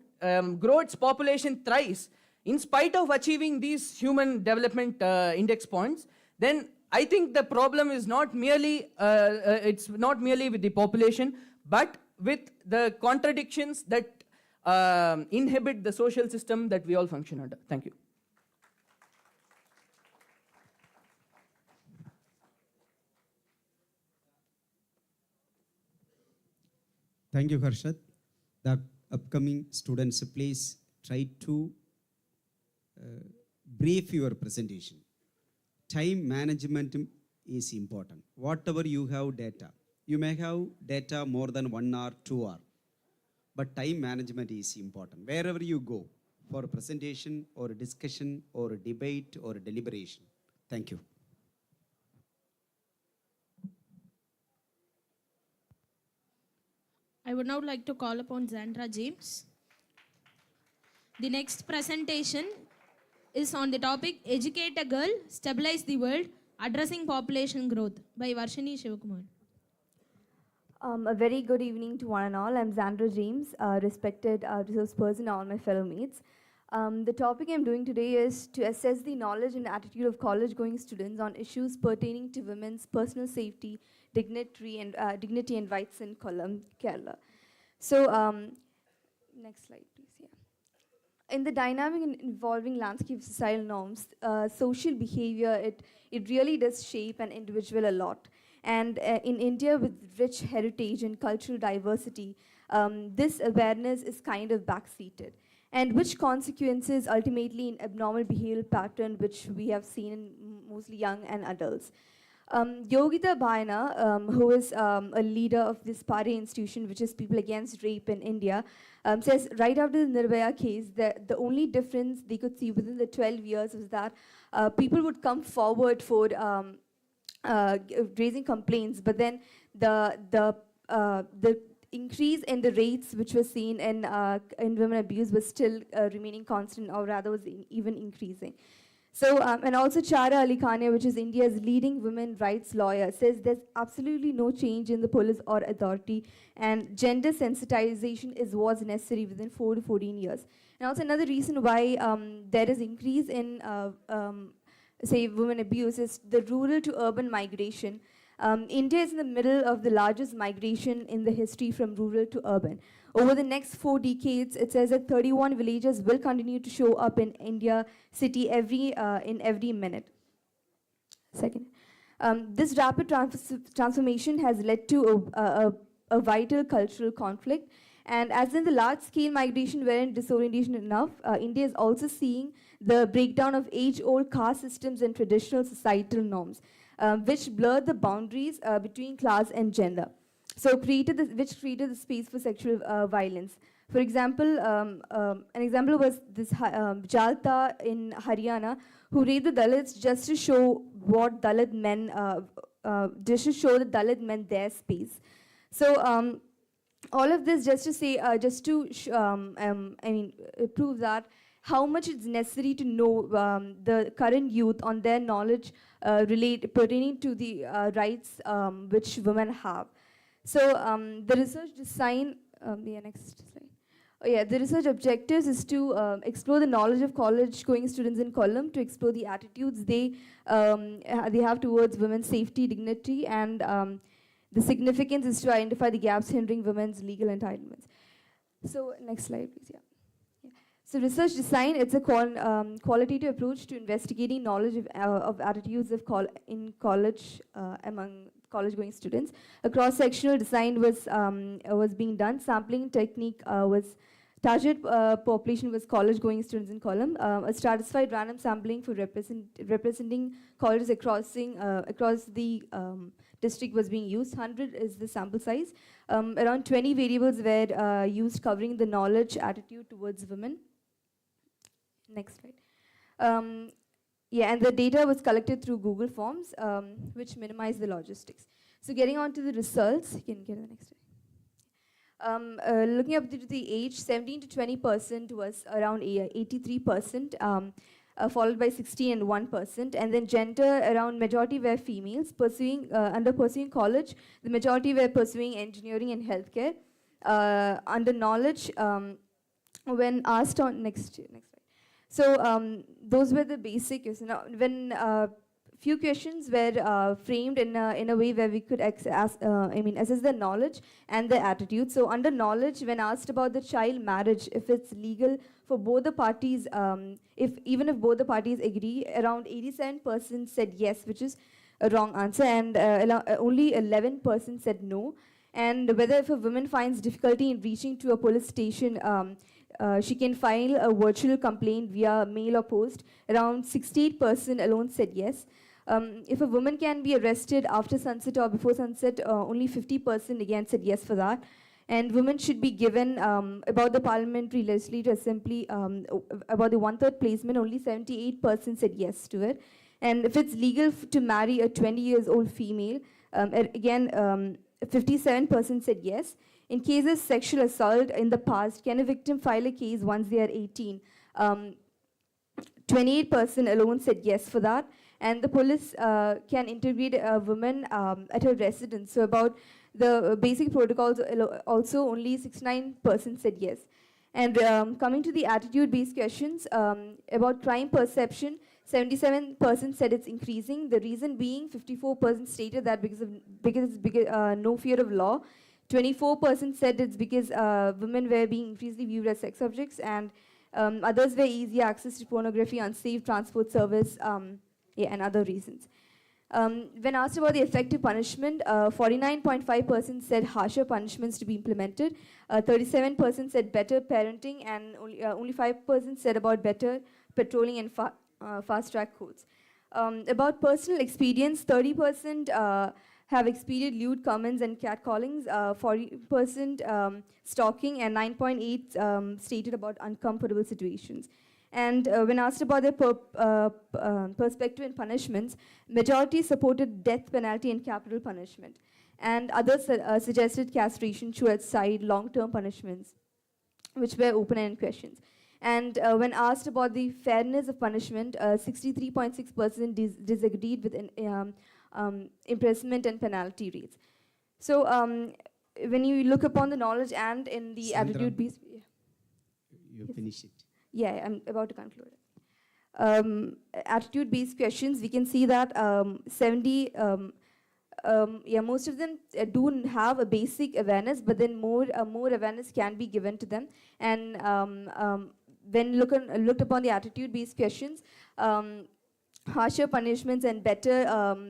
S17: grow its population thrice, in spite of achieving these human development index points, then I think the problem is not merely, it's not merely with the population, but with the contradictions that inhibit the social system that we all function under. Thank you.
S6: Thank you, Harshad. The upcoming students, please try to brief your presentation. Time management is important. Whatever you have data, you may have data more than 1 hour, 2 hours, but time management is important. Wherever you go for a presentation or a discussion or a debate or a deliberation. Thank you.
S16: I would now like to call upon Zandra James. The next presentation is on the topic Educate a Girl, Stabilize the World, Addressing Population Growth by Varshini Shivakumar.
S18: A very good evening to one and all. I'm Zandra James, respected resource person, all my fellow mates. The topic I'm doing today is to assess the knowledge and attitude of college-going students on issues pertaining to women's personal safety, dignity and rights in Kollam, Kerala. So, next slide, please. Yeah. In the dynamic and evolving landscape of societal norms, social behavior, it really does shape an individual a lot. And in India, with rich heritage and cultural diversity, this awareness is kind of backseated. And which consequences ultimately in abnormal behavioral pattern, which we have seen in mostly young and adults. Yogita Baina, who is a leader of this party institution, which is People Against Rape in India, says right after the Nirbhaya case, the only difference they could see within the 12 years was that people would come forward for raising complaints, but then the increase in the rates which was seen in women abuse was still remaining constant, or rather was even increasing. So, and also Chara Ali Khania, which is India's leading women rights lawyer, says there's absolutely no change in the police or authority, and gender sensitization was necessary within 4 to 14 years. And also another reason why there is increase in, say, women abuse is the rural to urban migration. India is in the middle of the largest migration in the history from rural to urban. Over the next 4 decades, it says that 31 villages will continue to show up in India city in every minute. Second, this rapid transformation has led to a vital cultural conflict. And as in the large-scale migration wherein disorientation enough, India is also seeing the breakdown of age-old caste systems and traditional societal norms, which blurred the boundaries between class and gender. So which created the space for sexual violence. For example, an example was this Jalta in Haryana, who raped the Dalits just to show what Dalit men, just to show the Dalit men their space. So all of this just to say, just to prove that how much it's necessary to know the current youth on their knowledge pertaining to the rights which women have. So the research design, next slide. Oh, yeah, the research objectives is to explore the knowledge of college-going students in Kollam, to explore the attitudes they have towards women's safety, dignity, and the significance is to identify the gaps hindering women's legal entitlements. So, next slide, please. Yeah. So research design, it's a qualitative approach to investigating knowledge of attitudes in college among college-going students. A cross-sectional design was being done. Sampling technique was target population was college-going students in Kollam. A stratified random sampling for representing colleges across the district was being used. 100 is the sample size. Around 20 variables were used covering the knowledge attitude towards women. Next slide. Yeah, and the data was collected through Google Forms, which minimized the logistics. So getting on to the results, you can get the next slide. Looking up to the age, 17 to 20% was around 83%, followed by 16 and 1%. And then gender, around majority were females. Under pursuing college, the majority were pursuing engineering and healthcare. Under knowledge, when asked on, next slide. So those were the basic questions. Now, when few questions were framed in a way where we could assess the knowledge and the attitude. So under knowledge, when asked about the child marriage, if it's legal for both the parties, even if both the parties agree, around 87% said yes, which is a wrong answer, and only 11% said no. And whether if a woman finds difficulty in reaching to a police station, she can file a virtual complaint via mail or post. Around 68% alone said yes. If a woman can be arrested after sunset or before sunset, only 50% again said yes for that. And women should be given about the parliamentary legislative assembly, about the 1/3 placement, only 78% said yes to it. And if it's legal to marry a 20-year-old female, again, 57% said yes. In cases sexual assault in the past, can a victim file a case once they are 18? 28% alone said yes for that. And the police can interrogate a woman at her residence. So about the basic protocols, also only 69% said yes. And coming to the attitude-based questions, about crime perception, 77% said it's increasing. The reason being, 54% stated that because no fear of law. 24% said it's because women were being increasingly viewed as sex objects, and others were easy access to pornography, unsafe transport service, and other reasons. When asked about the effective punishment, 49.5% said harsher punishments to be implemented, 37% said better parenting, and only 5% said about better patrolling and fast-track courts. About personal experience, 30% have experienced lewd comments and catcallings, 40% stalking, and 9.8% stated about uncomfortable situations. And when asked about their perspective in punishments, majority supported death penalty and capital punishment. And others suggested castration, suicide, long-term punishments, which were open-ended questions. And when asked about the fairness of punishment, 63.6% disagreed with imprisonment and penalty rates. So when you look upon the knowledge and in the attitude-based...
S6: You finish it.
S18: Yeah, I'm about to conclude. Attitude-based questions, we can see that most of them do have a basic awareness, but then more awareness can be given to them. And when looked upon the attitude-based questions, harsher punishments and better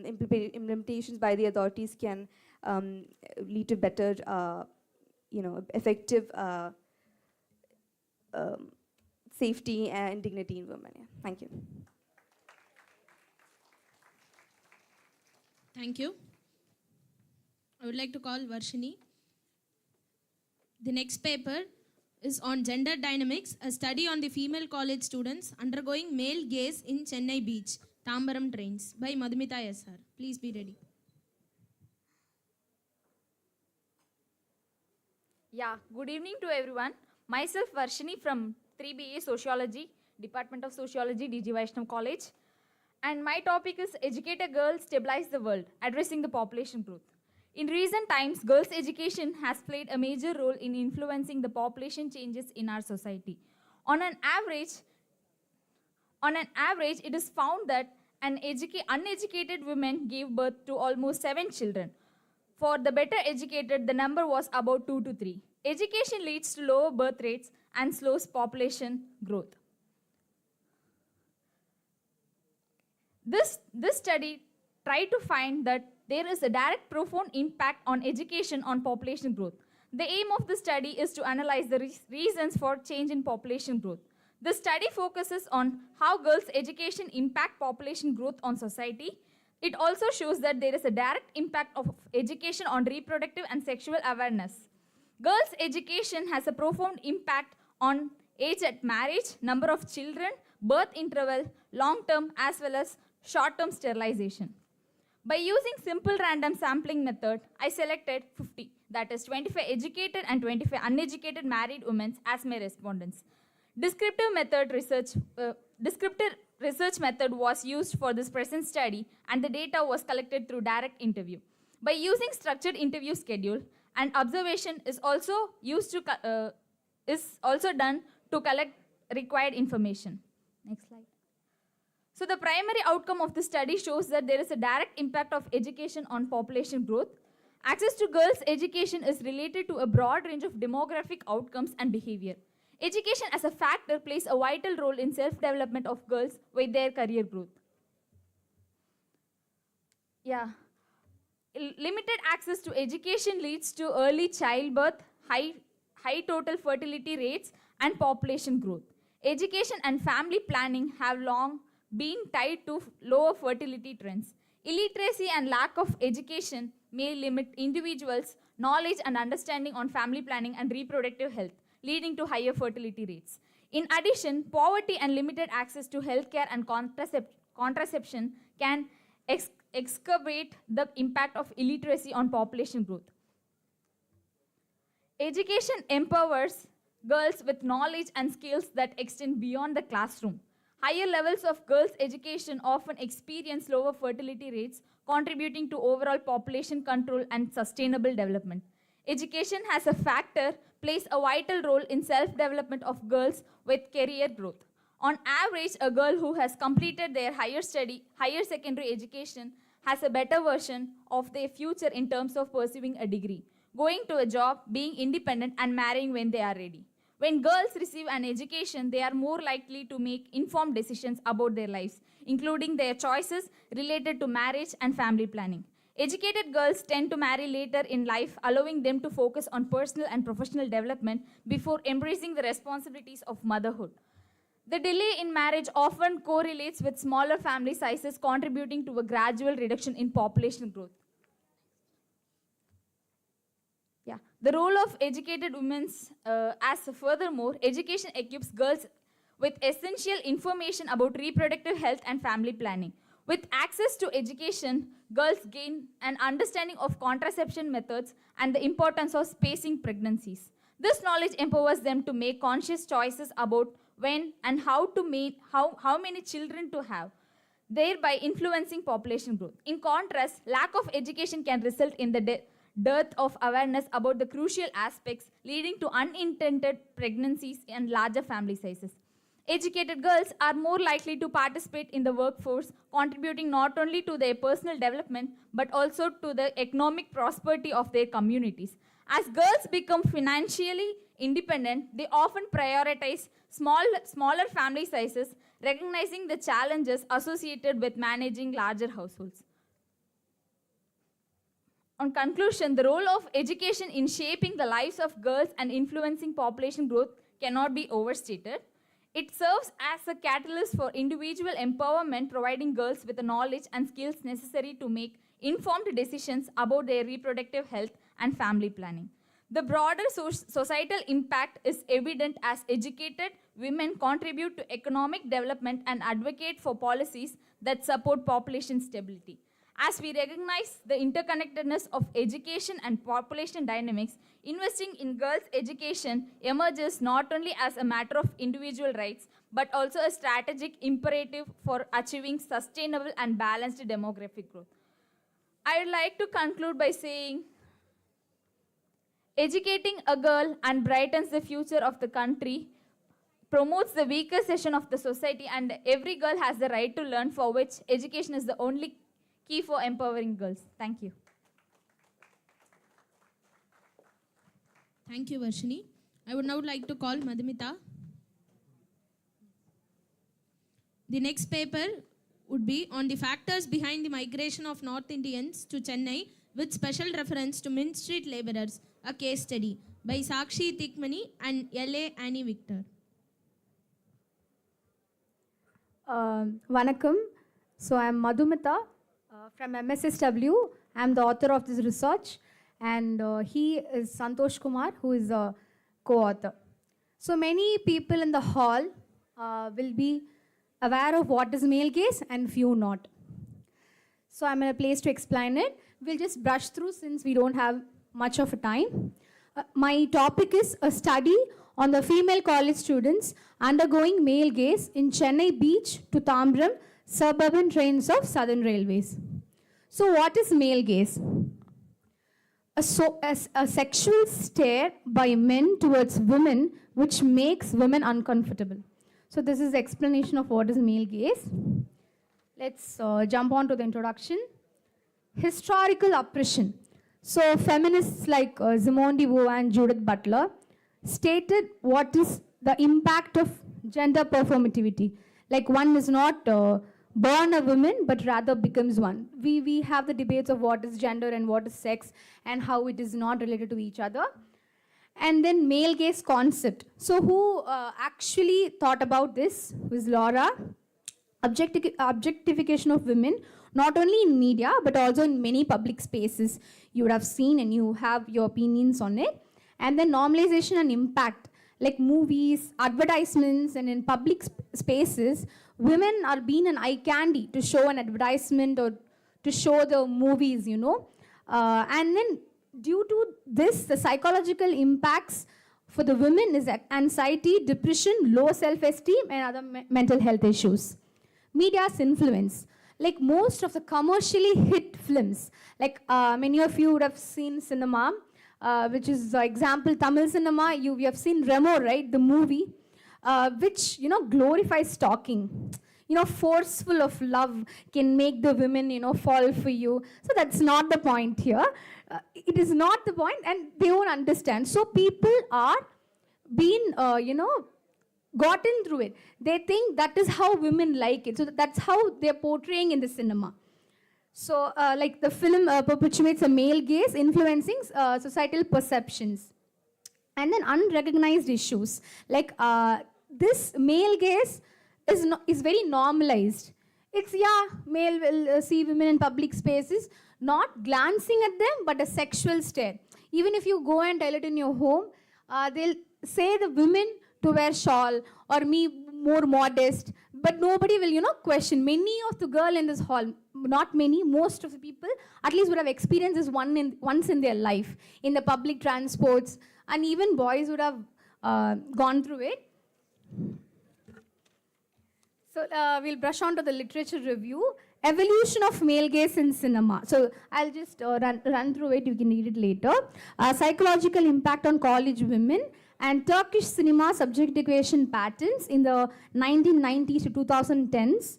S18: implementations by the authorities can lead to better, effective safety and dignity in women. Yeah. Thank you.
S16: Thank you. I would like to call Varshini. The next paper is on gender dynamics, a study on the female college students undergoing male gaze in Chennai Beach, Tambaram trains, by Madhumita SR. Please be ready.
S19: Yeah, good evening to everyone. Myself Varshini from 3BA Sociology, Department of Sociology, DG Vaishnav College. And my topic is Educate a Girl, Stabilize the World, Addressing the Population Growth. In recent times, girls' education has played a major role in influencing the population changes in our society. On an average, it is found that uneducated women gave birth to almost 7 children. For the better educated, the number was about 2 to 3. Education leads to lower birth rates and slows population growth. This study tried to find that there is a direct profound impact on education on population growth. The aim of the study is to analyze the reasons for change in population growth. The study focuses on how girls' education impact population growth on society. It also shows that there is a direct impact of education on reproductive and sexual awareness. Girls' education has a profound impact on age at marriage, number of children, birth interval, long-term as well as short-term sterilization. By using simple random sampling method, I selected 50, that is 25 educated and 25 uneducated married women as my respondents. Descriptive research method was used for this present study, and the data was collected through direct interview. By using structured interview schedule, and observation is also done to collect required information. Next slide. So the primary outcome of the study shows that there is a direct impact of education on population growth. Access to girls' education is related to a broad range of demographic outcomes and behavior. Education as a factor plays a vital role in self-development of girls with their career growth. Limited access to education leads to early childbirth, high total fertility rates, and population growth. Education and family planning have long been tied to lower fertility trends. Illiteracy and lack of education may limit individuals' knowledge and understanding on family planning and reproductive health, leading to higher fertility rates. In addition, poverty and limited access to healthcare and contraception can exacerbate the impact of illiteracy on population growth. Education empowers girls with knowledge and skills that extend beyond the classroom. Higher levels of girls' education often experience lower fertility rates, contributing to overall population control and sustainable development. Education as a factor plays a vital role in self-development of girls with career growth. On average, a girl who has completed their higher secondary education has a better version of their future in terms of pursuing a degree, going to a job, being independent, and marrying when they are ready. When girls receive an education, they are more likely to make informed decisions about their lives, including their choices related to marriage and family planning. Educated girls tend to marry later in life, allowing them to focus on personal and professional development before embracing the responsibilities of motherhood. The delay in marriage often correlates with smaller family sizes, contributing to a gradual reduction in population growth. The role of educated women furthermore, education equips girls with essential information about reproductive health and family planning. With access to education, girls gain an understanding of contraception methods and the importance of spacing pregnancies. This knowledge empowers them to make conscious choices about when and how many children to have, thereby influencing population growth. In contrast, lack of education can result in the dearth of awareness about the crucial aspects, leading to unintended pregnancies and larger family sizes. Educated girls are more likely to participate in the workforce, contributing not only to their personal development but also to the economic prosperity of their communities. As girls become financially independent, they often prioritize smaller family sizes, recognizing the challenges associated with managing larger households. On conclusion, the role of education in shaping the lives of girls and influencing population growth cannot be overstated. It serves as a catalyst for individual empowerment, providing girls with the knowledge and skills necessary to make informed decisions about their reproductive health and family planning. The broader societal impact is evident as educated women contribute to economic development and advocate for policies that support population stability. As we recognize the interconnectedness of education and population dynamics, investing in girls' education emerges not only as a matter of individual rights, but also a strategic imperative for achieving sustainable and balanced demographic growth. I'd like to conclude by saying, educating a girl and brightens the future of the country, promotes the weaker section of the society, and every girl has the right to learn, for which education is the only key for empowering girls. Thank you.
S16: Thank you, Varshini. I would now like to call Madhumita. The next paper would be on the factors behind the migration of North Indians to Chennai with special reference to Mint Street laborers, a case study by Sakshi Tikmani and L.A. Annie Victor.
S20: Vanakkam. So I am Madhumita from MSSW. I am the author of this research, and he is Santosh Kumar, who is a co-author. So many people in the hall will be aware of what is male gaze and few not. So I'm in a place to explain it. We'll just brush through since we don't have much of a time. My topic is a study on the female college students undergoing male gaze in Chennai Beach to Tambram suburban trains of Southern Railways. So what is male gaze? A sexual stare by men towards women which makes women uncomfortable. So this is the explanation of what is male gaze. Let's jump on to the introduction. Historical oppression. So feminists like Simone de Beauvoir and Judith Butler stated what is the impact of gender performativity. Like one is not born a woman, but rather becomes one. We have the debates of what is gender and what is sex and how it is not related to each other. And then male gaze concept. So who actually thought about this was Laura. Objectification of women, not only in media, but also in many public spaces. You would have seen and you have your opinions on it. And then normalization and impact, like movies, advertisements, and in public spaces, women are being an eye candy to show an advertisement or to show the movies, you know. And then due to this, the psychological impacts for the women is anxiety, depression, low self-esteem, and other mental health issues. Media's influence. Like most of the commercially hit films, like many of you would have seen cinema, which is the example Tamil cinema, you have seen Remo, right, the movie, which, you know, glorifies stalking. You know, forceful of love can make the women, you know, fall for you. So that's not the point here. It is not the point, and they won't understand. So people are being, you know, gotten through it. They think that is how women like it. So that's how they're portraying in the cinema. So like the film perpetuates a male gaze, influencing societal perceptions. And then unrecognized issues. Like this male gaze is very normalized. It's, yeah, male will see women in public spaces, not glancing at them, but a sexual stare. Even if you go and tell it in your home, they'll say the women to wear shawl or me more modest, but nobody will, you know, question. Many of the girl in this hall, not many, most of the people at least would have experienced this once in their life, in the public transports, and even boys would have gone through it. So we'll brush on to the literature review. Evolution of male gaze in cinema. So I'll just run through it, you can read it later. Psychological impact on college women, and Turkish cinema subjectification patterns in the 1990s to 2010s,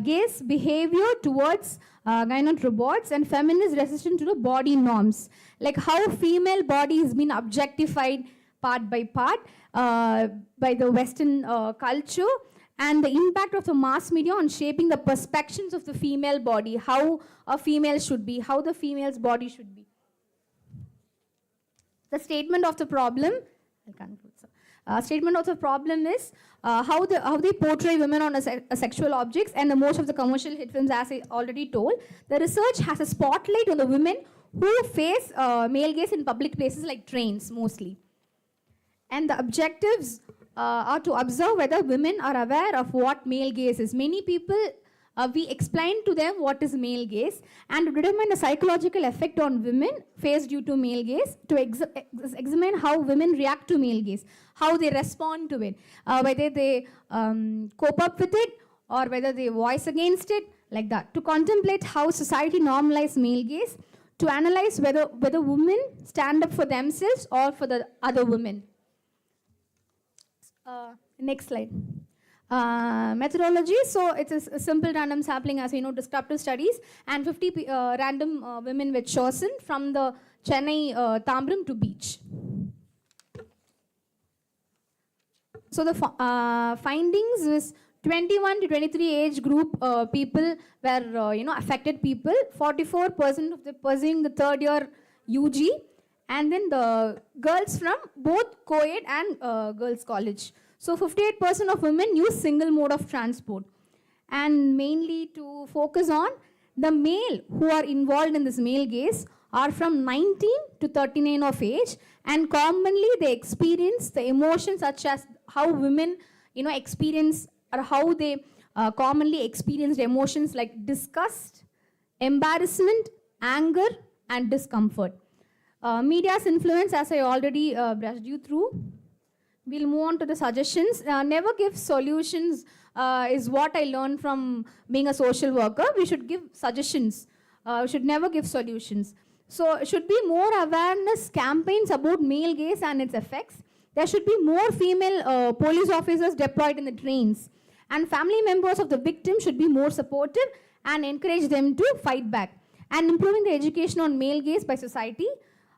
S20: gaze behavior towards gynecologist robots, and feminist resistance to the body norms, like how female body has been objectified part by part by the Western culture, and the impact of the mass media on shaping the perceptions of the female body, how a female should be, how the female's body should be. The statement of the problem, I'll conclude. Statement of the problem is how they portray women on as sexual objects, and the most of the commercial hit films, as I already told. The research has a spotlight on the women who face male gaze in public places like trains mostly. And the objectives are to observe whether women are aware of what male gaze is. Many people, we explain to them what is male gaze, and to determine the psychological effect on women faced due to male gaze, to examine how women react to male gaze, how they respond to it, whether they cope up with it or whether they voice against it, like that. To contemplate how society normalizes male gaze, to analyze whether women stand up for themselves or for the other women. Next slide. Methodology. So it's a simple random sampling, as we know, descriptive studies, and 50 random women were chosen from the Chennai Tambram to Beach. So the findings was 21 to 23 age group people were affected people. 44% of the pursuing the third year UG, and then the girls from both co-ed and girls college. So 58% of women use single mode of transport, and mainly to focus on the male who are involved in this male gaze are from 19 to 39 of age, and commonly they experience the emotions such as how women experience, or how they commonly experience emotions like disgust, embarrassment, anger, and discomfort. Media's influence, as I already brushed you through. We'll move on to the suggestions. Never give solutions is what I learned from being a social worker. We should give suggestions. We should never give solutions. So should be more awareness campaigns about male gaze and its effects. There should be more female police officers deployed in the trains. And family members of the victim should be more supportive and encourage them to fight back. And improving the education on male gaze by society.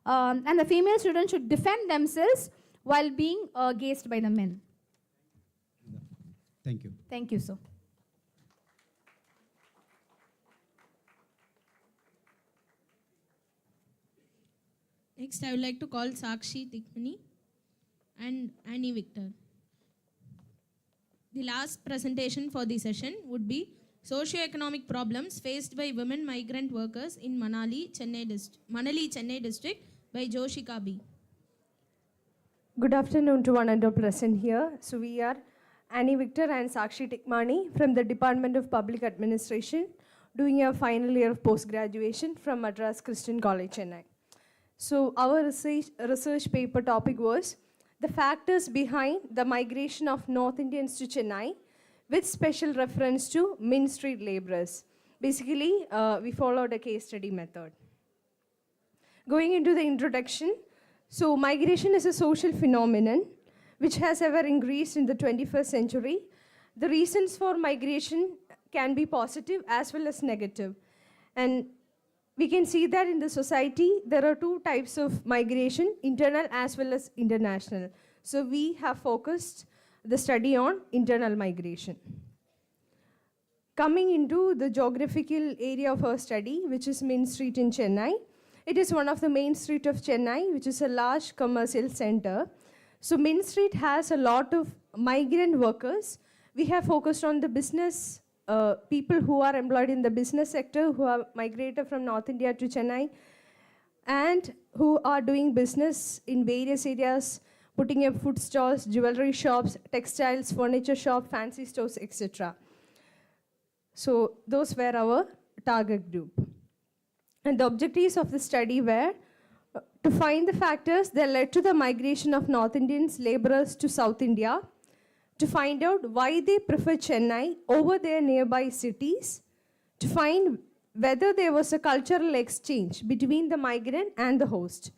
S20: And the female students should defend themselves while being gazed by the men.
S6: Thank you.
S20: Thank you, sir.
S16: Next, I would like to call Sakshi Tikmani and Annie Victor. The last presentation for the session would be Socioeconomic Problems Faced by Women Migrant Workers in Manali, Chennai District by Joshika B.
S21: Good afternoon to one and all present here. So we are Annie Victor and Sakshi Tikmani from the Department of Public Administration, doing a final year of post-graduation from Madras Christian College, Chennai. So our research paper topic was the factors behind the migration of North Indians to Chennai, with special reference to Main Street laborers. Basically, we followed a case study method. Going into the introduction, so migration is a social phenomenon which has ever increased in the 21st century. The reasons for migration can be positive as well as negative. And we can see that in the society, there are two types of migration, internal as well as international. So we have focused the study on internal migration. Coming into the geographical area of our study, which is Main Street in Chennai. It is one of the main street of Chennai, which is a large commercial center. So Main Street has a lot of migrant workers. We have focused on the business, people who are employed in the business sector, who have migrated from North India to Chennai, and who are doing business in various areas, putting up food stalls, jewelry shops, textiles, furniture shop, fancy stores, etc. So those were our target group. And the objectives of the study were to find the factors that led to the migration of North Indians laborers to South India, to find out why they prefer Chennai over their nearby cities, to find whether there was a cultural exchange between the migrant and the host,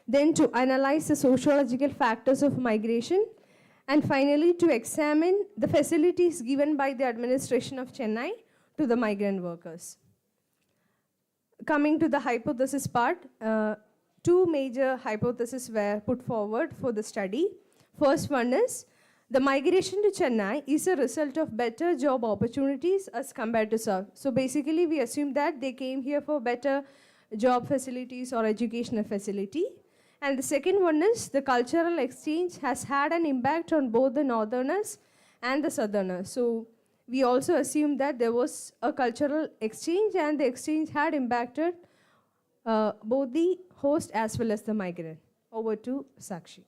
S21: then to analyze the sociological factors of migration, and finally to examine the facilities given by the administration of Chennai to the migrant workers. Coming to the hypothesis part, two major hypotheses were put forward for the study. First one is, the migration to Chennai is a result of better job opportunities as compared to South. So basically we assume that they came here for better job facilities or educational facility. And the second one is, the cultural exchange has had an impact on both the northerners and the southerners. So we also assume that there was a cultural exchange, and the exchange had impacted both the host as well as the migrant. Over to Sakshi.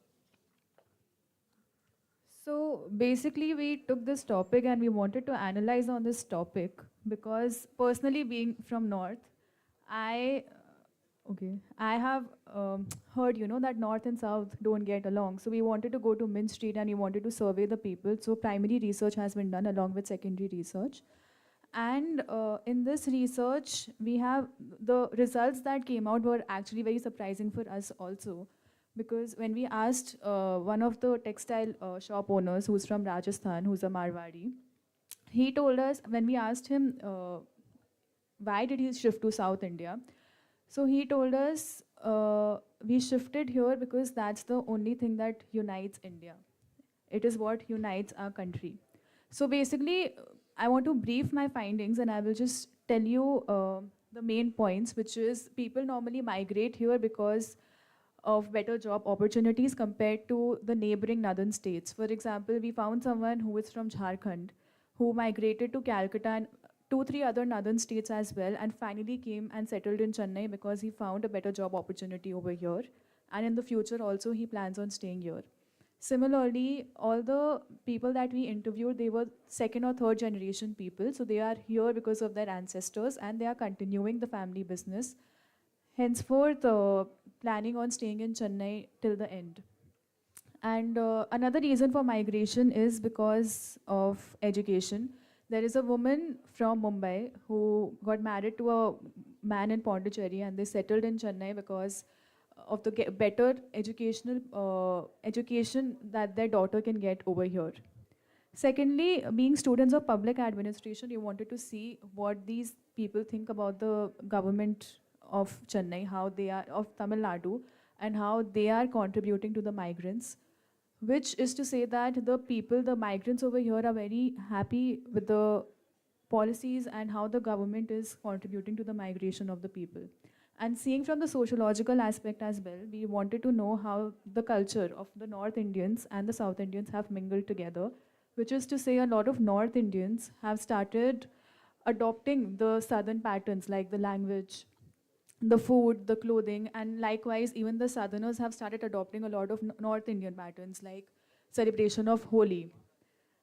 S19: So basically we took this topic and we wanted to analyze on this topic because personally being from North, I have heard, that North and South don't get along. So we wanted to go to Min Street and we wanted to survey the people. So primary research has been done along with secondary research.
S13: And in this research, we have the results that came out were actually very surprising for us also. Because when we asked one of the textile shop owners who's from Rajasthan, who's a Marwadi, he told us, when we asked him why did he shift to South India, so he told us we shifted here because that's the only thing that unites India. It is what unites our country. So basically, I want to brief my findings and I will just tell you the main points, which is people normally migrate here because of better job opportunities compared to the neighboring northern states. For example, we found someone who is from Jharkhand who migrated to Calcutta and 2-3 other northern states as well, and finally came and settled in Chennai because he found a better job opportunity over here. And in the future also, he plans on staying here. Similarly, all the people that we interviewed, they were second or third generation people. So they are here because of their ancestors and they are continuing the family business. Henceforth, planning on staying in Chennai till the end. And another reason for migration is because of education. There is a woman from Mumbai who got married to a man in Pondicherry and they settled in Chennai because of the better education that their daughter can get over here. Secondly, being students of public administration, we wanted to see what these people think about the government of Chennai, how they are, of Tamil Nadu, and how they are contributing to the migrants. Which is to say that the people, the migrants over here are very happy with the policies and how the government is contributing to the migration of the people. And seeing from the sociological aspect as well, we wanted to know how the culture of the North Indians and the South Indians have mingled together, which is to say a lot of North Indians have started adopting the Southern patterns like the language, the food, the clothing, and likewise even the Southerners have started adopting a lot of North Indian patterns like celebration of Holi.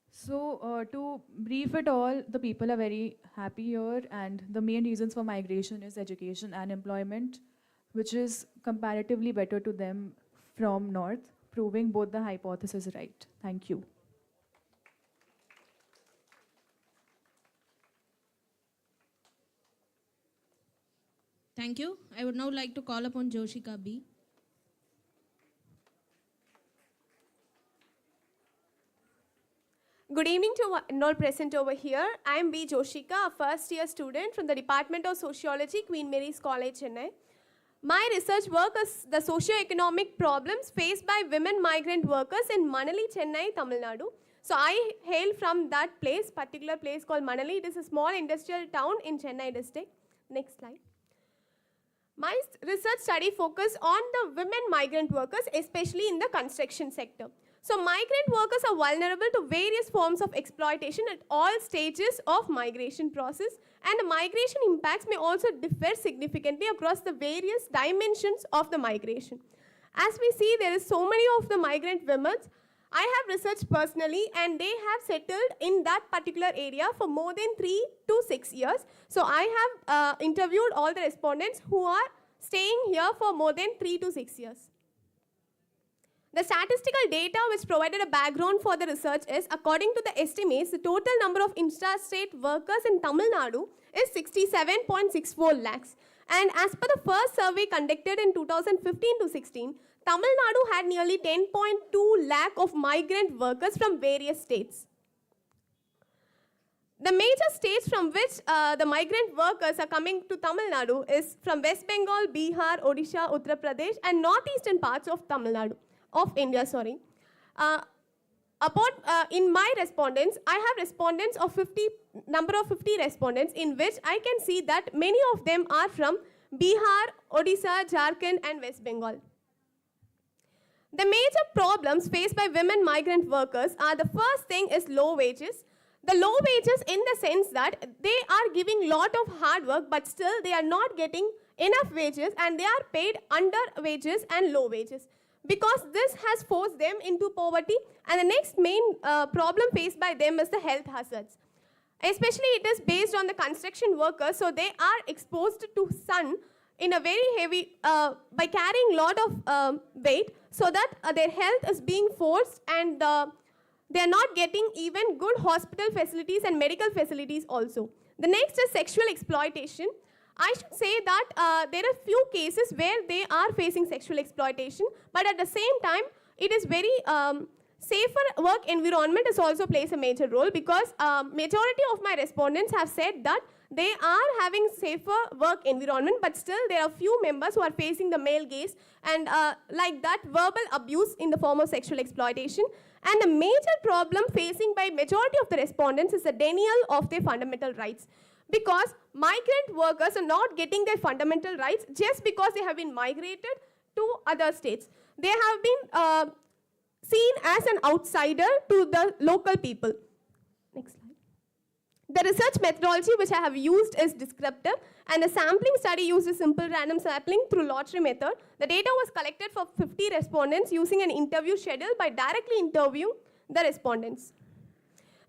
S13: So to brief it all, the people are very happy here and the main reasons for migration is education and employment, which is comparatively better to them from North, proving both the hypotheses right. Thank you.
S16: Thank you. I would now like to call upon Joshika B.
S5: Good evening to all present over here. I am B. Joshika, a first-year student from the Department of Sociology, Queen Mary's College, Chennai. My research work is the socio-economic problems faced by women migrant workers in Manali, Chennai, Tamil Nadu. So I hail from that place, particular place called Manali. It is a small industrial town in Chennai district. Next slide. My research study focused on the women migrant workers, especially in the construction sector. So migrant workers are vulnerable to various forms of exploitation at all stages of migration process, and the migration impacts may also differ significantly across the various dimensions of the migration. As we see, there is so many of the migrant women. I have researched personally and they have settled in that particular area for more than 3 to 6 years. So I have interviewed all the respondents who are staying here for more than 3 to 6 years. The statistical data which provided a background for the research is, according to the estimates, the total number of intrastate workers in Tamil Nadu is 67.64 lakhs. And as per the first survey conducted in 2015 to 16, Tamil Nadu had nearly 10.2 lakh of migrant workers from various states. The major states from which the migrant workers are coming to Tamil Nadu is from West Bengal, Bihar, Odisha, Uttar Pradesh, and northeastern parts of Tamil Nadu, of India, sorry. In my respondents, I have respondents of 50 respondents, in which I can see that many of them are from Bihar, Odisha, Jharkhand, and West Bengal. The major problems faced by women migrant workers are, the first thing is low wages. The low wages in the sense that they are giving lot of hard work, but still they are not getting enough wages and they are paid under wages and low wages, because this has forced them into poverty. And the next main problem faced by them is the health hazards. Especially it is based on the construction workers, so they are exposed to sun in a very heavy, by carrying lot of weight, so that their health is being forced and they are not getting even good hospital facilities and medical facilities also. The next is sexual exploitation. I should say that there are few cases where they are facing sexual exploitation, but at the same time, it is very safer work environment is also plays a major role, because majority of my respondents have said that they are having safer work environment, but still there are few members who are facing the male gaze and like that verbal abuse in the form of sexual exploitation. And the major problem facing by majority of the respondents is the denial of their fundamental rights, because migrant workers are not getting their fundamental rights just because they have been migrated to other states. They have been seen as an outsider to the local people. Next slide. The research methodology which I have used is descriptive, and a sampling study used a simple random sampling through lottery method. The data was collected for 50 respondents using an interview schedule by directly interviewing the respondents.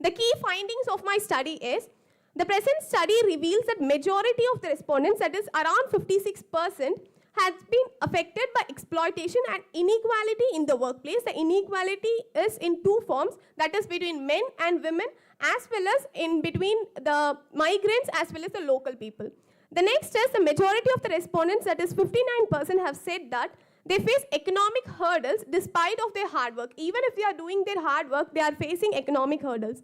S5: The key findings of my study is, the present study reveals that majority of the respondents, that is around 56%, has been affected by exploitation and inequality in the workplace. The inequality is in two forms, that is between men and women, as well as in between the migrants as well as the local people. The next is, the majority of the respondents, that is 59%, have said that they face economic hurdles despite of their hard work. Even if they are doing their hard work, they are facing economic hurdles.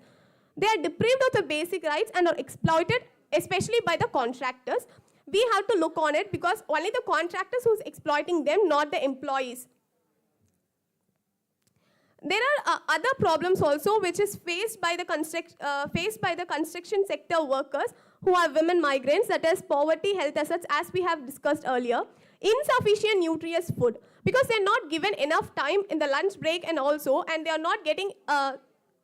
S5: They are deprived of the basic rights and are exploited, especially by the contractors. We have to look on it, because only the contractors who's exploiting them, not the employees. There are other problems also which is faced by the construction sector workers who are women migrants, that is poverty, health hazards, as we have discussed earlier. Insufficient nutritious food, because they're not given enough time in the lunch break and they are not getting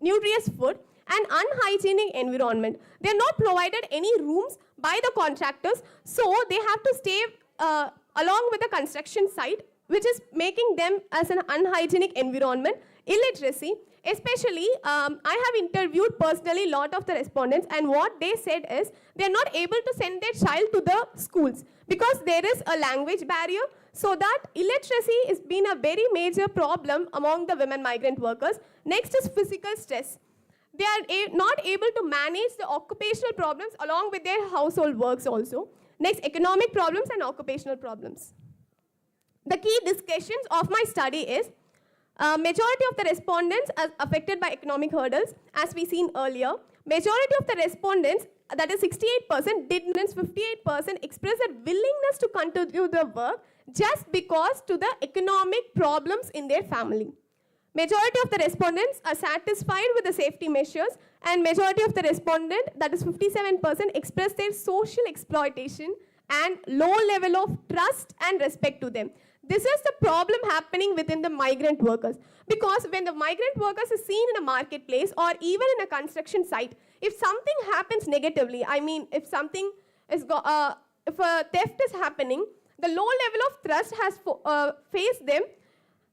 S5: nutritious food. And unhygienic environment. They are not provided any rooms by the contractors, so they have to stay along with the construction site, which is making them as an unhygienic environment. Illiteracy, especially I have interviewed personally a lot of the respondents, and what they said is they are not able to send their child to the schools because there is a language barrier. So that illiteracy has been a very major problem among the women migrant workers. Next is physical stress. They are not able to manage the occupational problems along with their household works also. Next, economic problems and occupational problems. The key discussions of my study is, majority of the respondents are affected by economic hurdles, as we seen earlier. Majority of the respondents, that is 68%, 58% express their willingness to continue the work just because to the economic problems in their family. Majority of the respondents are satisfied with the safety measures, and majority of the respondent, that is 57%, express their social exploitation and low level of trust and respect to them. This is the problem happening within the migrant workers, because when the migrant workers are seen in a marketplace or even in a construction site, if something happens negatively, I mean if something is if a theft is happening, the low level of trust has faced them.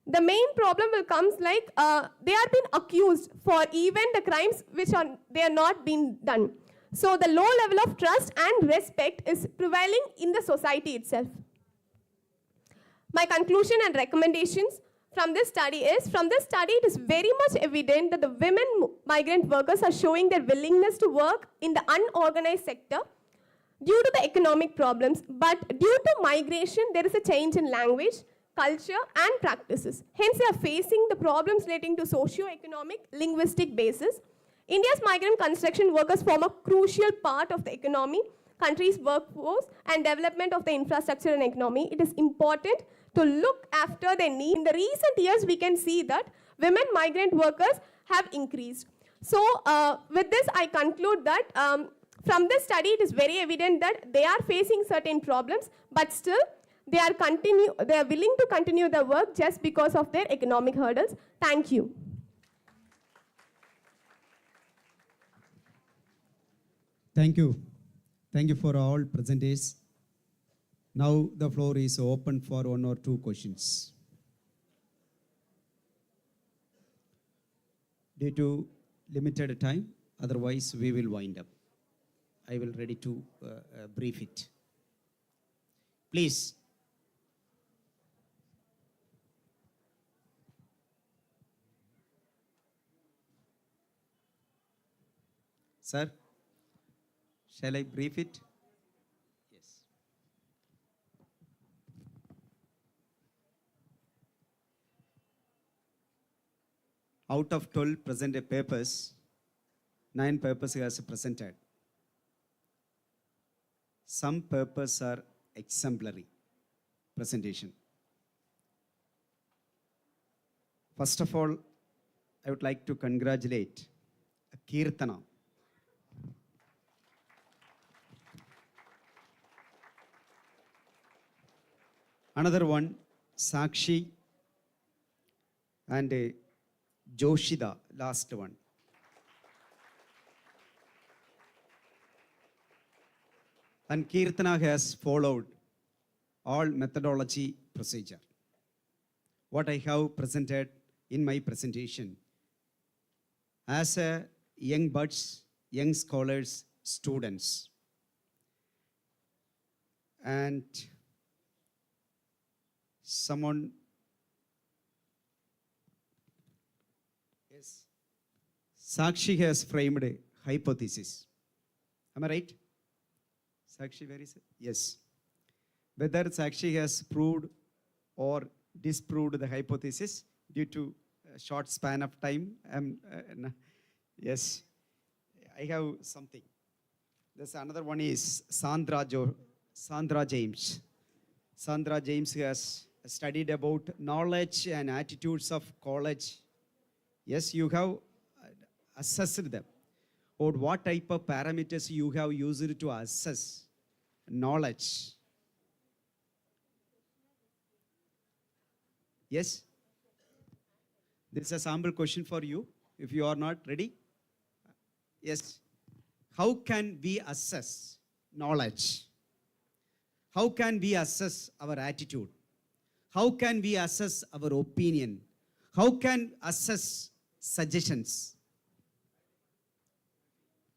S5: The main problem will comes like they are being accused for even the crimes which they are not being done. So the low level of trust and respect is prevailing in the society itself. My conclusion and recommendations from this study is, it is very much evident that the women migrant workers are showing their willingness to work in the unorganized sector due to the economic problems, but due to migration there is a change in language, culture and practices. Hence, they are facing the problems relating to socio-economic, linguistic basis. India's migrant construction workers form a crucial part of the economy, country's workforce and development of the infrastructure and economy. It is important to look after their needs. In the recent years, we can see that women migrant workers have increased. So, with this, I conclude that from this study, it is very evident that they are facing certain problems, but still, they are willing to continue the work just because of their economic hurdles. Thank you.
S6: Thank you. Thank you for all presenters. Now the floor is open for one or two questions. Due to limited time, otherwise we will wind up. I will ready to brief it. Please. Sir, Shall I brief it? Yes. Out of 12 presented papers, 9 papers has presented. Some papers are exemplary presentation. First of all, I would like to congratulate Kirtana. Another one, Sakshi, and Joshida, last one. And Kirtana has followed all methodology procedure. What I have presented in my presentation as a young buds, young scholars, students. And someone, yes, Sakshi has framed a hypothesis. Am I right? Sakshi, where is it? Yes. Whether Sakshi has proved or disproved the hypothesis due to a short span of time. Yes, I have something. There's another one is Sandra James. Sandra James has studied about knowledge and attitudes of college. Yes, you have assessed them. Or what type of parameters you have used to assess knowledge. Yes? This is a sample question for you, if you are not ready. Yes. How can we assess knowledge? How can we assess our attitude? How can we assess our opinion? How can assess suggestions?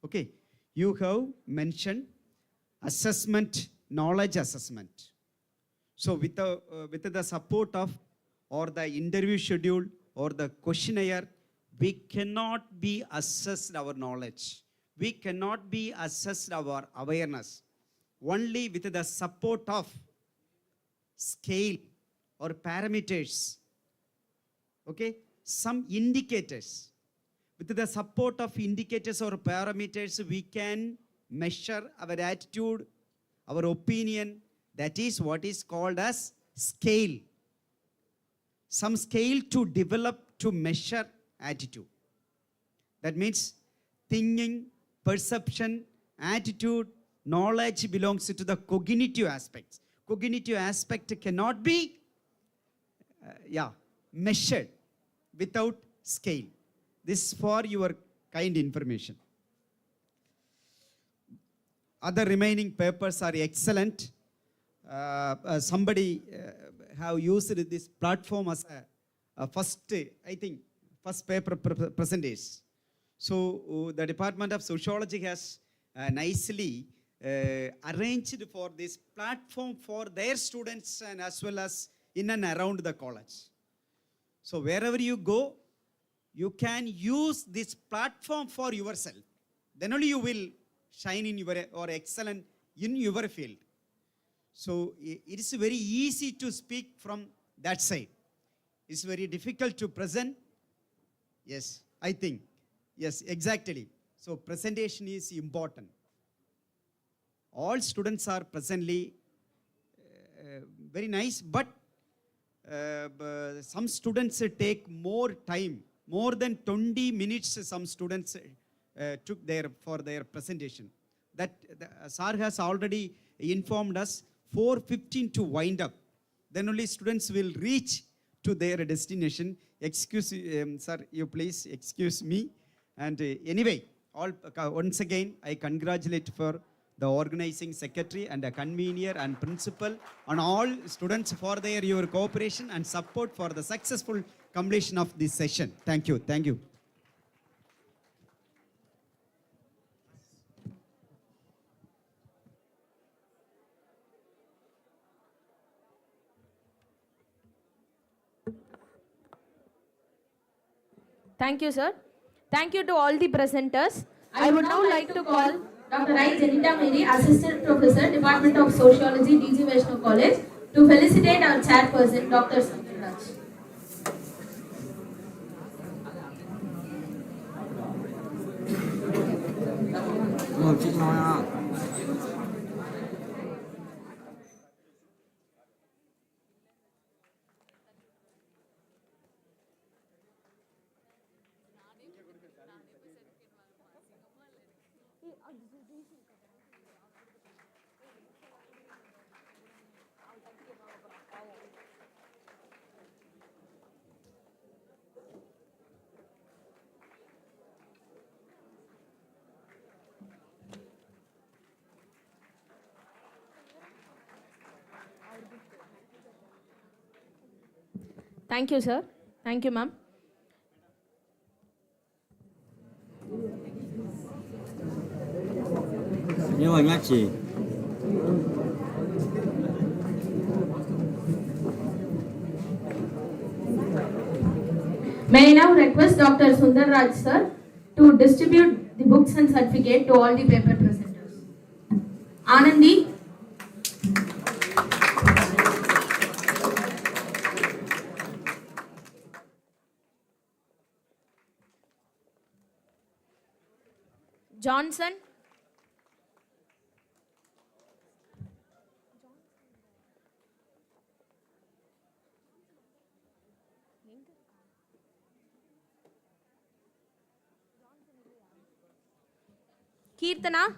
S6: Okay, you have mentioned assessment, knowledge assessment. So with the support of or the interview schedule or the questionnaire, we cannot be assessed our knowledge. We cannot be assessed our awareness. Only with the support of scale or parameters, okay, some indicators. With the support of indicators or parameters, we can measure our attitude, our opinion. That is what is called as scale. Some scale to develop to measure attitude. That means thinking, perception, attitude, knowledge belongs to the cognitive aspects. Cognitive aspect cannot be measured without scale. This is for your kind information. Other remaining papers are excellent. Somebody have used this platform as a first paper presentation. So the Department of Sociology has nicely arranged for this platform for their students and as well as in and around the college. So wherever you go, you can use this platform for yourself. Then only you will shine in your or excellent in your field. So it is very easy to speak from that side. It's very difficult to present. Yes, I think. Yes, exactly. So presentation is important. All students are presently very nice, but some students take more time, more than 20 minutes some students took for their presentation. That sir has already informed us 4:15 to wind up. Then only students will reach to their destination. Excuse, sir, you please excuse me. And anyway, once again, I congratulate for the organizing secretary and the convener and principal and all students for your cooperation and support for the successful completion of this session. Thank you. Thank you.
S4: Thank you, sir. Thank you to all the presenters. I would now like to call Dr. I. Janita Mary, Assistant Professor, Department of Sociology, D.G. Vaishnav College, to felicitate our chairperson, Dr. Sanjay. Thank you, sir. Thank you, ma'am. May I now request Dr. Sundarraj, sir, to distribute the books and certificate to all the paper presenters. Anandi. Johnson. Kirtana.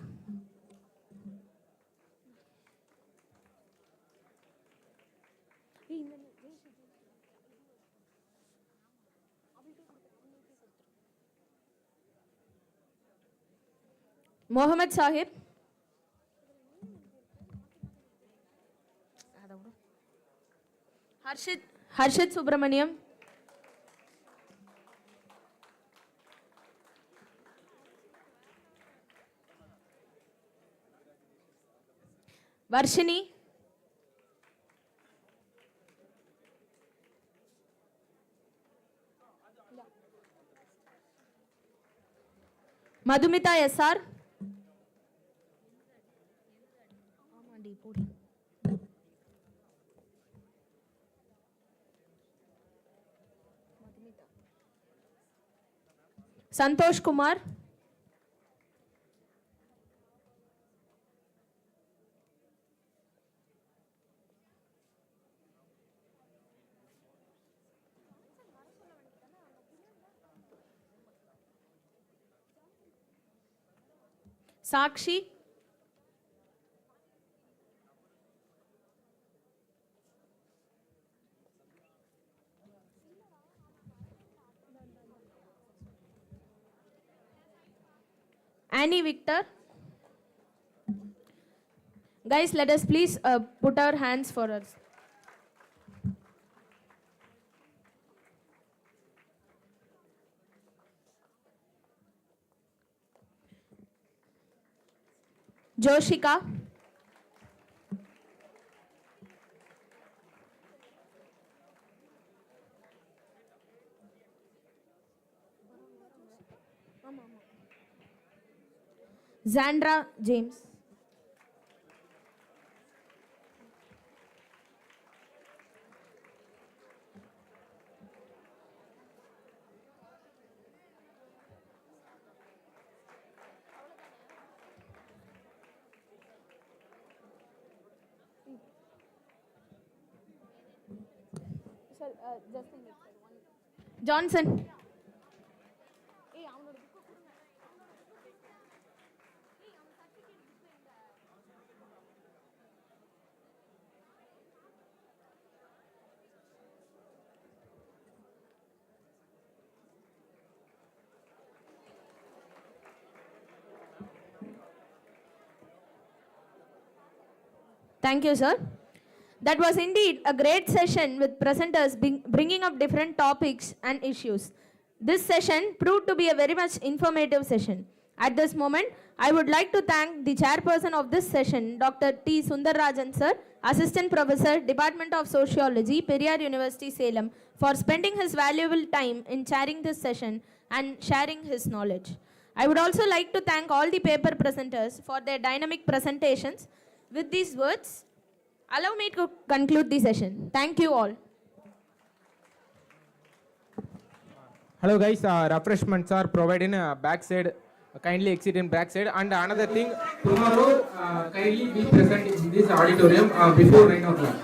S4: Mohammed Sahib. Harshit Subramaniam. Varshini. Madhumita SR. Santosh Kumar. Sakshi. Annie Victor. Guys, let us please put our hands for us. Joshika. Zandra James. Johnson. Thank you, sir. That was indeed a great session with presenters bringing up different topics and issues. This session proved to be a very much informative session. At this moment, I would like to thank the chairperson of this session, Dr. T. Sundarrajan, sir, Assistant Professor, Department of Sociology, Periyar University, Salem, for spending his valuable time in chairing this session and sharing his knowledge. I would also like to thank all the paper presenters for their dynamic presentations. With these words, allow me to conclude the session. Thank you all.
S1: Hello guys, refreshments are provided in backside. Kindly exit in backside. And another thing, tomorrow kindly be present in this auditorium before 9 o'clock.